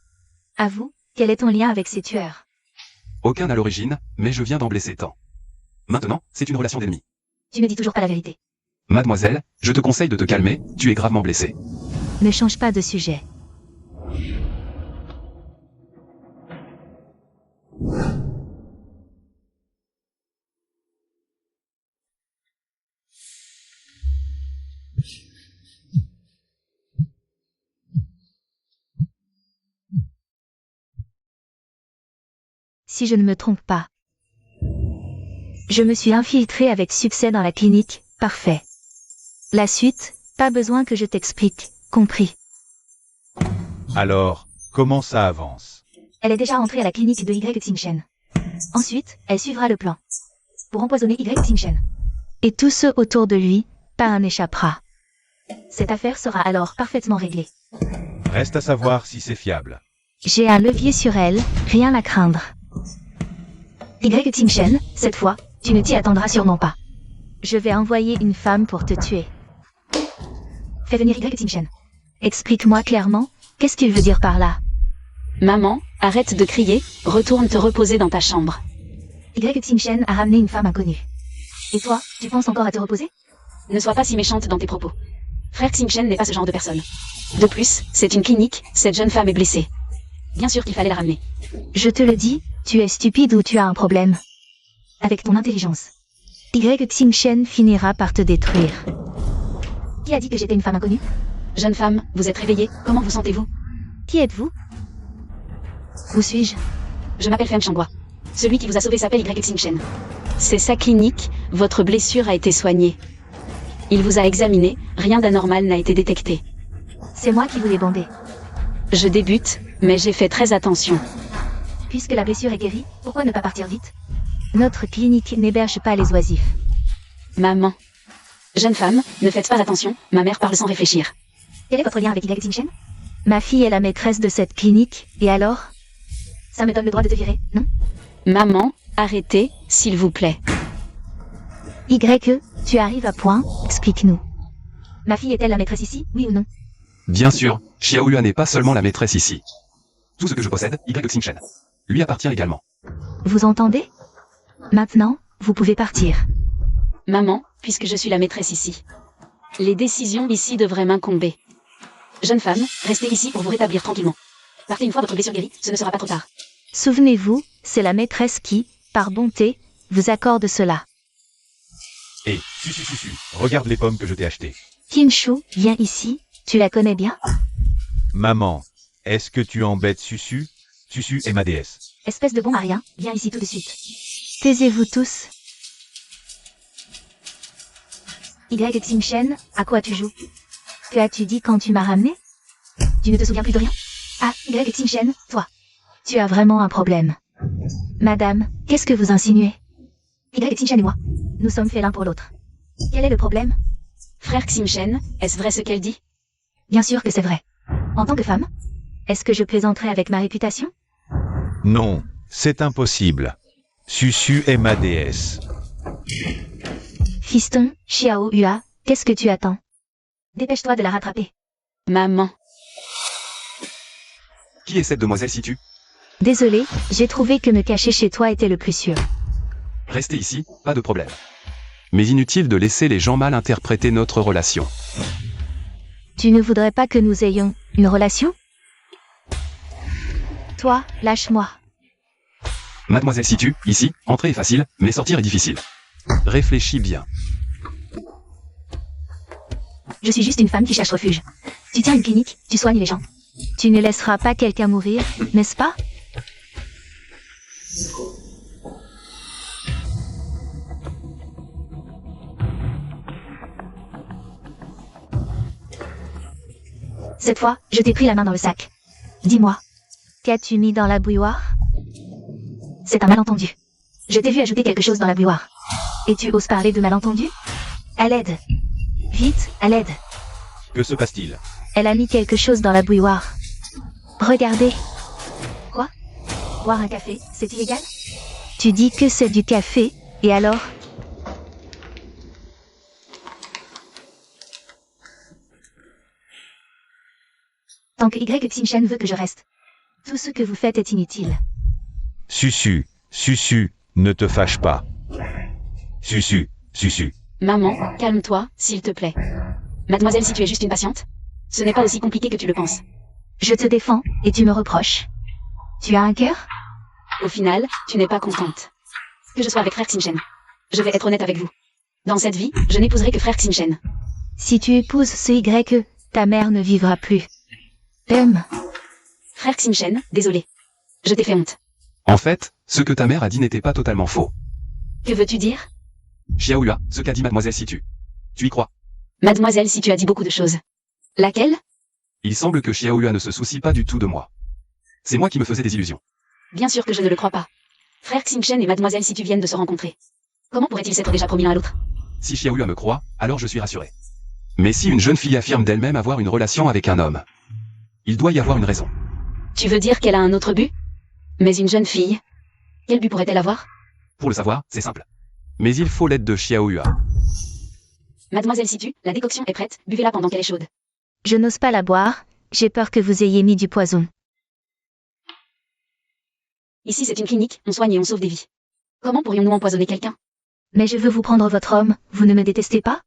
Avoue, quel est ton lien avec ces tueurs? Aucun à l'origine, mais je viens d'en blesser tant. Maintenant, c'est une relation d'ennemis. Tu ne dis toujours pas la vérité. Mademoiselle, je te conseille de te calmer, tu es gravement blessée. Ne change pas de sujet. Si je ne me trompe pas. Je me suis infiltré avec succès dans la clinique, parfait. La suite, pas besoin que je t'explique, compris. Alors, comment ça avance? Elle est déjà entrée à la clinique de Y Xingchen. Ensuite, elle suivra le plan. Pour empoisonner Y Xingchen. Et tous ceux autour de lui, pas un n'échappera. Cette affaire sera alors parfaitement réglée. Reste à savoir si c'est fiable. J'ai un levier sur elle, rien à craindre. Y Xingchen, cette fois, tu ne t'y attendras sûrement pas. Je vais envoyer une femme pour te tuer. Fais venir Y Xingchen. Explique-moi clairement, qu'est-ce qu'il veut dire par là? Maman, arrête de crier, retourne te reposer dans ta chambre. Y Xingchen a ramené une femme inconnue. Et toi, tu penses encore à te reposer? Ne sois pas si méchante dans tes propos. Frère Xingchen n'est pas ce genre de personne. De plus, c'est une clinique, cette jeune femme est blessée. Bien sûr qu'il fallait la ramener. Je te le dis, tu es stupide ou tu as un problème. Avec ton intelligence. Y Xingchen finira par te détruire. Qui a dit que j'étais une femme inconnue? Jeune femme, vous êtes réveillée, comment vous sentez-vous? Qui êtes-vous? Où suis-je? Je m'appelle Feng Shangua. Celui qui vous a sauvé s'appelle Y Xingchen. C'est sa clinique, votre blessure a été soignée. Il vous a examiné, rien d'anormal n'a été détecté. C'est moi qui vous ai bandé. Je débute, mais j'ai fait très attention. Puisque la blessure est guérie, pourquoi ne pas partir vite? Notre clinique n'héberge pas les oisifs. Maman. Jeune femme, ne faites pas attention, ma mère parle sans réfléchir. Quel est votre lien avec Y Xingchen? Ma fille est la maîtresse de cette clinique, et alors? Ça me donne le droit de te virer, non? Maman, arrêtez, s'il vous plaît. Y, tu arrives à point, explique-nous. Ma fille est-elle la maîtresse ici, oui ou non? Bien sûr, Xiaoyuan n'est pas seulement la maîtresse ici. Tout ce que je possède, Y Xingchen, lui appartient également. Vous entendez? Maintenant, vous pouvez partir. Maman, puisque je suis la maîtresse ici. Les décisions ici devraient m'incomber. Jeune femme, restez ici pour vous rétablir tranquillement. Partez une fois votre blessure guérie, ce ne sera pas trop tard. Souvenez-vous, c'est la maîtresse qui, par bonté, vous accorde cela. Susu, regarde les pommes que je t'ai achetées. Tinshu, viens ici, Tu la connais bien? Maman, est-ce que tu embêtes Susu? Susu est ma déesse. Espèce de bon à rien, viens ici tout de suite. Taisez-vous tous. Y Xingchen, à quoi tu joues? Que as-tu dit quand tu m'as ramené? Tu ne te souviens plus de rien? Ah, Y Xingchen, toi. Tu as vraiment un problème. Madame, qu'est-ce que vous insinuez? Y Xingchen et moi. Nous sommes faits l'un pour l'autre. Quel est le problème? Frère Xingchen, est-ce vrai ce qu'elle dit? Bien sûr que c'est vrai. En tant que femme, est-ce que je plaisanterais avec ma réputation? Non, c'est impossible. Susu est ma déesse. Fiston, Xiao Hua, qu'est-ce que tu attends? Dépêche-toi de la rattraper. Maman. Qui est cette demoiselle Situ? Désolé, j'ai trouvé que me cacher chez toi était le plus sûr. Restez ici, pas de problème. Mais inutile de laisser les gens mal interpréter notre relation. Tu ne voudrais pas que nous ayons une relation? Toi, lâche-moi. Mademoiselle Situ, ici, entrer est facile, mais sortir est difficile. Réfléchis bien. Je suis juste une femme qui cherche refuge. Tu tiens une clinique, tu soignes les gens. Tu ne laisseras pas quelqu'un mourir, n'est-ce pas? Cette fois, je t'ai pris la main dans le sac. Dis-moi, qu'as-tu mis dans la bouilloire? C'est un malentendu. Je t'ai vu ajouter quelque chose dans la bouilloire. Et tu oses parler de malentendu? À l'aide. Vite, à l'aide. Que se passe-t-il? Elle a mis quelque chose dans la bouilloire. Regardez. Quoi? Boire un café, c'est illégal? Tu dis que c'est du café, et alors? Tant que Y Xingchen veut que je reste. Tout ce que vous faites est inutile. Susu, Susu, ne te fâche pas. Susu, Susu. Maman, calme-toi, s'il te plaît. Mademoiselle, si tu es juste une patiente, ce n'est pas aussi compliqué que tu le penses. Je te défends, et tu me reproches. Tu as un cœur? Au final, tu n'es pas contente. Que je sois avec frère Xingchen. Je vais être honnête avec vous. Dans cette vie, je n'épouserai que frère Xingchen. Si tu épouses ce Y, ta mère ne vivra plus. Frère Xingchen, désolé. Je t'ai fait honte. En fait, ce que ta mère a dit n'était pas totalement faux. Que veux-tu dire? Xiaohua, ce qu'a dit Mademoiselle Situ. Tu y crois? Mademoiselle, si tu as dit beaucoup de choses. Laquelle? Il semble que Xiaohua ne se soucie pas du tout de moi. C'est moi qui me faisais des illusions. Bien sûr que je ne le crois pas. Frère Xingchen et Mademoiselle si tu viennent de se rencontrer. Comment pourraient-ils s'être déjà promis l'un à l'autre? Si Xiaohua me croit, alors je suis rassuré. Mais si une jeune fille affirme d'elle-même avoir une relation avec un homme, il doit y avoir une raison. Tu veux dire qu'elle a un autre but? Mais une jeune fille? Quel but pourrait-elle avoir? Pour le savoir, c'est simple. Mais il faut l'aide de Xiaohua. Mademoiselle Situ, la décoction est prête, buvez-la pendant qu'elle est chaude. Je n'ose pas la boire, j'ai peur que vous ayez mis du poison. Ici c'est une clinique, on soigne et on sauve des vies. Comment pourrions-nous empoisonner quelqu'un? Mais je veux vous prendre votre homme, vous ne me détestez pas?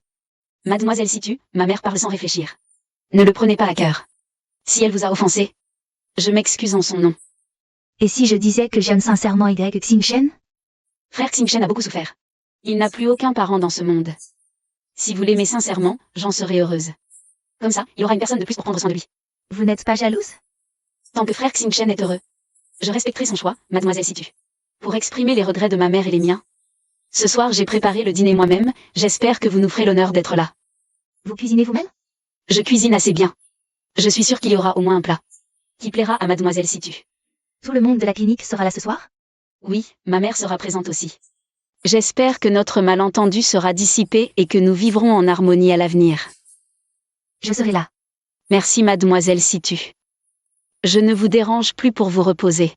Mademoiselle Situ, ma mère parle sans réfléchir. Ne le prenez pas à cœur. Si elle vous a offensé, je m'excuse en son nom. Et si je disais que j'aime sincèrement Y Xingchen? Frère Xingchen a beaucoup souffert. Il n'a plus aucun parent dans ce monde. Si vous l'aimez sincèrement, j'en serai heureuse. Comme ça, il aura une personne de plus pour prendre soin de lui. Vous n'êtes pas jalouse? Tant que frère Xingchen est heureux, je respecterai son choix, Mademoiselle Situ. Pour exprimer les regrets de ma mère et les miens, ce soir j'ai préparé le dîner moi-même, j'espère que vous nous ferez l'honneur d'être là. Vous cuisinez vous-même? Je cuisine assez bien. Je suis sûre qu'il y aura au moins un plat qui plaira à Mademoiselle Situ. Tout le monde de la clinique sera là ce soir? Oui, ma mère sera présente aussi. J'espère que notre malentendu sera dissipé et que nous vivrons en harmonie à l'avenir. Je serai là. Merci Mademoiselle Situ. Je ne vous dérange plus pour vous reposer.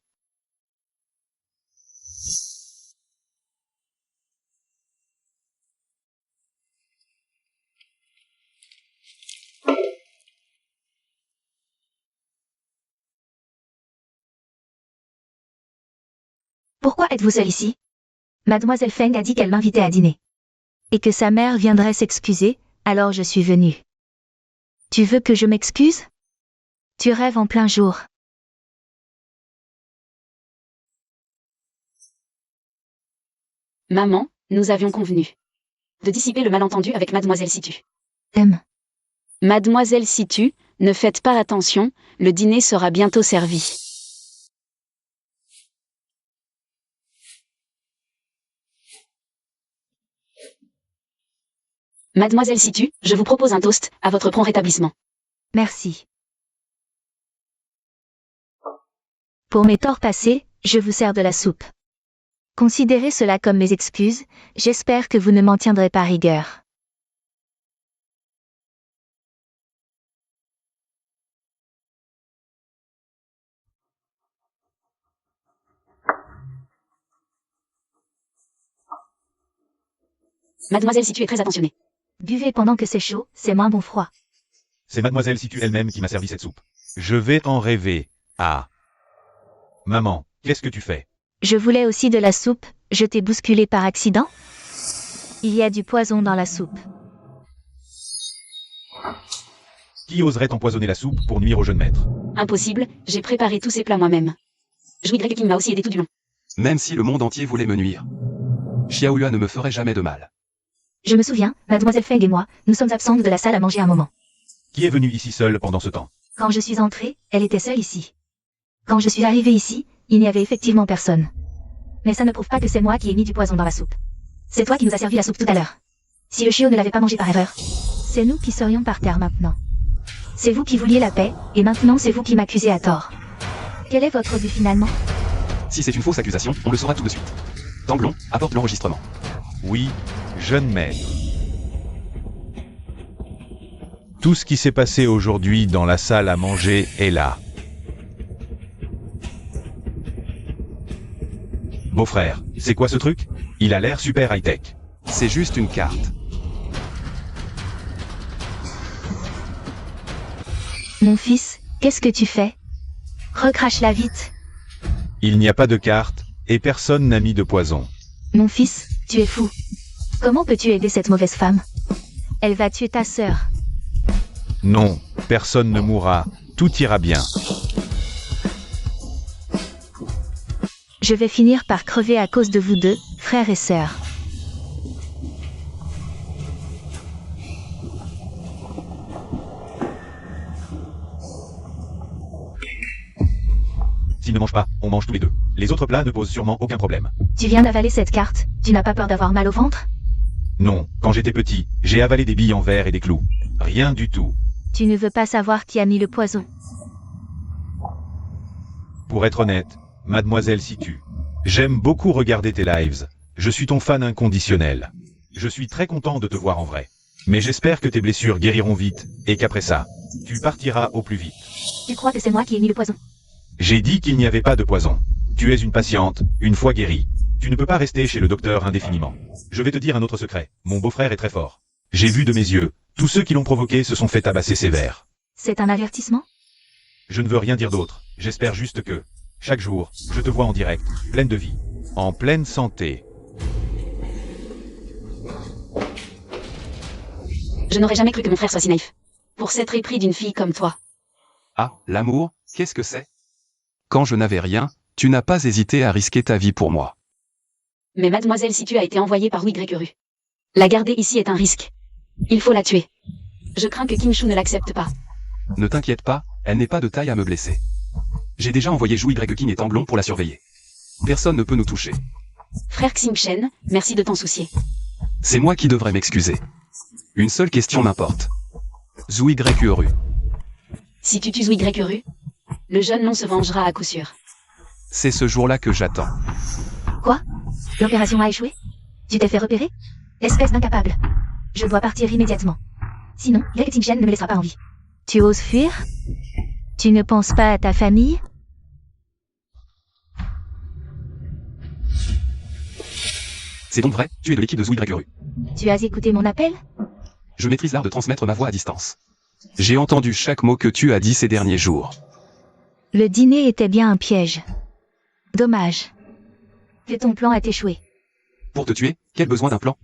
Pourquoi êtes-vous seule ici? Mademoiselle Feng a dit qu'elle m'invitait à dîner. Et que sa mère viendrait s'excuser, alors je suis venue. Tu veux que je m'excuse? Tu rêves en plein jour. Maman, nous avions convenu de dissiper le malentendu avec Mademoiselle Situ. M. Mademoiselle Situ, ne faites pas attention, le dîner sera bientôt servi. Mademoiselle Situ, je vous propose un toast, à votre prompt rétablissement. Merci. Pour mes torts passés, je vous sers de la soupe. Considérez cela comme mes excuses, j'espère que vous ne m'en tiendrez pas rigueur. Mademoiselle Situ est très attentionnée. Buvez pendant que c'est chaud, c'est moins bon froid. C'est Mademoiselle Situ elle-même qui m'a servi cette soupe. Je vais en rêver. Ah. Maman, qu'est-ce que tu fais? Je voulais aussi de la soupe, je t'ai bousculé par accident? Il y a du poison dans la soupe. Qui oserait empoisonner la soupe pour nuire au jeune maître? Impossible, j'ai préparé tous ces plats moi-même. Jouy Greg King m'a aussi aidé tout du long. Même si le monde entier voulait me nuire. Xiaoyua ne me ferait jamais de mal. Je me souviens, Mademoiselle Feng et moi, nous sommes absentes de la salle à manger un moment. Qui est venu ici seul pendant ce temps? Quand je suis entrée, elle était seule ici. Quand je suis arrivée ici, il n'y avait effectivement personne. Mais ça ne prouve pas que c'est moi qui ai mis du poison dans la soupe. C'est toi qui nous as servi la soupe tout à l'heure. Si le chiot ne l'avait pas mangé par erreur, c'est nous qui serions par terre maintenant. C'est vous qui vouliez la paix, et maintenant c'est vous qui m'accusez à tort. Quel est votre but finalement? Si c'est une fausse accusation, on le saura tout de suite. Tanglon, apporte l'enregistrement. Oui, jeune maître. Tout ce qui s'est passé aujourd'hui dans la salle à manger est là. Beau-frère, c'est quoi ce truc? Il a l'air super high-tech. C'est juste une carte. Mon fils, qu'est-ce que tu fais? Recrache-la vite. Il n'y a pas de carte, et personne n'a mis de poison. Mon fils, tu es fou. Comment peux-tu aider cette mauvaise femme? Elle va tuer ta sœur. Non, personne ne mourra, tout ira bien. Je vais finir par crever à cause de vous deux, frères et sœurs. S'il ne mange pas, on mange tous les deux. Les autres plats ne posent sûrement aucun problème. Tu viens d'avaler cette carte, tu n'as pas peur d'avoir mal au ventre? Non, quand j'étais petit, j'ai avalé des billes en verre et des clous. Rien du tout. Tu ne veux pas savoir qui a mis le poison. Pour être honnête, Mademoiselle Situ, j'aime beaucoup regarder tes lives. Je suis ton fan inconditionnel. Je suis très content de te voir en vrai. Mais j'espère que tes blessures guériront vite, et qu'après ça, tu partiras au plus vite. Tu crois que c'est moi qui ai mis le poison? J'ai dit qu'il n'y avait pas de poison. Tu es une patiente, une fois guérie. Tu ne peux pas rester chez le docteur indéfiniment. Je vais te dire un autre secret. Mon beau-frère est très fort. J'ai vu de mes yeux. Tous ceux qui l'ont provoqué se sont fait tabasser sévère. C'est un avertissement? Je ne veux rien dire d'autre. J'espère juste que, chaque jour, je te vois en direct, pleine de vie. En pleine santé. Je n'aurais jamais cru que mon frère soit si naïf. Pour s'être épris d'une fille comme toi. Ah, l'amour, qu'est-ce que c'est? Quand je n'avais rien, tu n'as pas hésité à risquer ta vie pour moi. Mais Mademoiselle Situ a été envoyée par Louis Gréqueru. La garder ici est un risque. Il faut la tuer. Je crains que King Shu ne l'accepte pas. Ne t'inquiète pas, elle n'est pas de taille à me blesser. J'ai déjà envoyé Jouy Greg King et Tanglon pour la surveiller. Personne ne peut nous toucher. Frère Xingchen, merci de t'en soucier. C'est moi qui devrais m'excuser. Une seule question m'importe. Jouy Greg Uru. Si tu tues Louis Gréqueru, le jeune non se vengera à coup sûr. C'est ce jour-là que j'attends. Quoi? L'opération a échoué? Tu t'es fait repérer? Espèce d'incapable. Je dois partir immédiatement. Sinon, Greg Xingchen ne me laissera pas en vie. Tu oses fuir? Tu ne penses pas à ta famille? C'est donc vrai, tu es de l'équipe de Jouy Greg Uru. Tu as écouté mon appel? Je maîtrise l'art de transmettre ma voix à distance. J'ai entendu chaque mot que tu as dit ces derniers jours. Le dîner était bien un piège. Dommage. Que ton plan a échoué. Pour te tuer, quel besoin d'un plan?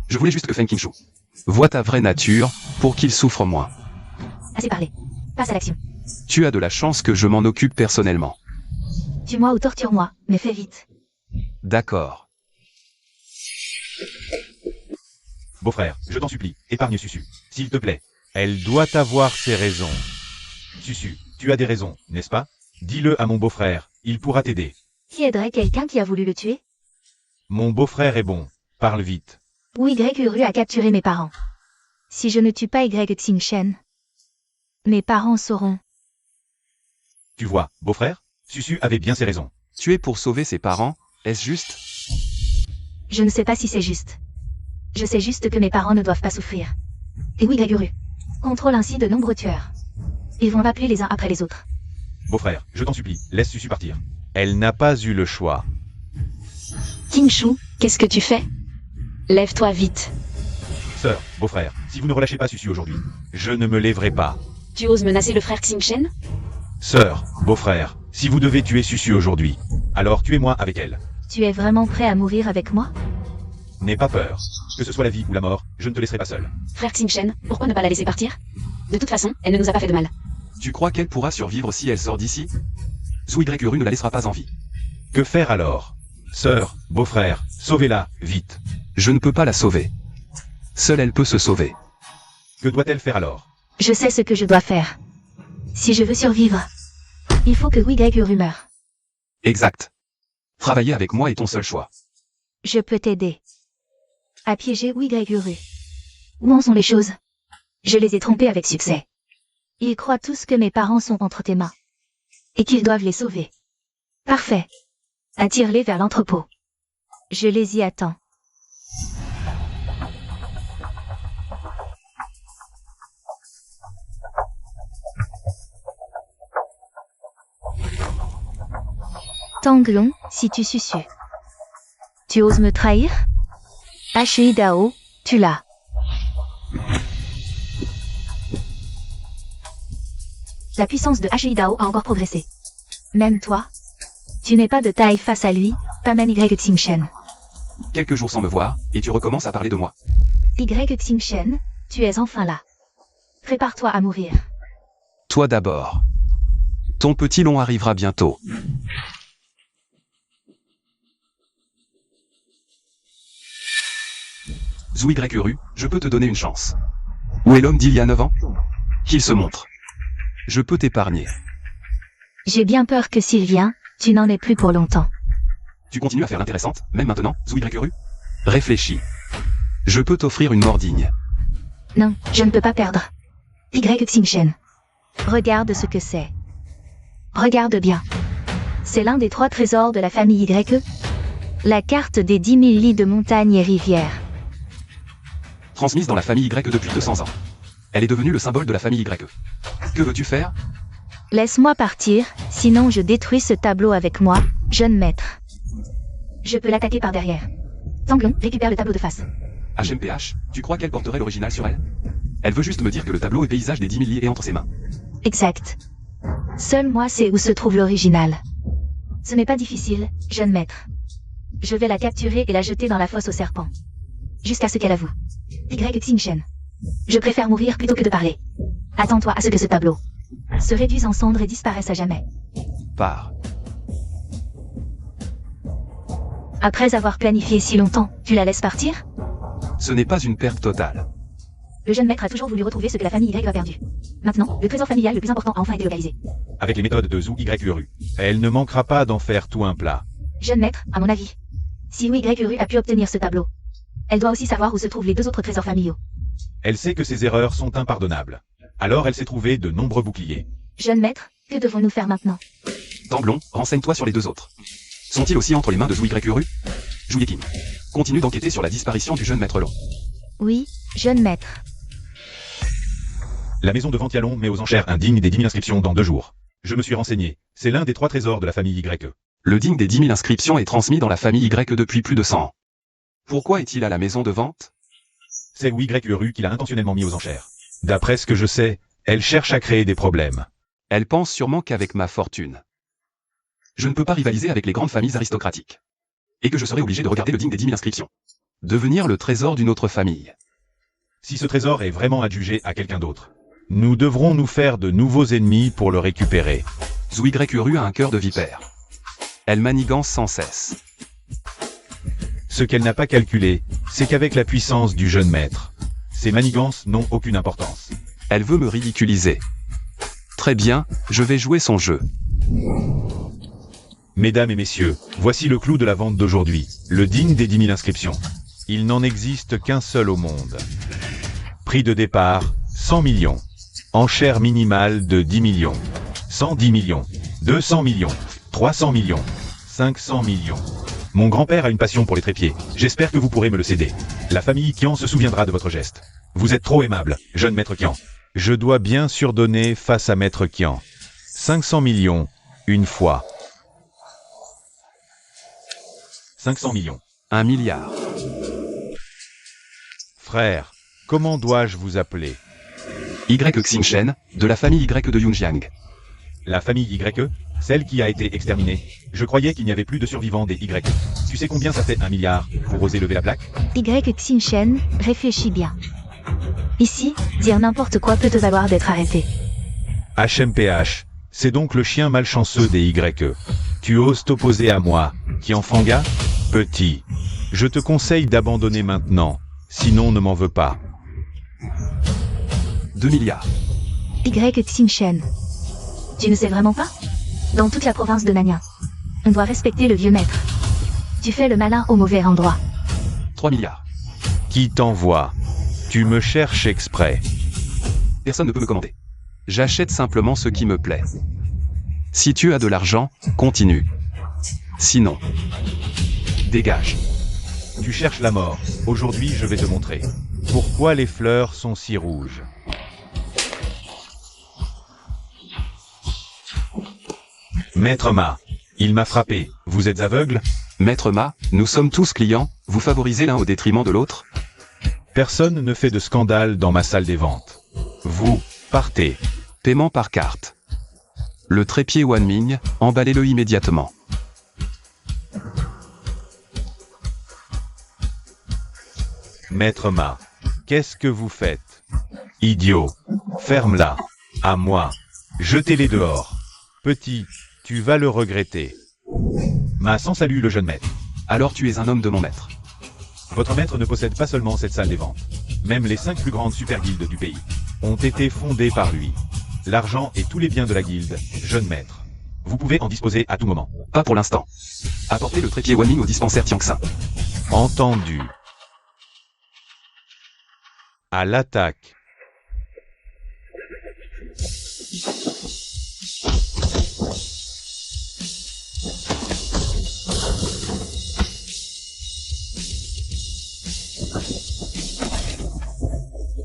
Je voulais juste que Feng Qingshu voie ta vraie nature, pour qu'il souffre moins. Assez parlé. Passe à l'action. Tu as de la chance que je m'en occupe personnellement. Tue-moi ou torture-moi, mais fais vite. D'accord. Beau-frère, je t'en supplie, épargne Susu. S'il te plaît. Elle doit avoir ses raisons. Susu, tu as des raisons, n'est-ce pas? Dis-le à mon beau-frère, il pourra t'aider. Qui aiderait quelqu'un qui a voulu le tuer? Mon beau-frère est bon, parle vite. Ou Y Uru a capturé mes parents. Si je ne tue pas Y Xingchen, mes parents sauront. Tu vois, beau-frère, Susu avait bien ses raisons. Tuer pour sauver ses parents, est-ce juste? Je ne sais pas si c'est juste. Je sais juste que mes parents ne doivent pas souffrir. Et oui, Y contrôle ainsi de nombreux tueurs. Ils vont m'appeler les uns après les autres. Beau-frère, je t'en supplie, laisse Susu partir. Elle n'a pas eu le choix. Kingshu, qu'est-ce que tu fais? Lève-toi vite. Sœur, beau-frère, si vous ne relâchez pas Susu aujourd'hui, je ne me lèverai pas. Tu oses menacer le frère Xingchen? Sœur, beau-frère, si vous devez tuer Susu aujourd'hui, alors tuez-moi avec elle. Tu es vraiment prêt à mourir avec moi? N'aie pas peur. Que ce soit la vie ou la mort, je ne te laisserai pas seul. Frère Xingchen, pourquoi ne pas la laisser partir? De toute façon, elle ne nous a pas fait de mal. Tu crois qu'elle pourra survivre si elle sort d'ici? Zhu Y Uru ne la laissera pas en vie. Que faire alors? Sœur, beau-frère, sauvez-la, vite. Je ne peux pas la sauver. Seule elle peut se sauver. Que doit-elle faire alors? Je sais ce que je dois faire. Si je veux survivre, il faut que Y Uru meure. Exact. Travailler avec moi est ton seul choix. Je peux t'aider à piéger Y Uru. Où en sont les choses? Je les ai trompés avec succès. Ils croient tous que mes parents sont entre tes mains. Et qu'ils doivent les sauver. Parfait. Attire-les vers l'entrepôt. Je les y attends. Tanglong, si tu susu. Tu oses me trahir? Hui Dao, tu l'as. La puissance de Hui Dao a encore progressé. Même toi, tu n'es pas de taille face à lui, pas même Y Xingchen. Quelques jours sans me voir, et tu recommences à parler de moi. Y Xingchen, tu es enfin là. Prépare-toi à mourir. Toi d'abord. Ton petit long arrivera bientôt. Zhu Y Uru, je peux te donner une chance. Où est l'homme d'il y a 9 ans? Qu'il se montre. Je peux t'épargner. J'ai bien peur que s'il vient, tu n'en aies plus pour longtemps. Tu continues à faire l'intéressante, même maintenant, Zhu Y Uru? Réfléchis. Je peux t'offrir une mort digne. Non, je ne peux pas perdre. Y Xingchen. Regarde ce que c'est. Regarde bien. C'est l'un des 3 trésors de la famille Y. La carte des 10 000 lits de montagnes et rivières. Transmise dans la famille Y depuis 200 ans. Elle est devenue le symbole de la famille Y. Que veux-tu faire? Laisse-moi partir, sinon je détruis ce tableau avec moi, jeune maître. Je peux l'attaquer par derrière. Tanglong, récupère le tableau de face. HMPH, tu crois qu'elle porterait l'original sur elle? Elle veut juste me dire que le tableau et paysage des 10 000 lits est entre ses mains. Exact. Seul moi sais où se trouve l'original. Ce n'est pas difficile, jeune maître. Je vais la capturer et la jeter dans la fosse aux serpents. Jusqu'à ce qu'elle avoue. Y Xingchen. Je préfère mourir plutôt que de parler. Attends-toi à ce que ce tableau se réduise en cendres et disparaisse à jamais. Pars. Après avoir planifié si longtemps, tu la laisses partir? Ce n'est pas une perte totale. Le jeune maître a toujours voulu retrouver ce que la famille Y a perdu. Maintenant, le trésor familial le plus important a enfin été localisé. Avec les méthodes de Zhu Y Uru, elle ne manquera pas d'en faire tout un plat. Jeune maître, à mon avis, si Y Uru a pu obtenir ce tableau, elle doit aussi savoir où se trouvent les 2 autres trésors familiaux. Elle sait que ses erreurs sont impardonnables. Alors elle s'est trouvée de nombreux boucliers. Jeune maître, que devons-nous faire maintenant? Tanglong, renseigne-toi sur les 2 autres. Sont-ils aussi entre les mains de Zhu Y Uru? Zhu Yeqing. Continue d'enquêter sur la disparition du jeune maître Long. Oui, jeune maître. La maison de Ventialon met aux enchères un digne des 10 000 inscriptions dans 2 jours. Je me suis renseigné. C'est l'un des 3 trésors de la famille Y. Le digne des 10 000 inscriptions est transmis dans la famille Y depuis plus de 100 ans. Pourquoi est-il à la maison de vente? C'est Y Uru qui l'a intentionnellement mis aux enchères. D'après ce que je sais, elle cherche à créer des problèmes. Elle pense sûrement qu'avec ma fortune, je ne peux pas rivaliser avec les grandes familles aristocratiques. Et que je serai obligé de regarder le digne des 10 000 inscriptions. Devenir le trésor d'une autre famille. Si ce trésor est vraiment adjugé à quelqu'un d'autre, nous devrons nous faire de nouveaux ennemis pour le récupérer. Zhu Y Uru a un cœur de vipère. Elle manigance sans cesse. Ce qu'elle n'a pas calculé, c'est qu'avec la puissance du jeune maître, ces manigances n'ont aucune importance. Elle veut me ridiculiser. Très bien, je vais jouer son jeu. Mesdames et messieurs, voici le clou de la vente d'aujourd'hui, le digne des 10 000 inscriptions. Il n'en existe qu'un seul au monde. Prix de départ, 100 millions. Enchère minimale de 10 millions. 110 millions. 200 millions. 300 millions. 500 millions. Mon grand-père a une passion pour les trépieds. J'espère que vous pourrez me le céder. La famille Kian se souviendra de votre geste. Vous êtes trop aimable, jeune maître Kian. Je dois bien sûr donner face à maître Kian. 500 millions, une fois. 500 millions. 1 milliard. Frère, comment dois-je vous appeler? Y Xingchen, de la famille Y de Yunjiang. La famille YE? Celle qui a été exterminée. Je croyais qu'il n'y avait plus de survivants des Y. Tu sais combien ça fait 1 milliard pour oser lever la plaque? Y Xingchen, réfléchis bien. Ici, dire n'importe quoi peut te valoir d'être arrêté. HMPH, c'est donc le chien malchanceux des YE. Tu oses t'opposer à moi, Kianfanga? Petit, je te conseille d'abandonner maintenant, sinon ne m'en veux pas. 2 milliards. Y Xingchen. Tu ne sais vraiment pas? Dans toute la province de Nanya, on doit respecter le vieux maître. Tu fais le malin au mauvais endroit. 3 milliards. Qui t'envoie? Tu me cherches exprès. Personne ne peut me commander. J'achète simplement ce qui me plaît. Si tu as de l'argent, continue. Sinon, dégage. Tu cherches la mort. Aujourd'hui, je vais te montrer. Pourquoi les fleurs sont si rouges? Maître Ma, il m'a frappé. Vous êtes aveugle? Maître Ma, nous sommes tous clients, vous favorisez l'un au détriment de l'autre? Personne ne fait de scandale dans ma salle des ventes. Vous, partez. Paiement par carte. Le trépied Wanming, emballez-le immédiatement. Maître Ma, qu'est-ce que vous faites? Idiot. Ferme-la. À moi. Jetez-les dehors. Petit, tu vas le regretter. Ma sans salue le jeune maître. Alors tu es un homme de mon maître. Votre maître ne possède pas seulement cette salle des ventes. Même les 5 plus grandes super guildes du pays ont été fondées par lui. L'argent et tous les biens de la guilde, jeune maître. Vous pouvez en disposer à tout moment. Pas pour l'instant. Apportez le trépied Wanming au dispensaire Tiangxin. Entendu. À l'attaque.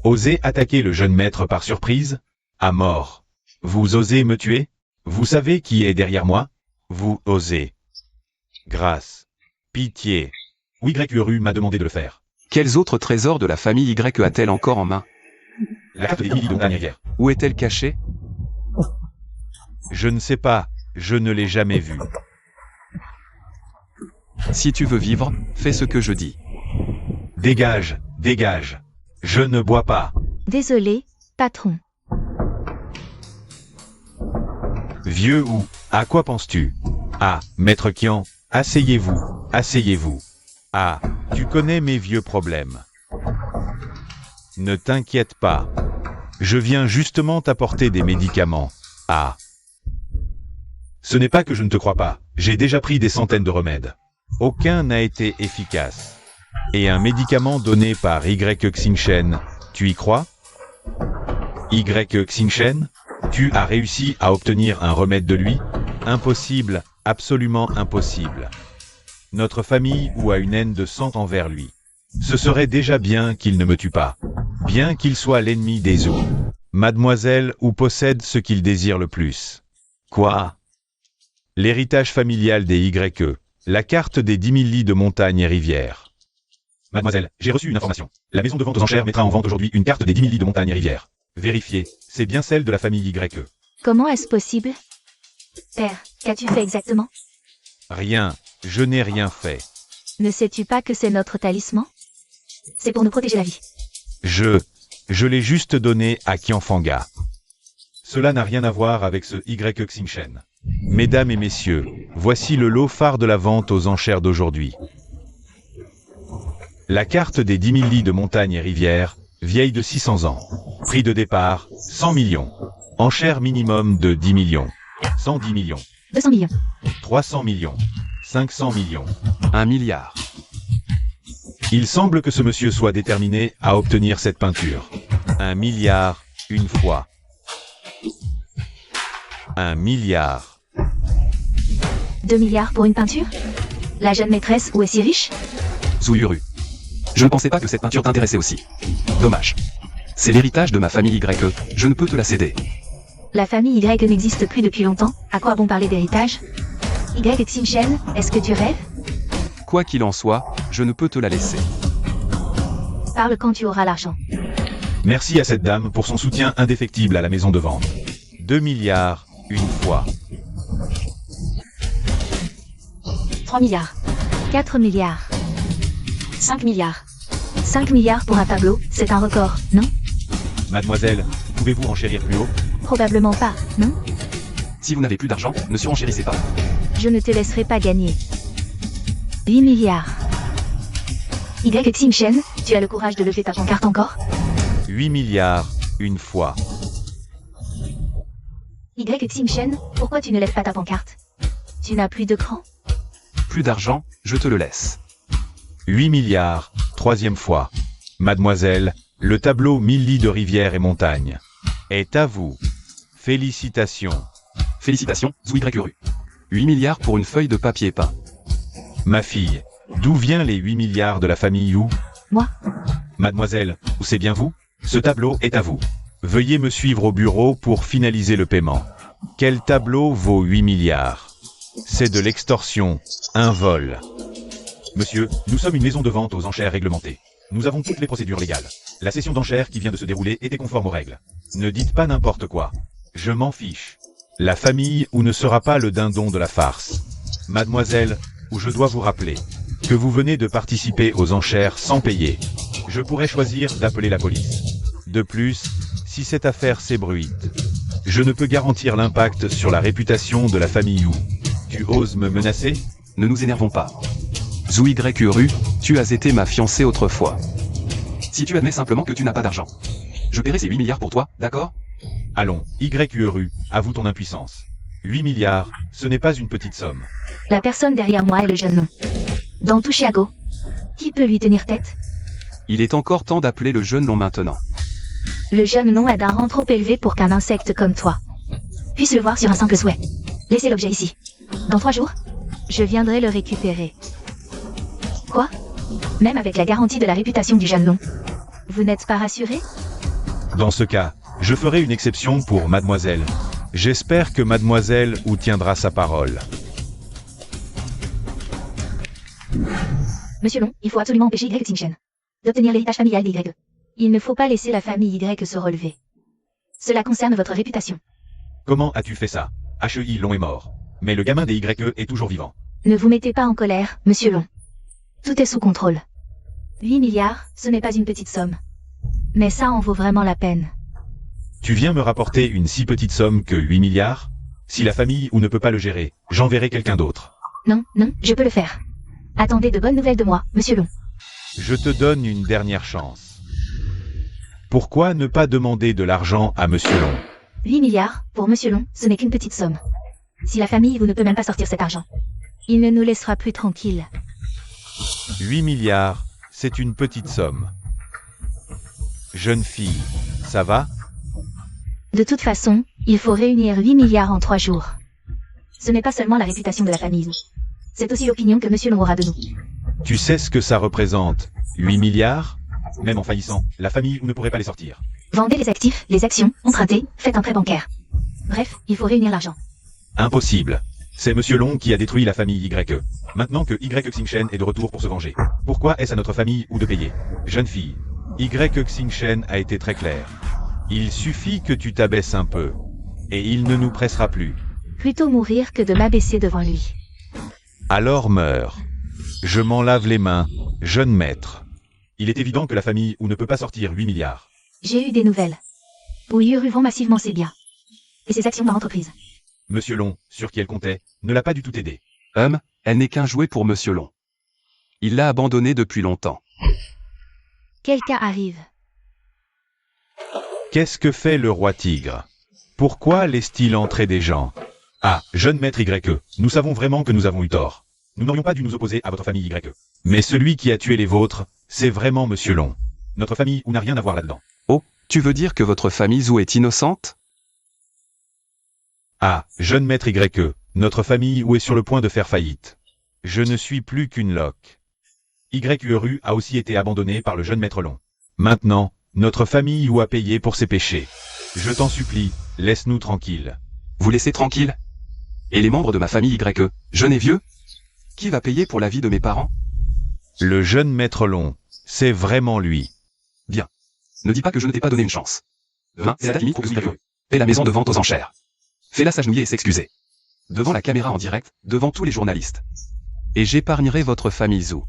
Osez attaquer le jeune maître par surprise? À mort. Vous osez me tuer? Vous savez qui est derrière moi? Vous osez. Grâce. Pitié. YERU m'a demandé de le faire. Quels autres trésors de la famille Y a-t-elle encore en main? La carte des lilies de montagne rivière. Où est-elle cachée? Je ne sais pas, je ne l'ai jamais vue. Si tu veux vivre, fais ce que je dis. Dégage, dégage. Je ne bois pas. Désolé, patron. Vieux ou, à quoi penses-tu? Ah, maître Kian, asseyez-vous, asseyez-vous. Ah, tu connais mes vieux problèmes. Ne t'inquiète pas. Je viens justement t'apporter des médicaments. Ah. Ce n'est pas que je ne te crois pas, j'ai déjà pris des centaines de remèdes. Aucun n'a été efficace. Et un médicament donné par Y Xingchen, tu y crois? Y Xingchen? Tu as réussi à obtenir un remède de lui? Impossible, absolument impossible. Notre famille ou a une haine de sang envers lui. Ce serait déjà bien qu'il ne me tue pas. Bien qu'il soit l'ennemi des Zhou. Mademoiselle ou possède ce qu'il désire le plus. Quoi? L'héritage familial des YE. La carte des 10 000 lits de montagnes et rivières. Mademoiselle, j'ai reçu une information. La maison de vente aux enchères mettra en vente aujourd'hui une carte des 10 000 lits de montagnes et rivières. Vérifiez, c'est bien celle de la famille YE. Comment est-ce possible? Père, qu'as-tu fait exactement? Rien, je n'ai rien fait. Ne sais-tu pas que c'est notre talisman? C'est pour nous protéger la vie. Je l'ai juste donné à Kianfanga. Cela n'a rien à voir avec ce Y Xingchen. Mesdames et messieurs, voici le lot phare de la vente aux enchères d'aujourd'hui. La carte des 10 000 lits de montagnes et rivières, vieille de 600 ans. Prix de départ, 100 millions. Enchère minimum de 10 millions. 110 millions. 200 millions. 300 millions. 500 millions. 1 milliard. Il semble que ce monsieur soit déterminé à obtenir cette peinture. 1 milliard, une fois. 1 milliard. 2 milliards pour une peinture? La jeune maîtresse où est si riche? Zouyuru. Je ne pensais pas que cette peinture t'intéressait aussi. Dommage. C'est l'héritage de ma famille YE, je ne peux te la céder. La famille Y n'existe plus depuis longtemps, à quoi bon parler d'héritage? Y Xingchen, est-ce que tu rêves? Quoi qu'il en soit, je ne peux te la laisser. Parle quand tu auras l'argent. Merci à cette dame pour son soutien indéfectible à la maison de vente. 2 milliards, une fois. 3 milliards. 4 milliards. 5 milliards. 5 milliards pour un tableau, c'est un record, non? Mademoiselle, pouvez-vous enchérir plus haut? Probablement pas, non? Si vous n'avez plus d'argent, ne surenchérissez pas. Je ne te laisserai pas gagner. 8 milliards. Y Xingchen, tu as le courage de lever ta pancarte encore? 8 milliards, une fois. Y Xingchen, pourquoi tu ne lèves pas ta pancarte? Tu n'as plus de cran? Plus d'argent, je te le laisse. 8 milliards, troisième fois. Mademoiselle, le tableau 1000 lits de rivières et montagnes est à vous. Félicitations. Félicitations, Zouy-Ru. 8 milliards pour une feuille de papier peint. Ma fille, d'où vient les 8 milliards de la famille You? Moi? Mademoiselle, c'est bien vous? Ce tableau est à vous. Veuillez me suivre au bureau pour finaliser le paiement. Quel tableau vaut 8 milliards? C'est de l'extorsion, un vol. Monsieur, nous sommes une maison de vente aux enchères réglementées. Nous avons toutes les procédures légales. La session d'enchères qui vient de se dérouler était conforme aux règles. Ne dites pas n'importe quoi. Je m'en fiche. La famille ou ne sera pas le dindon de la farce. Mademoiselle, ou je dois vous rappeler que vous venez de participer aux enchères sans payer. Je pourrais choisir d'appeler la police. De plus, si cette affaire s'ébruite, je ne peux garantir l'impact sur la réputation de la famille You. Tu oses me menacer? Ne nous énervons pas. Zouy-Ru, tu as été ma fiancée autrefois. Si tu admets simplement que tu n'as pas d'argent, je paierai ces 8 milliards pour toi, d'accord? Allons, YRU, avoue ton impuissance. 8 milliards, ce n'est pas une petite somme. La personne derrière moi est le jeune nom. Dans tout Chicago. Qui peut lui tenir tête? Il est encore temps d'appeler le jeune nom maintenant. Le jeune nom est d'un rang trop élevé pour qu'un insecte comme toi puisse le voir sur un simple souhait. Laissez l'objet ici. Dans 3 jours, je viendrai le récupérer. Quoi? Même avec la garantie de la réputation du jeune nom. Vous n'êtes pas rassuré? Dans ce cas, je ferai une exception pour mademoiselle. J'espère que mademoiselle ou tiendra sa parole. Monsieur Long, il faut absolument empêcher Y Xingchen d'obtenir l'héritage familial d'Y. Il ne faut pas laisser la famille Y se relever. Cela concerne votre réputation. Comment as-tu fait ça? HEI Long est mort. Mais le gamin des YE est toujours vivant. Ne vous mettez pas en colère, monsieur Long. Tout est sous contrôle. 8 milliards, ce n'est pas une petite somme. Mais ça en vaut vraiment la peine. Tu viens me rapporter une si petite somme que 8 milliards? Si la famille ou ne peut pas le gérer, j'enverrai quelqu'un d'autre. Non, non, je peux le faire. Attendez de bonnes nouvelles de moi, monsieur Long. Je te donne une dernière chance. Pourquoi ne pas demander de l'argent à monsieur Long? 8 milliards, pour monsieur Long, ce n'est qu'une petite somme. Si la famille vous ne peut même pas sortir cet argent, il ne nous laissera plus tranquilles. 8 milliards, c'est une petite somme. Jeune fille, ça va? De toute façon, il faut réunir 8 milliards en 3 jours. Ce n'est pas seulement la réputation de la famille. C'est aussi l'opinion que monsieur Long aura de nous. Tu sais ce que ça représente? 8 milliards? Même en faillissant, la famille ne pourrait pas les sortir. Vendez les actifs, les actions, empruntez, faites un prêt bancaire. Bref, il faut réunir l'argent. Impossible. C'est monsieur Long qui a détruit la famille YE. Maintenant que Y Xingchen est de retour pour se venger, pourquoi est-ce à notre famille ou de payer? Jeune fille, Y Xingchen a été très clair. Il suffit que tu t'abaisses un peu, et il ne nous pressera plus. Plutôt mourir que de m'abaisser devant lui. Alors meurs. Je m'en lave les mains, jeune maître. Il est évident que la famille ou ne peut pas sortir 8 milliards. J'ai eu des nouvelles. Ouyuru vend massivement ses biens. Et ses actions dans l'entreprise. Monsieur Long, sur qui elle comptait, ne l'a pas du tout aidé. Elle n'est qu'un jouet pour monsieur Long. Il l'a abandonné depuis longtemps. Quelqu'un arrive. Qu'est-ce que fait le roi tigre? Pourquoi laisse-t-il entrer des gens? Ah, jeune maître YE, nous savons vraiment que nous avons eu tort. Nous n'aurions pas dû nous opposer à votre famille YE. Mais celui qui a tué les vôtres, c'est vraiment Monsieur Long. Notre famille n'a rien à voir là-dedans. Oh, tu veux dire que votre famille Zhou est innocente? Ah, jeune maître YE, notre famille est sur le point de faire faillite. Je ne suis plus qu'une loque. YE a aussi été abandonné par le jeune maître Long. Maintenant, notre famille a payé pour ses péchés. Je t'en supplie, laisse-nous tranquilles. Vous laissez tranquille? Et les membres de ma famille YE, jeunes et vieux? Qui va payer pour la vie de mes parents? Le jeune maître Long, c'est vraiment lui. Bien. Ne dis pas que je ne t'ai pas donné une chance. Demain, c'est la date limite pour que YE paie la maison de vente aux enchères. Fais-la s'agenouiller et s'excuser. Devant la caméra en direct, devant tous les journalistes. Et j'épargnerai votre famille Zhou.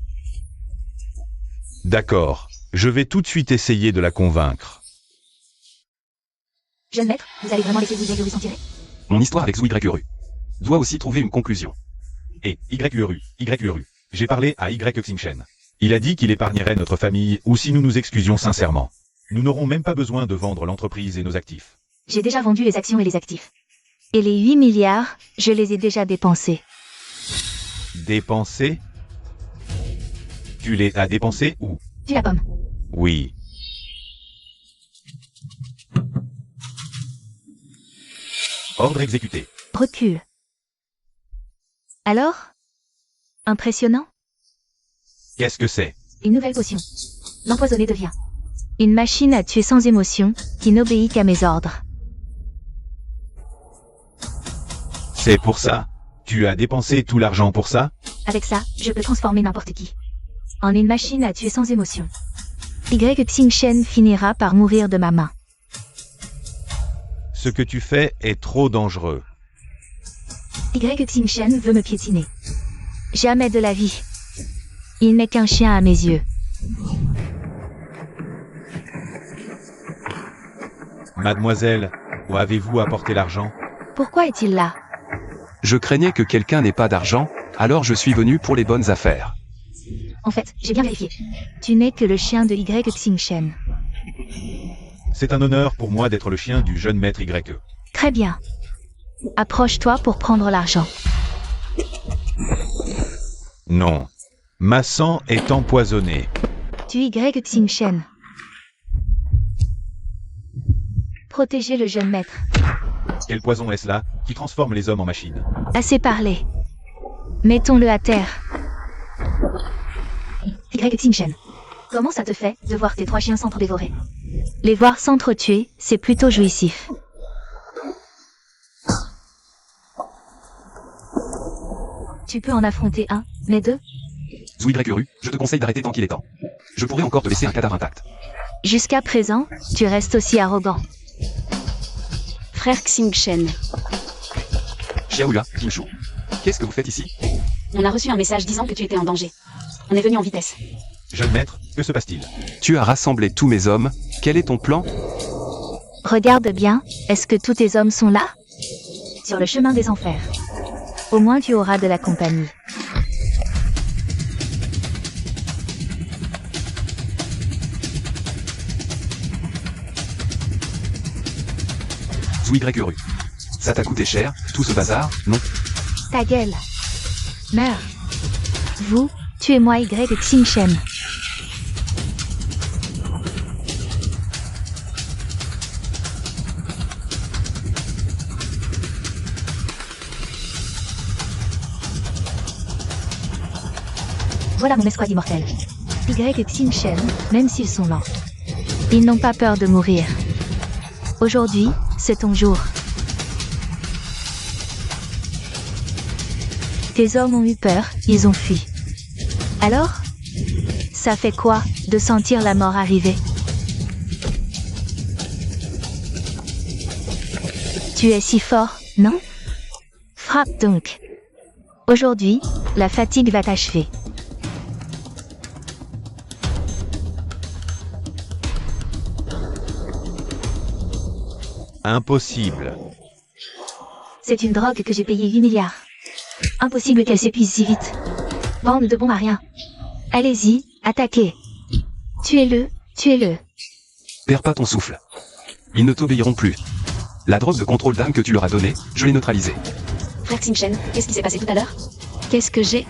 D'accord, je vais tout de suite essayer de la convaincre. Jeune maître, vous allez vraiment laisser Zhou s'en tirer? Mon histoire avec Zhou YE doit aussi trouver une conclusion. Et YE, j'ai parlé à Xingchen. Il a dit qu'il épargnerait notre famille ou si nous nous excusions sincèrement. Nous n'aurons même pas besoin de vendre l'entreprise et nos actifs. J'ai déjà vendu les actions et les actifs. Et les 8 milliards, je les ai déjà dépensés. Dépensés? Tu les as dépensés où? Tu la pomme. Oui. Ordre exécuté. Recule. Alors? Impressionnant? Qu'est-ce que c'est? Une nouvelle potion. L'empoisonné devient une machine à tuer sans émotion, qui n'obéit qu'à mes ordres. C'est pour ça? Tu as dépensé tout l'argent pour ça? Avec ça, je peux transformer n'importe qui en une machine à tuer sans émotion. Xingchen finira par mourir de ma main. Ce que tu fais est trop dangereux. Xingchen veut me piétiner. Jamais de la vie. Il n'est qu'un chien à mes yeux. Mademoiselle, où avez-vous apporté l'argent? Pourquoi est-il là? Je craignais que quelqu'un n'ait pas d'argent, alors je suis venu pour les bonnes affaires. En fait, j'ai bien vérifié. Tu n'es que le chien de Xingchen. C'est un honneur pour moi d'être le chien du jeune maître YE. Très bien. Approche-toi pour prendre l'argent. Non. Ma sang est empoisonné. Tu Xingchen. Protégez le jeune maître. Quel poison est-ce là, qui transforme les hommes en machines? Assez parlé. Mettons-le à terre. Xingchen. Comment ça te fait de voir tes 3 chiens s'entre-dévorer? Les voir s'entretuer, c'est plutôt jouissif. Tu peux en affronter un, mais 2? Zhou YE, je te conseille d'arrêter tant qu'il est temps. Je pourrais encore te laisser un cadavre intact. Jusqu'à présent, tu restes aussi arrogant. Frère Xingchen, Xiaoya, Kinshu. Qu'est-ce que vous faites ici? on a reçu un message disant que tu étais en danger. On est venu en vitesse. Jeune maître, que se passe-t-il? Tu as rassemblé tous mes hommes, quel est ton plan? Regarde bien, est-ce que tous tes hommes sont là? Sur le chemin des enfers. Au moins tu auras de la compagnie. Zhou YE. Ça t'a coûté cher, tout ce bazar, non? Ta gueule. Meurs. Vous, tuez-moi Xingchen. Voilà mon escouade immortelle. Xingchen, même s'ils sont lents. Ils n'ont pas peur de mourir. Aujourd'hui, c'est ton jour. Tes hommes ont eu peur, ils ont fui. Alors? Ça fait quoi, de sentir la mort arriver? Tu es si fort, non? Frappe donc. Aujourd'hui, la fatigue va t'achever. Impossible. C'est une drogue que j'ai payée 8 milliards. Impossible qu'elle s'épuise si vite. Bande de bons à rien. Allez-y, attaquez. Tuez-le, tuez-le. Perds pas ton souffle. Ils ne t'obéiront plus. La drogue de contrôle d'âme que tu leur as donnée, je l'ai neutralisée. Frère Xingchen, qu'est-ce qui s'est passé tout à l'heure? Qu'est-ce que j'ai?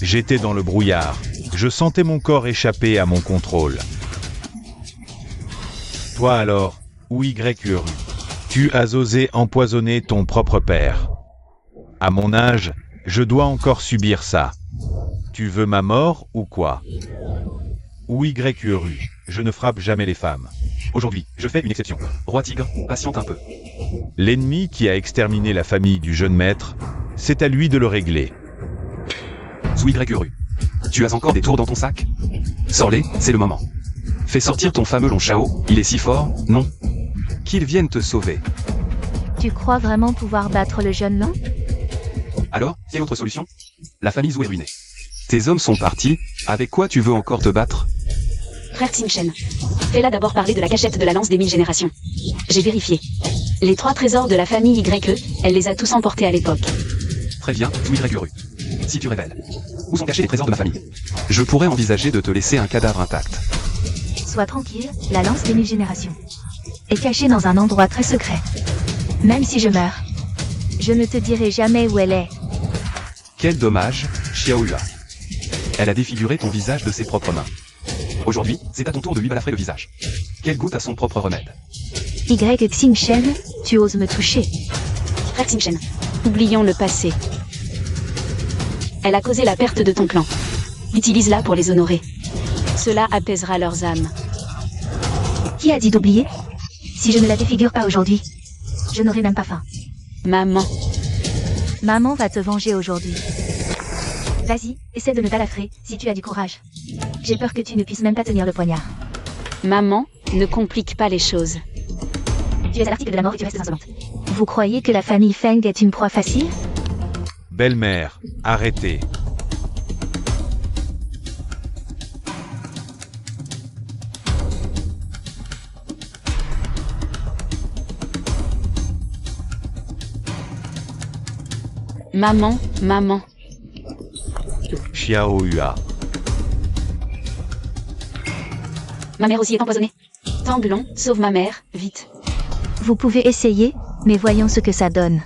J'étais dans le brouillard. Je sentais mon corps échapper à mon contrôle. Toi alors, ou YURU, tu as osé empoisonner ton propre père. À mon âge, je dois encore subir ça. Tu veux ma mort ou quoi? Ou YURU, je ne frappe jamais les femmes. Aujourd'hui, je fais une exception. Roi Tigre, patiente un peu. L'ennemi qui a exterminé la famille du jeune maître, c'est à lui de le régler. YURU. Tu as encore des tours dans ton sac? Sors-les, c'est le moment. Fais sortir ton fameux long Shao, il est si fort, non? Qu'il vienne te sauver. Tu crois vraiment pouvoir battre le jeune long? Alors, quelle autre solution? La famille Zhou est ruinée. Tes hommes sont partis, avec quoi tu veux encore te battre? Frère Xingchen, fais-la d'abord parler de la cachette de la lance des 1000 générations. J'ai vérifié. Les 3 trésors de la famille YE, elle les a tous emportés à l'époque. Très bien, YURU. Si tu révèles. Où sont cachés les trésors de ma famille? Je pourrais envisager de te laisser un cadavre intact. Sois tranquille, la lance des 1000 générations est cachée dans un endroit très secret. Même si je meurs, je ne te dirai jamais où elle est. Quel dommage, Xiaohua. Elle a défiguré ton visage de ses propres mains. Aujourd'hui, c'est à ton tour de lui balafrer le visage. Qu'elle goûte à son propre remède. Xingchen, tu oses me toucher. Frère Xingchen, oublions le passé. Elle a causé la perte de ton clan. Utilise-la pour les honorer. Cela apaisera leurs âmes. Qui a dit d'oublier? Si je ne la défigure pas aujourd'hui, je n'aurai même pas faim. Maman, Maman va te venger aujourd'hui. Vas-y, essaie de me balafrer, si tu as du courage. J'ai peur que tu ne puisses même pas tenir le poignard. maman, ne complique pas les choses. Tu es à l'article de la mort et tu restes insolente. Vous croyez que la famille Feng est une proie facile? Belle-mère, arrêtez. Maman, maman. Xiaohua. Ma mère aussi est empoisonnée. Tanglon, sauve ma mère, vite. Vous pouvez essayer, mais voyons ce que ça donne.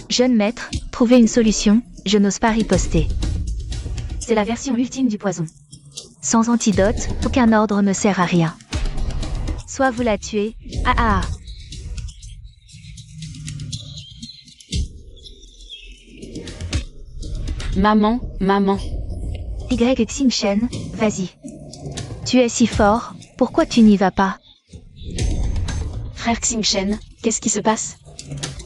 Jeune maître, trouvez une solution, je n'ose pas riposter. C'est la version ultime du poison. Sans antidote, aucun ordre me sert à rien. Soit vous la tuez, Maman, maman. Xingchen, vas-y. Tu es si fort, pourquoi tu n'y vas pas? Frère Xingchen, qu'est-ce qui se passe?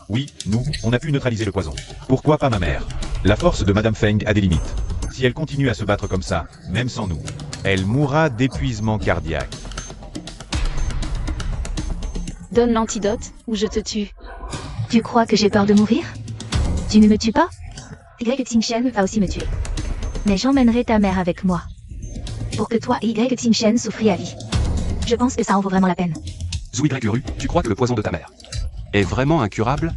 Oui, nous, on a pu neutraliser le poison. Pourquoi pas ma mère? La force de Madame Feng a des limites. Si elle continue à se battre comme ça, même sans nous, elle mourra d'épuisement cardiaque. Donne l'antidote, ou je te tue. Tu crois que j'ai peur de mourir? Tu ne me tues pas? Xingchen va aussi me tuer. Mais j'emmènerai ta mère avec moi. Pour que toi et Xingchen souffrent à vie. Je pense que ça en vaut vraiment la peine. YURU, tu crois que le poison de ta mère est vraiment incurable?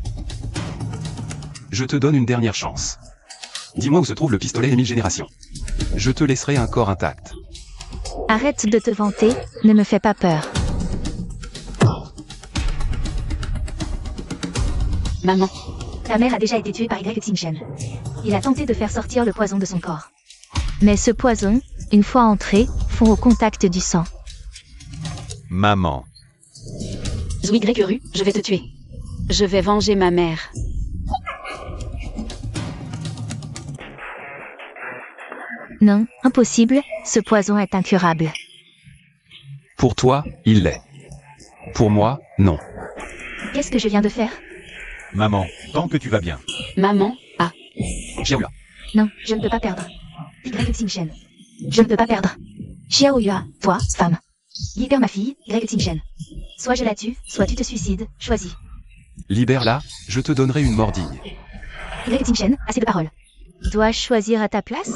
Je te donne une dernière chance. Dis-moi où se trouve le pistolet des 1000 générations. Je te laisserai un corps intact. Arrête de te vanter, ne me fais pas peur. Maman, Ta mère a déjà été tuée par Xingchen. Il a tenté de faire sortir le poison de son corps. Mais ce poison, une fois entré, fond au contact du sang. Maman. YURU, je vais te tuer. Je vais venger ma mère. Non, impossible, ce poison est incurable. Pour toi, il l'est. Pour moi, non. Qu'est-ce que je viens de faire? Maman, tant que tu vas bien. Maman, ah. Xiaohua. Non, je ne peux pas perdre. Xingchen. Je ne peux pas perdre. Xiaohua, toi, femme. Libère ma fille, Xingchen. Soit je la tue, soit tu te suicides, choisis. Libère-la, je te donnerai une mort digne. Xingchen, assez de paroles. Dois-je choisir à ta place?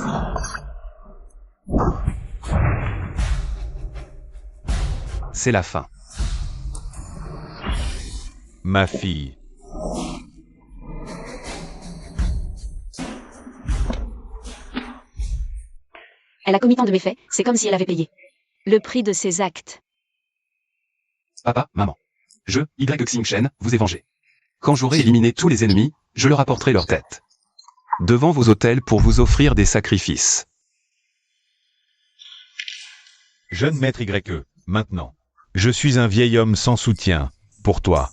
C'est la fin. Ma fille. Elle a commis tant de méfaits, c'est comme si elle avait payé. Le prix de ses actes. Papa, maman. Je, Y Xingchen, vous ai vengé. Quand j'aurai éliminé tous les ennemis, je leur apporterai leur tête devant vos autels pour vous offrir des sacrifices. Jeune maître YE, maintenant. Je suis un vieil homme sans soutien, pour toi.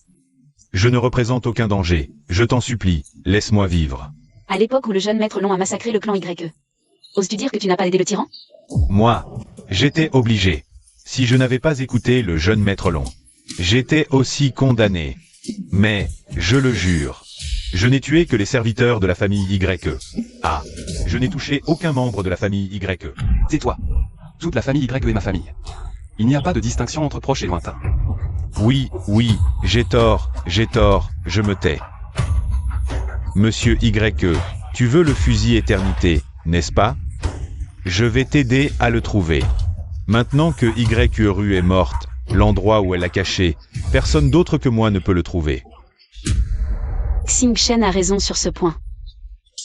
Je ne représente aucun danger, je t'en supplie, laisse-moi vivre. À l'époque où le jeune maître long a massacré le clan YE. Oses-tu dire que tu n'as pas aidé le tyran? Moi, j'étais obligé. Si je n'avais pas écouté le jeune maître long, j'étais aussi condamné. Mais, je le jure, je n'ai tué que les serviteurs de la famille YE. Ah, je n'ai touché aucun membre de la famille YE. Tais-toi. Toute la famille YE est ma famille. Il n'y a pas de distinction entre proches et lointains. Oui, j'ai tort, je me tais. Monsieur YE, tu veux le fusil éternité, n'est-ce pas? Je vais t'aider à le trouver. Maintenant que YE est morte, l'endroit où elle l'a caché, personne d'autre que moi ne peut le trouver. Xingchen a raison sur ce point.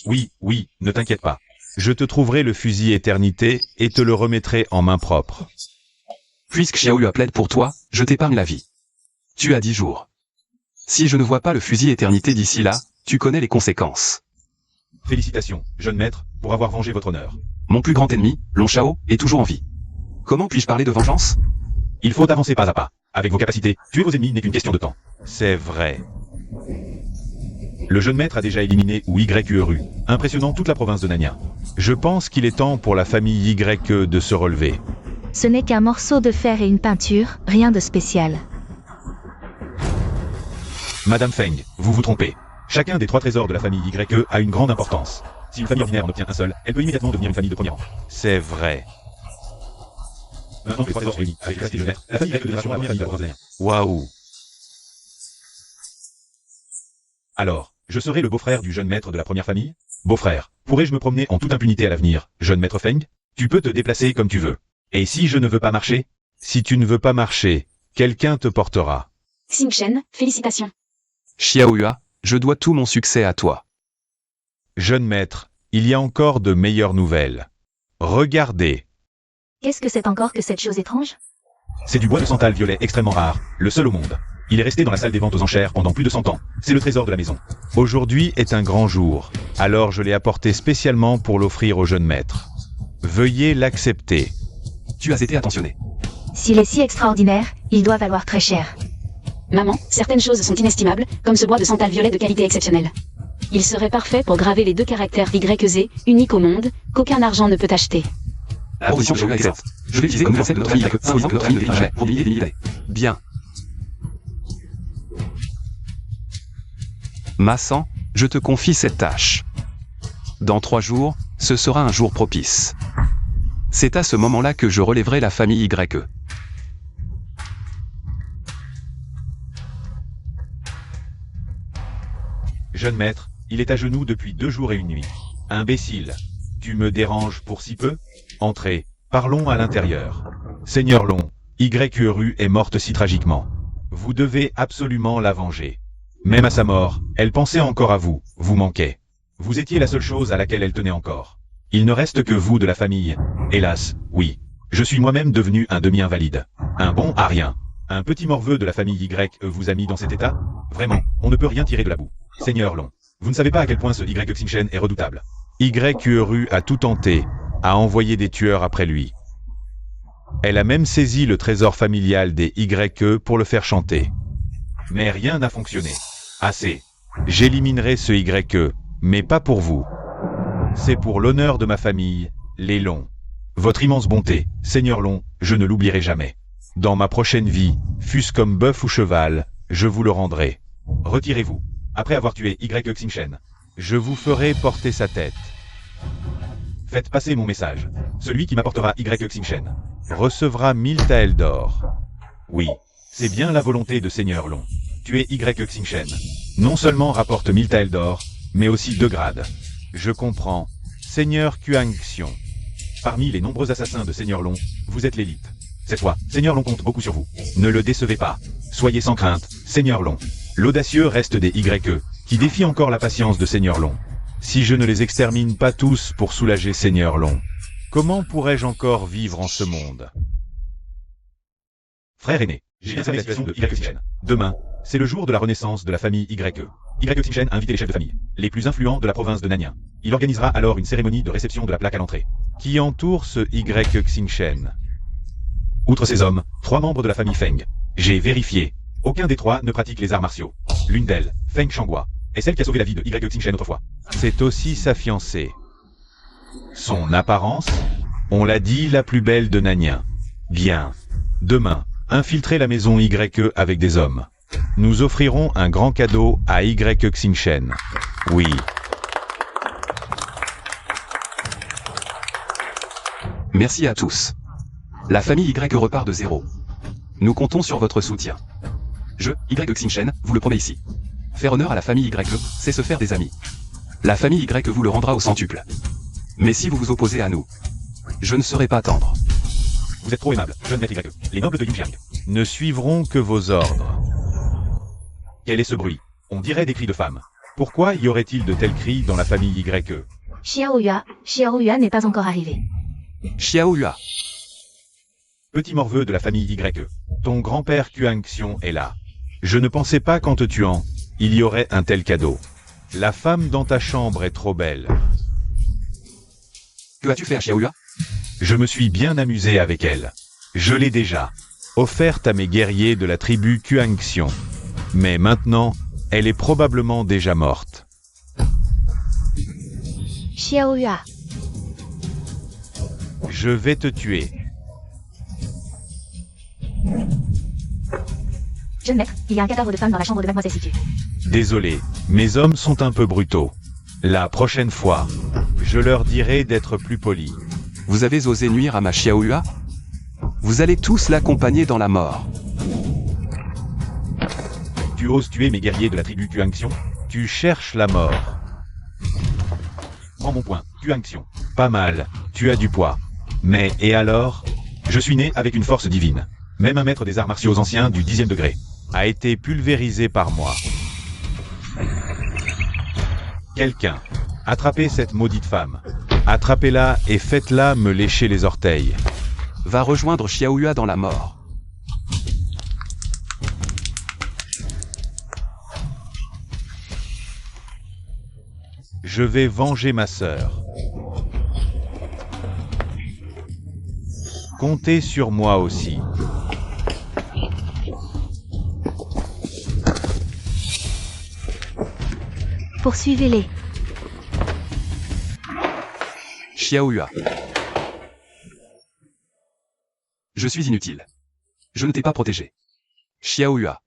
Oui, ne t'inquiète pas. Je te trouverai le fusil éternité et te le remettrai en main propre. Puisque Xiaoyu plaide pour toi, je t'épargne la vie. Tu as 10 jours. Si je ne vois pas le fusil éternité d'ici là, tu connais les conséquences. Félicitations, jeune maître, pour avoir vengé votre honneur. Mon plus grand ennemi, Long Shao, est toujours en vie. Comment puis-je parler de vengeance? Il faut avancer pas à pas. Avec vos capacités, tuer vos ennemis n'est qu'une question de temps. C'est vrai. Le jeune maître a déjà éliminé YE, impressionnant toute la province de Nanya. Je pense qu'il est temps pour la famille YE de se relever. Ce n'est qu'un morceau de fer et une peinture, rien de spécial. Madame Feng, vous vous trompez. Chacun des 3 trésors de la famille YE a une grande importance. Si une famille ordinaire en obtient un seul, elle peut immédiatement devenir une famille de premier rang. C'est vrai. Maintenant que les 3 trésors sont réunis avec le reste des jeunes maîtres, la famille YE deviendra la première famille de la province de Nanya. Waouh. Alors, je serai le beau-frère du jeune maître de la première famille? Beau-frère, pourrais-je me promener en toute impunité à l'avenir, jeune maître Feng? Tu peux te déplacer comme tu veux. Et si je ne veux pas marcher? Si tu ne veux pas marcher, quelqu'un te portera. Xingchen, félicitations. Xiaoyu, je dois tout mon succès à toi. Jeune maître, il y a encore de meilleures nouvelles. Regardez. Qu'est-ce que c'est encore que cette chose étrange? C'est du bois de santal violet extrêmement rare, le seul au monde. Il est resté dans la salle des ventes aux enchères pendant plus de 100 ans. C'est le trésor de la maison. Aujourd'hui est un grand jour, alors je l'ai apporté spécialement pour l'offrir au jeune maître. Veuillez l'accepter. Tu as été attentionné. S'il est si extraordinaire, il doit valoir très cher. Maman, certaines choses sont inestimables, comme ce bois de santal violet de qualité exceptionnelle. Il serait parfait pour graver les 2 caractères YZ, uniques au monde, qu'aucun argent ne peut acheter. La proposition Xiaoyu est excellente. Je vais utiliser comme concept de notre famille YE, symbolisant que notre famille devient jamais pour des milliers d'années. Bien. Massan, je te confie cette tâche. Dans 3 jours, ce sera un jour propice. C'est à ce moment-là que je relèverai la famille YE. Jeune maître, il est à genoux depuis 2 jours et 1 nuit. Imbécile. Tu me déranges pour si peu? Entrez, parlons à l'intérieur. Seigneur Long, YE est morte si tragiquement. Vous devez absolument la venger. Même à sa mort, elle pensait encore à vous, vous manquait. Vous étiez la seule chose à laquelle elle tenait encore. Il ne reste que vous de la famille. Hélas, oui. Je suis moi-même devenu un demi-invalide. Un bon à rien. Un petit morveux de la famille YE vous a mis dans cet état? Vraiment, on ne peut rien tirer de la boue. Seigneur Long, vous ne savez pas à quel point ce YE Xingchen est redoutable. YE a tout tenté, a envoyé des tueurs après lui. Elle a même saisi le trésor familial des YE pour le faire chanter. Mais rien n'a fonctionné. Assez. J'éliminerai ce YE, mais pas pour vous. C'est pour l'honneur de ma famille, les Long. Votre immense bonté, Seigneur Long, je ne l'oublierai jamais. Dans ma prochaine vie, fût-ce comme bœuf ou cheval, je vous le rendrai. Retirez-vous. Après avoir tué YE Xingchen, je vous ferai porter sa tête. Faites passer mon message. Celui qui m'apportera YE Xingchen recevra 1000 taels d'or. Oui, c'est bien la volonté de Seigneur Long. Tuer YE Xingchen non seulement rapporte 1000 taels d'or, mais aussi 2 grades. Je comprends. Seigneur Kuang-Xiong. Parmi les nombreux assassins de Seigneur Long, vous êtes l'élite. Cette fois, Seigneur Long compte beaucoup sur vous. Ne le décevez pas. Soyez sans crainte, Seigneur Long. L'audacieux reste des YE, qui défient encore la patience de Seigneur Long. Si je ne les extermine pas tous pour soulager Seigneur Long, comment pourrais-je encore vivre en ce monde? Frère aîné, J'ai bien la situation de Y Xingchen. Demain, c'est le jour de la renaissance de la famille YE. Y Xingchen a invité les chefs de famille, les plus influents de la province de Nanyang. Il organisera alors une cérémonie de réception de la plaque à l'entrée. Qui entoure ce Y Xingchen? Outre ces hommes, 3 membres de la famille Feng. J'ai vérifié. Aucun des 3 ne pratique les arts martiaux. L'une d'elles, Feng Shangua, est celle qui a sauvé la vie de Y Xingchen autrefois. C'est aussi sa fiancée. Son apparence? On l'a dit, la plus belle de Nanyang. Bien. Demain, infiltrer la maison YE avec des hommes. Nous offrirons un grand cadeau à Y Xingchen. Oui. Merci à tous. La famille Y repart de zéro. Nous comptons sur votre soutien. Je, Y Xingchen, vous le promets ici. Faire honneur à la famille YE, c'est se faire des amis. La famille Y vous le rendra au centuple. Mais si vous vous opposez à nous, je ne serai pas tendre. Vous êtes trop aimable, jeune maître YE. Les nobles de Yunjiang ne suivront que vos ordres. Quel est ce bruit? On dirait des cris de femmes. Pourquoi y aurait-il de tels cris dans la famille YE? Xiao Yua n'est pas encore arrivé. Xiao Yua. Petit morveux de la famille YE. Ton grand-père Kuang Xiong est là. Je ne pensais pas qu'en te tuant, il y aurait un tel cadeau. La femme dans ta chambre est trop belle. Que as-tu fait à Xiao Yua? Je me suis bien amusé avec elle. Je l'ai déjà offerte à mes guerriers de la tribu Kuang Xiong. Mais maintenant, elle est probablement déjà morte. Xiao Yua. Je vais te tuer. Jeune maître, il y a un cadavre de femme dans la chambre de mademoiselle Situ. Désolé, mes hommes sont un peu brutaux. La prochaine fois, je leur dirai d'être plus polis. Vous avez osé nuire à ma Xiao Yua? Vous allez tous l'accompagner dans la mort. Tu oses tuer mes guerriers de la tribu Kuang Xiong? Tu cherches la mort. Prends mon point, Kuang Xiong. Pas mal, tu as du poids. Mais, et alors? Je suis né avec une force divine. Même un maître des arts martiaux anciens du 10e degré a été pulvérisé par moi. Quelqu'un, attrapez cette maudite femme. Attrapez-la et faites-la me lécher les orteils. Va rejoindre Xiao Yua dans la mort. Je vais venger ma sœur. Comptez sur moi aussi. Poursuivez-les. Xiao Yua. Je suis inutile. Je ne t'ai pas protégé. Xiao Yua.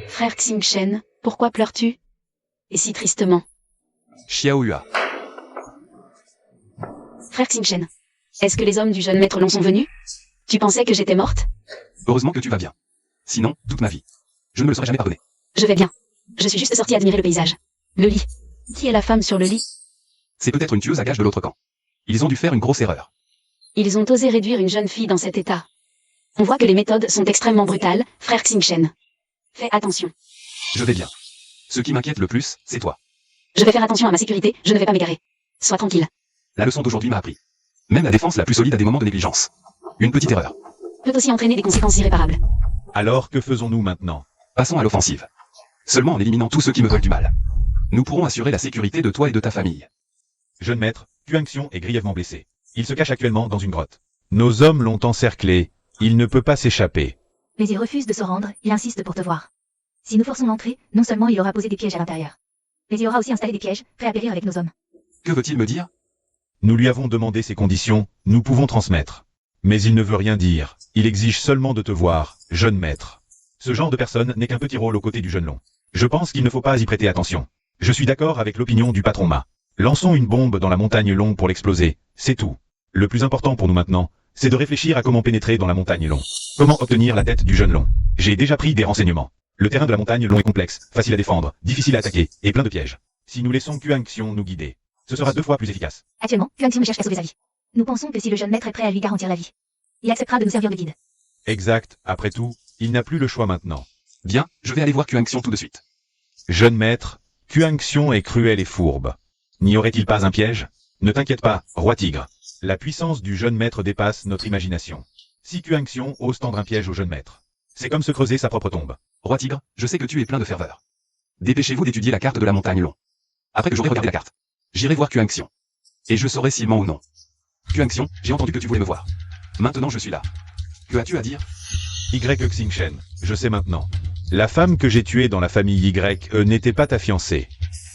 Frère Xingchen, pourquoi pleures-tu? Et si tristement. Xiao Yua. Frère Xingchen, est-ce que les hommes du jeune maître Long sont venus? Tu pensais que j'étais morte? Heureusement que tu vas bien. Sinon, toute ma vie. Je ne me le serais jamais pardonné. Je vais bien. Je suis juste sortie admirer le paysage. Le lit. Qui est la femme sur le lit? C'est peut-être une tueuse à gages de l'autre camp. Ils ont dû faire une grosse erreur. Ils ont osé réduire une jeune fille dans cet état. On voit que les méthodes sont extrêmement brutales, frère Xingchen. Fais attention. Je vais bien. Ce qui m'inquiète le plus, c'est toi. Je vais faire attention à ma sécurité, je ne vais pas m'égarer. Sois tranquille. La leçon d'aujourd'hui m'a appris. Même la défense la plus solide a des moments de négligence. Une petite erreur. Peut aussi entraîner des conséquences irréparables. Alors que faisons-nous maintenant? Passons à l'offensive. Seulement en éliminant tous ceux qui me veulent du mal. Nous pourrons assurer la sécurité de toi et de ta famille. Jeune maître, Kuang Xiong est grièvement blessé. Il se cache actuellement dans une grotte. Nos hommes l'ont encerclé. Il ne peut pas s'échapper. Mais il refuse de se rendre, il insiste pour te voir. Si nous forçons l'entrée, non seulement il aura posé des pièges à l'intérieur, mais il aura aussi installé des pièges, prêts à périr avec nos hommes. Que veut-il me dire? Nous lui avons demandé ses conditions, nous pouvons transmettre. Mais il ne veut rien dire. Il exige seulement de te voir, jeune maître. Ce genre de personne n'est qu'un petit rôle aux côtés du jeune Long. Je pense qu'il ne faut pas y prêter attention. Je suis d'accord avec l'opinion du patron Ma. Lançons une bombe dans la montagne Long pour l'exploser, c'est tout. Le plus important pour nous maintenant, c'est de réfléchir à comment pénétrer dans la montagne Long. Comment obtenir la tête du jeune Long. J'ai déjà pris des renseignements. Le terrain de la montagne Long est complexe, facile à défendre, difficile à attaquer, et plein de pièges. Si nous laissons Kuang Xiong nous guider, ce sera 2 fois plus efficace. Actuellement, Kuang Xiong cherche à sauver sa vie. Nous pensons que si le jeune maître est prêt à lui garantir la vie, il acceptera de nous servir de guide. Exact, après tout, il n'a plus le choix maintenant. Bien, je vais aller voir Kuang Xiong tout de suite. Jeune maître, Kuang Xiong est cruel et fourbe. N'y aurait-il pas un piège? Ne t'inquiète pas, roi tigre. La puissance du jeune maître dépasse notre imagination. Si Kuangxiong ose tendre un piège au jeune maître, c'est comme se creuser sa propre tombe. Roi Tigre, je sais que tu es plein de ferveur. Dépêchez-vous d'étudier la carte de la montagne Long. Après que j'aurai regardé la carte, j'irai voir Kuangxiong. Et je saurai s'il ment ou non. Kuangxiong, j'ai entendu que tu voulais me voir. Maintenant je suis là. Que as-tu à dire? Y Xingchen, je sais maintenant. La femme que j'ai tuée dans la famille Y n'était pas ta fiancée.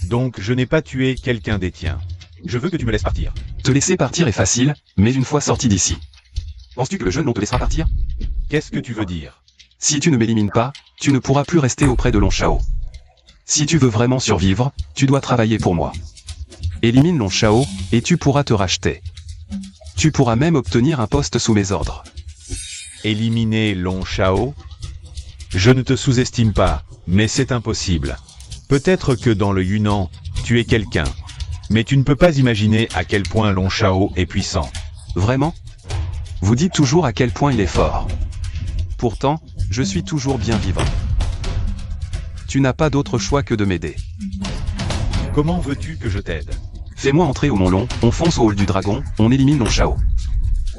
Donc je n'ai pas tué quelqu'un des tiens. Je veux que tu me laisses partir. Te laisser partir est facile, mais une fois sorti d'ici. Penses-tu que le jeune Long te laissera partir? Qu'est-ce que tu veux dire? Si tu ne m'élimines pas, tu ne pourras plus rester auprès de Long Shao. Si tu veux vraiment survivre, tu dois travailler pour moi. Élimine Long Shao, et tu pourras te racheter. Tu pourras même obtenir un poste sous mes ordres. Éliminer Long Shao? Je ne te sous-estime pas, mais c'est impossible. Peut-être que dans le Yunnan, tu es quelqu'un. Mais tu ne peux pas imaginer à quel point Long Shao est puissant. Vraiment? Vous dites toujours à quel point il est fort. Pourtant, je suis toujours bien vivant. Tu n'as pas d'autre choix que de m'aider. Comment veux-tu que je t'aide? Fais-moi entrer au Mont Long, on fonce au hall du dragon, on élimine Long Shao.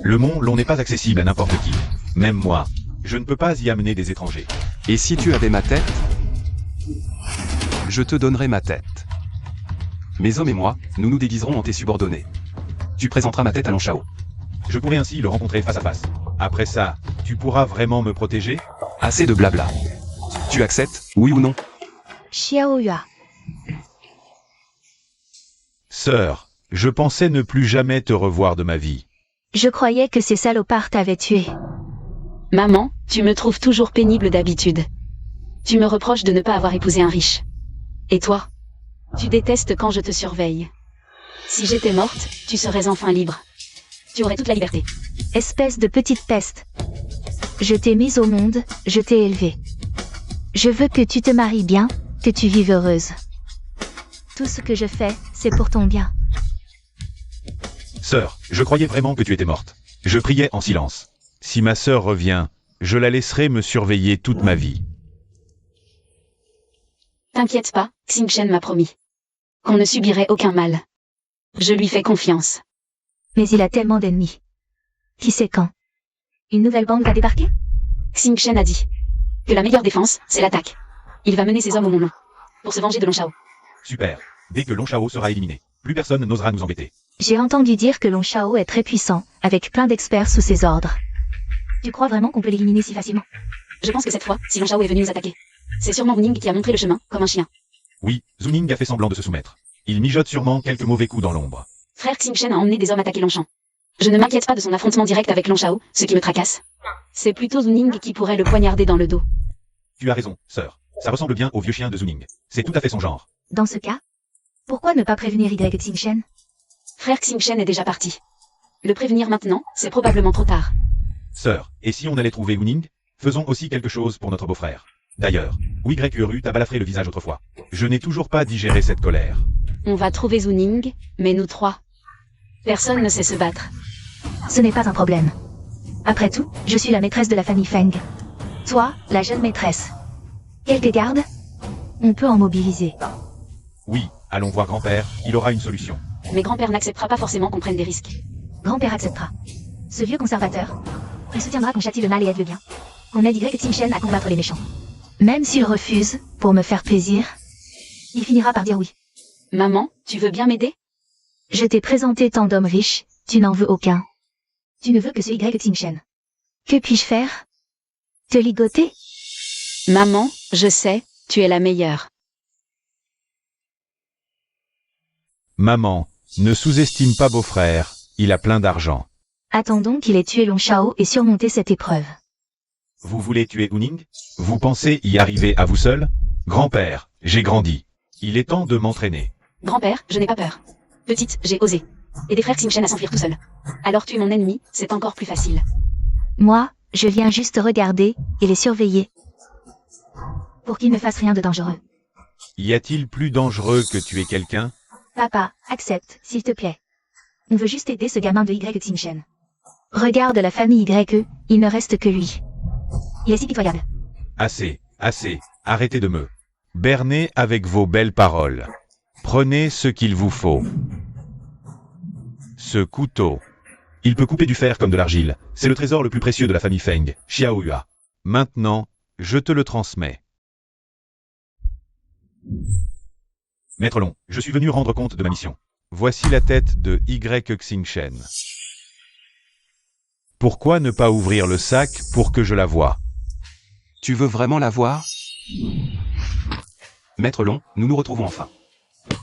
Le mont Long n'est pas accessible à n'importe qui. Même moi, je ne peux pas y amener des étrangers. Et si tu avais ma tête? Je te donnerai ma tête. Mes hommes et moi, nous nous déguiserons en tes subordonnés. Tu présenteras ma tête à Long Shao. Je pourrais ainsi le rencontrer face à face. Après ça, tu pourras vraiment me protéger? Assez de blabla. Tu acceptes, oui ou non? Xiao Yua. Sœur, je pensais ne plus jamais te revoir de ma vie. Je croyais que ces salopards t'avaient tué. Maman, tu me trouves toujours pénible d'habitude. Tu me reproches de ne pas avoir épousé un riche. Et toi? Tu détestes quand je te surveille. Si j'étais morte, tu serais enfin libre. Tu aurais toute la liberté. Espèce de petite peste. Je t'ai mise au monde, je t'ai élevée. Je veux que tu te maries bien, que tu vives heureuse. Tout ce que je fais, c'est pour ton bien. Sœur, je croyais vraiment que tu étais morte. Je priais en silence. Si ma sœur revient, je la laisserai me surveiller toute ma vie. T'inquiète pas, Xingchen m'a promis qu'on ne subirait aucun mal. Je lui fais confiance. Mais il a tellement d'ennemis. Qui sait quand? Une nouvelle bande va débarquer? Xingchen a dit que la meilleure défense, c'est l'attaque. Il va mener ses hommes au Mont Long pour se venger de Long Shao. Super. Dès que Long Shao sera éliminé, plus personne n'osera nous embêter. J'ai entendu dire que Long Shao est très puissant, avec plein d'experts sous ses ordres. Tu crois vraiment qu'on peut l'éliminer si facilement? Je pense que cette fois, si Long Shao est venu nous attaquer, c'est sûrement Wu Ning qui a montré le chemin, comme un chien. Oui, Zhu Ning a fait semblant de se soumettre. Il mijote sûrement quelques mauvais coups dans l'ombre. Frère Xingchen a emmené des hommes attaquer Longchamp. Je ne m'inquiète pas de son affrontement direct avec Long Shao, ce qui me tracasse. C'est plutôt Zhu Ning qui pourrait le poignarder dans le dos. Tu as raison, sœur. Ça ressemble bien au vieux chien de Zhu Ning. C'est tout à fait son genre. Dans ce cas, pourquoi ne pas prévenir Y Xingchen? Frère Xingchen est déjà parti. Le prévenir maintenant, c'est probablement trop tard. Sœur, et si on allait trouver Wu Ning? Faisons aussi quelque chose pour notre beau-frère. D'ailleurs, Y t'a balafré le visage autrefois. Je n'ai toujours pas digéré cette colère. On va trouver Zhu Ning, mais nous trois. Personne ne sait se battre. Ce n'est pas un problème. Après tout, je suis la maîtresse de la famille Feng. Toi, la jeune maîtresse. Quelques gardes? On peut en mobiliser. Oui, allons voir grand-père, il aura une solution. Mais grand-père n'acceptera pas forcément qu'on prenne des risques. Grand-père acceptera. Ce vieux conservateur, il soutiendra qu'on châtie le mal et aide le bien. Qu'on aide Y Xingchen à combattre les méchants. Même s'il refuse, pour me faire plaisir, il finira par dire oui. Maman, tu veux bien m'aider? Je t'ai présenté tant d'hommes riches, tu n'en veux aucun. Tu ne veux que ce Y Xingchen. Que puis-je faire? Te ligoter? Maman, je sais, tu es la meilleure. Maman, ne sous-estime pas beau-frère, il a plein d'argent. Attendons qu'il ait tué Long Shao et surmonté cette épreuve. Vous voulez tuer Wu Ning? Vous pensez y arriver à vous seul? Grand-père, j'ai grandi. Il est temps de m'entraîner. Grand-père, je n'ai pas peur. Petite, j'ai osé. Et des frères Xingchen à s'enfuir tout seul. Alors tuer mon ennemi, c'est encore plus facile. Moi, je viens juste regarder et les surveiller. Pour qu'ils ne fassent rien de dangereux. Y a-t-il plus dangereux que tuer quelqu'un? Papa, accepte, s'il te plaît. On veut juste aider ce gamin de Y Xingchen. Regarde la famille Y, il ne reste que lui. Il est si pitoyable. Assez, assez, arrêtez de me berner avec vos belles paroles. Prenez ce qu'il vous faut. Ce couteau. Il peut couper du fer comme de l'argile. C'est le trésor le plus précieux de la famille Feng, Xiao Hua. Maintenant, je te le transmets. Maître Long, je suis venu rendre compte de ma mission. Voici la tête de Y Xingchen. Pourquoi ne pas ouvrir le sac pour que je la voie? Tu veux vraiment la voir? Maître Long, nous nous retrouvons enfin.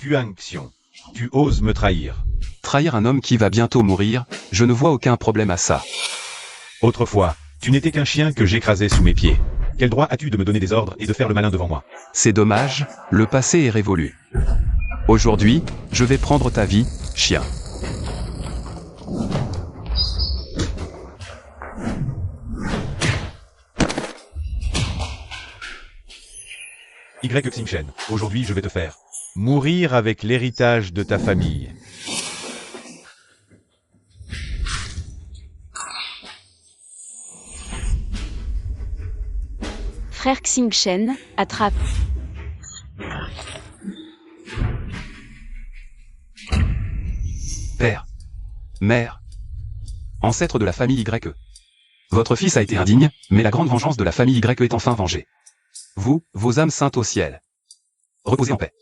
Kuang Xiong, tu oses me trahir. Trahir un homme qui va bientôt mourir, je ne vois aucun problème à ça. Autrefois, tu n'étais qu'un chien que j'écrasais sous mes pieds. Quel droit as-tu de me donner des ordres et de faire le malin devant moi? C'est dommage, le passé est révolu. Aujourd'hui, je vais prendre ta vie, chien. Y Xingchen, aujourd'hui je vais te faire mourir avec l'héritage de ta famille. Frère Xingchen, attrape. Père. Mère. Ancêtre de la famille YE. Votre fils a été indigne, mais la grande vengeance de la famille YE est enfin vengée. Vous, vos âmes saintes au ciel. Reposez en paix.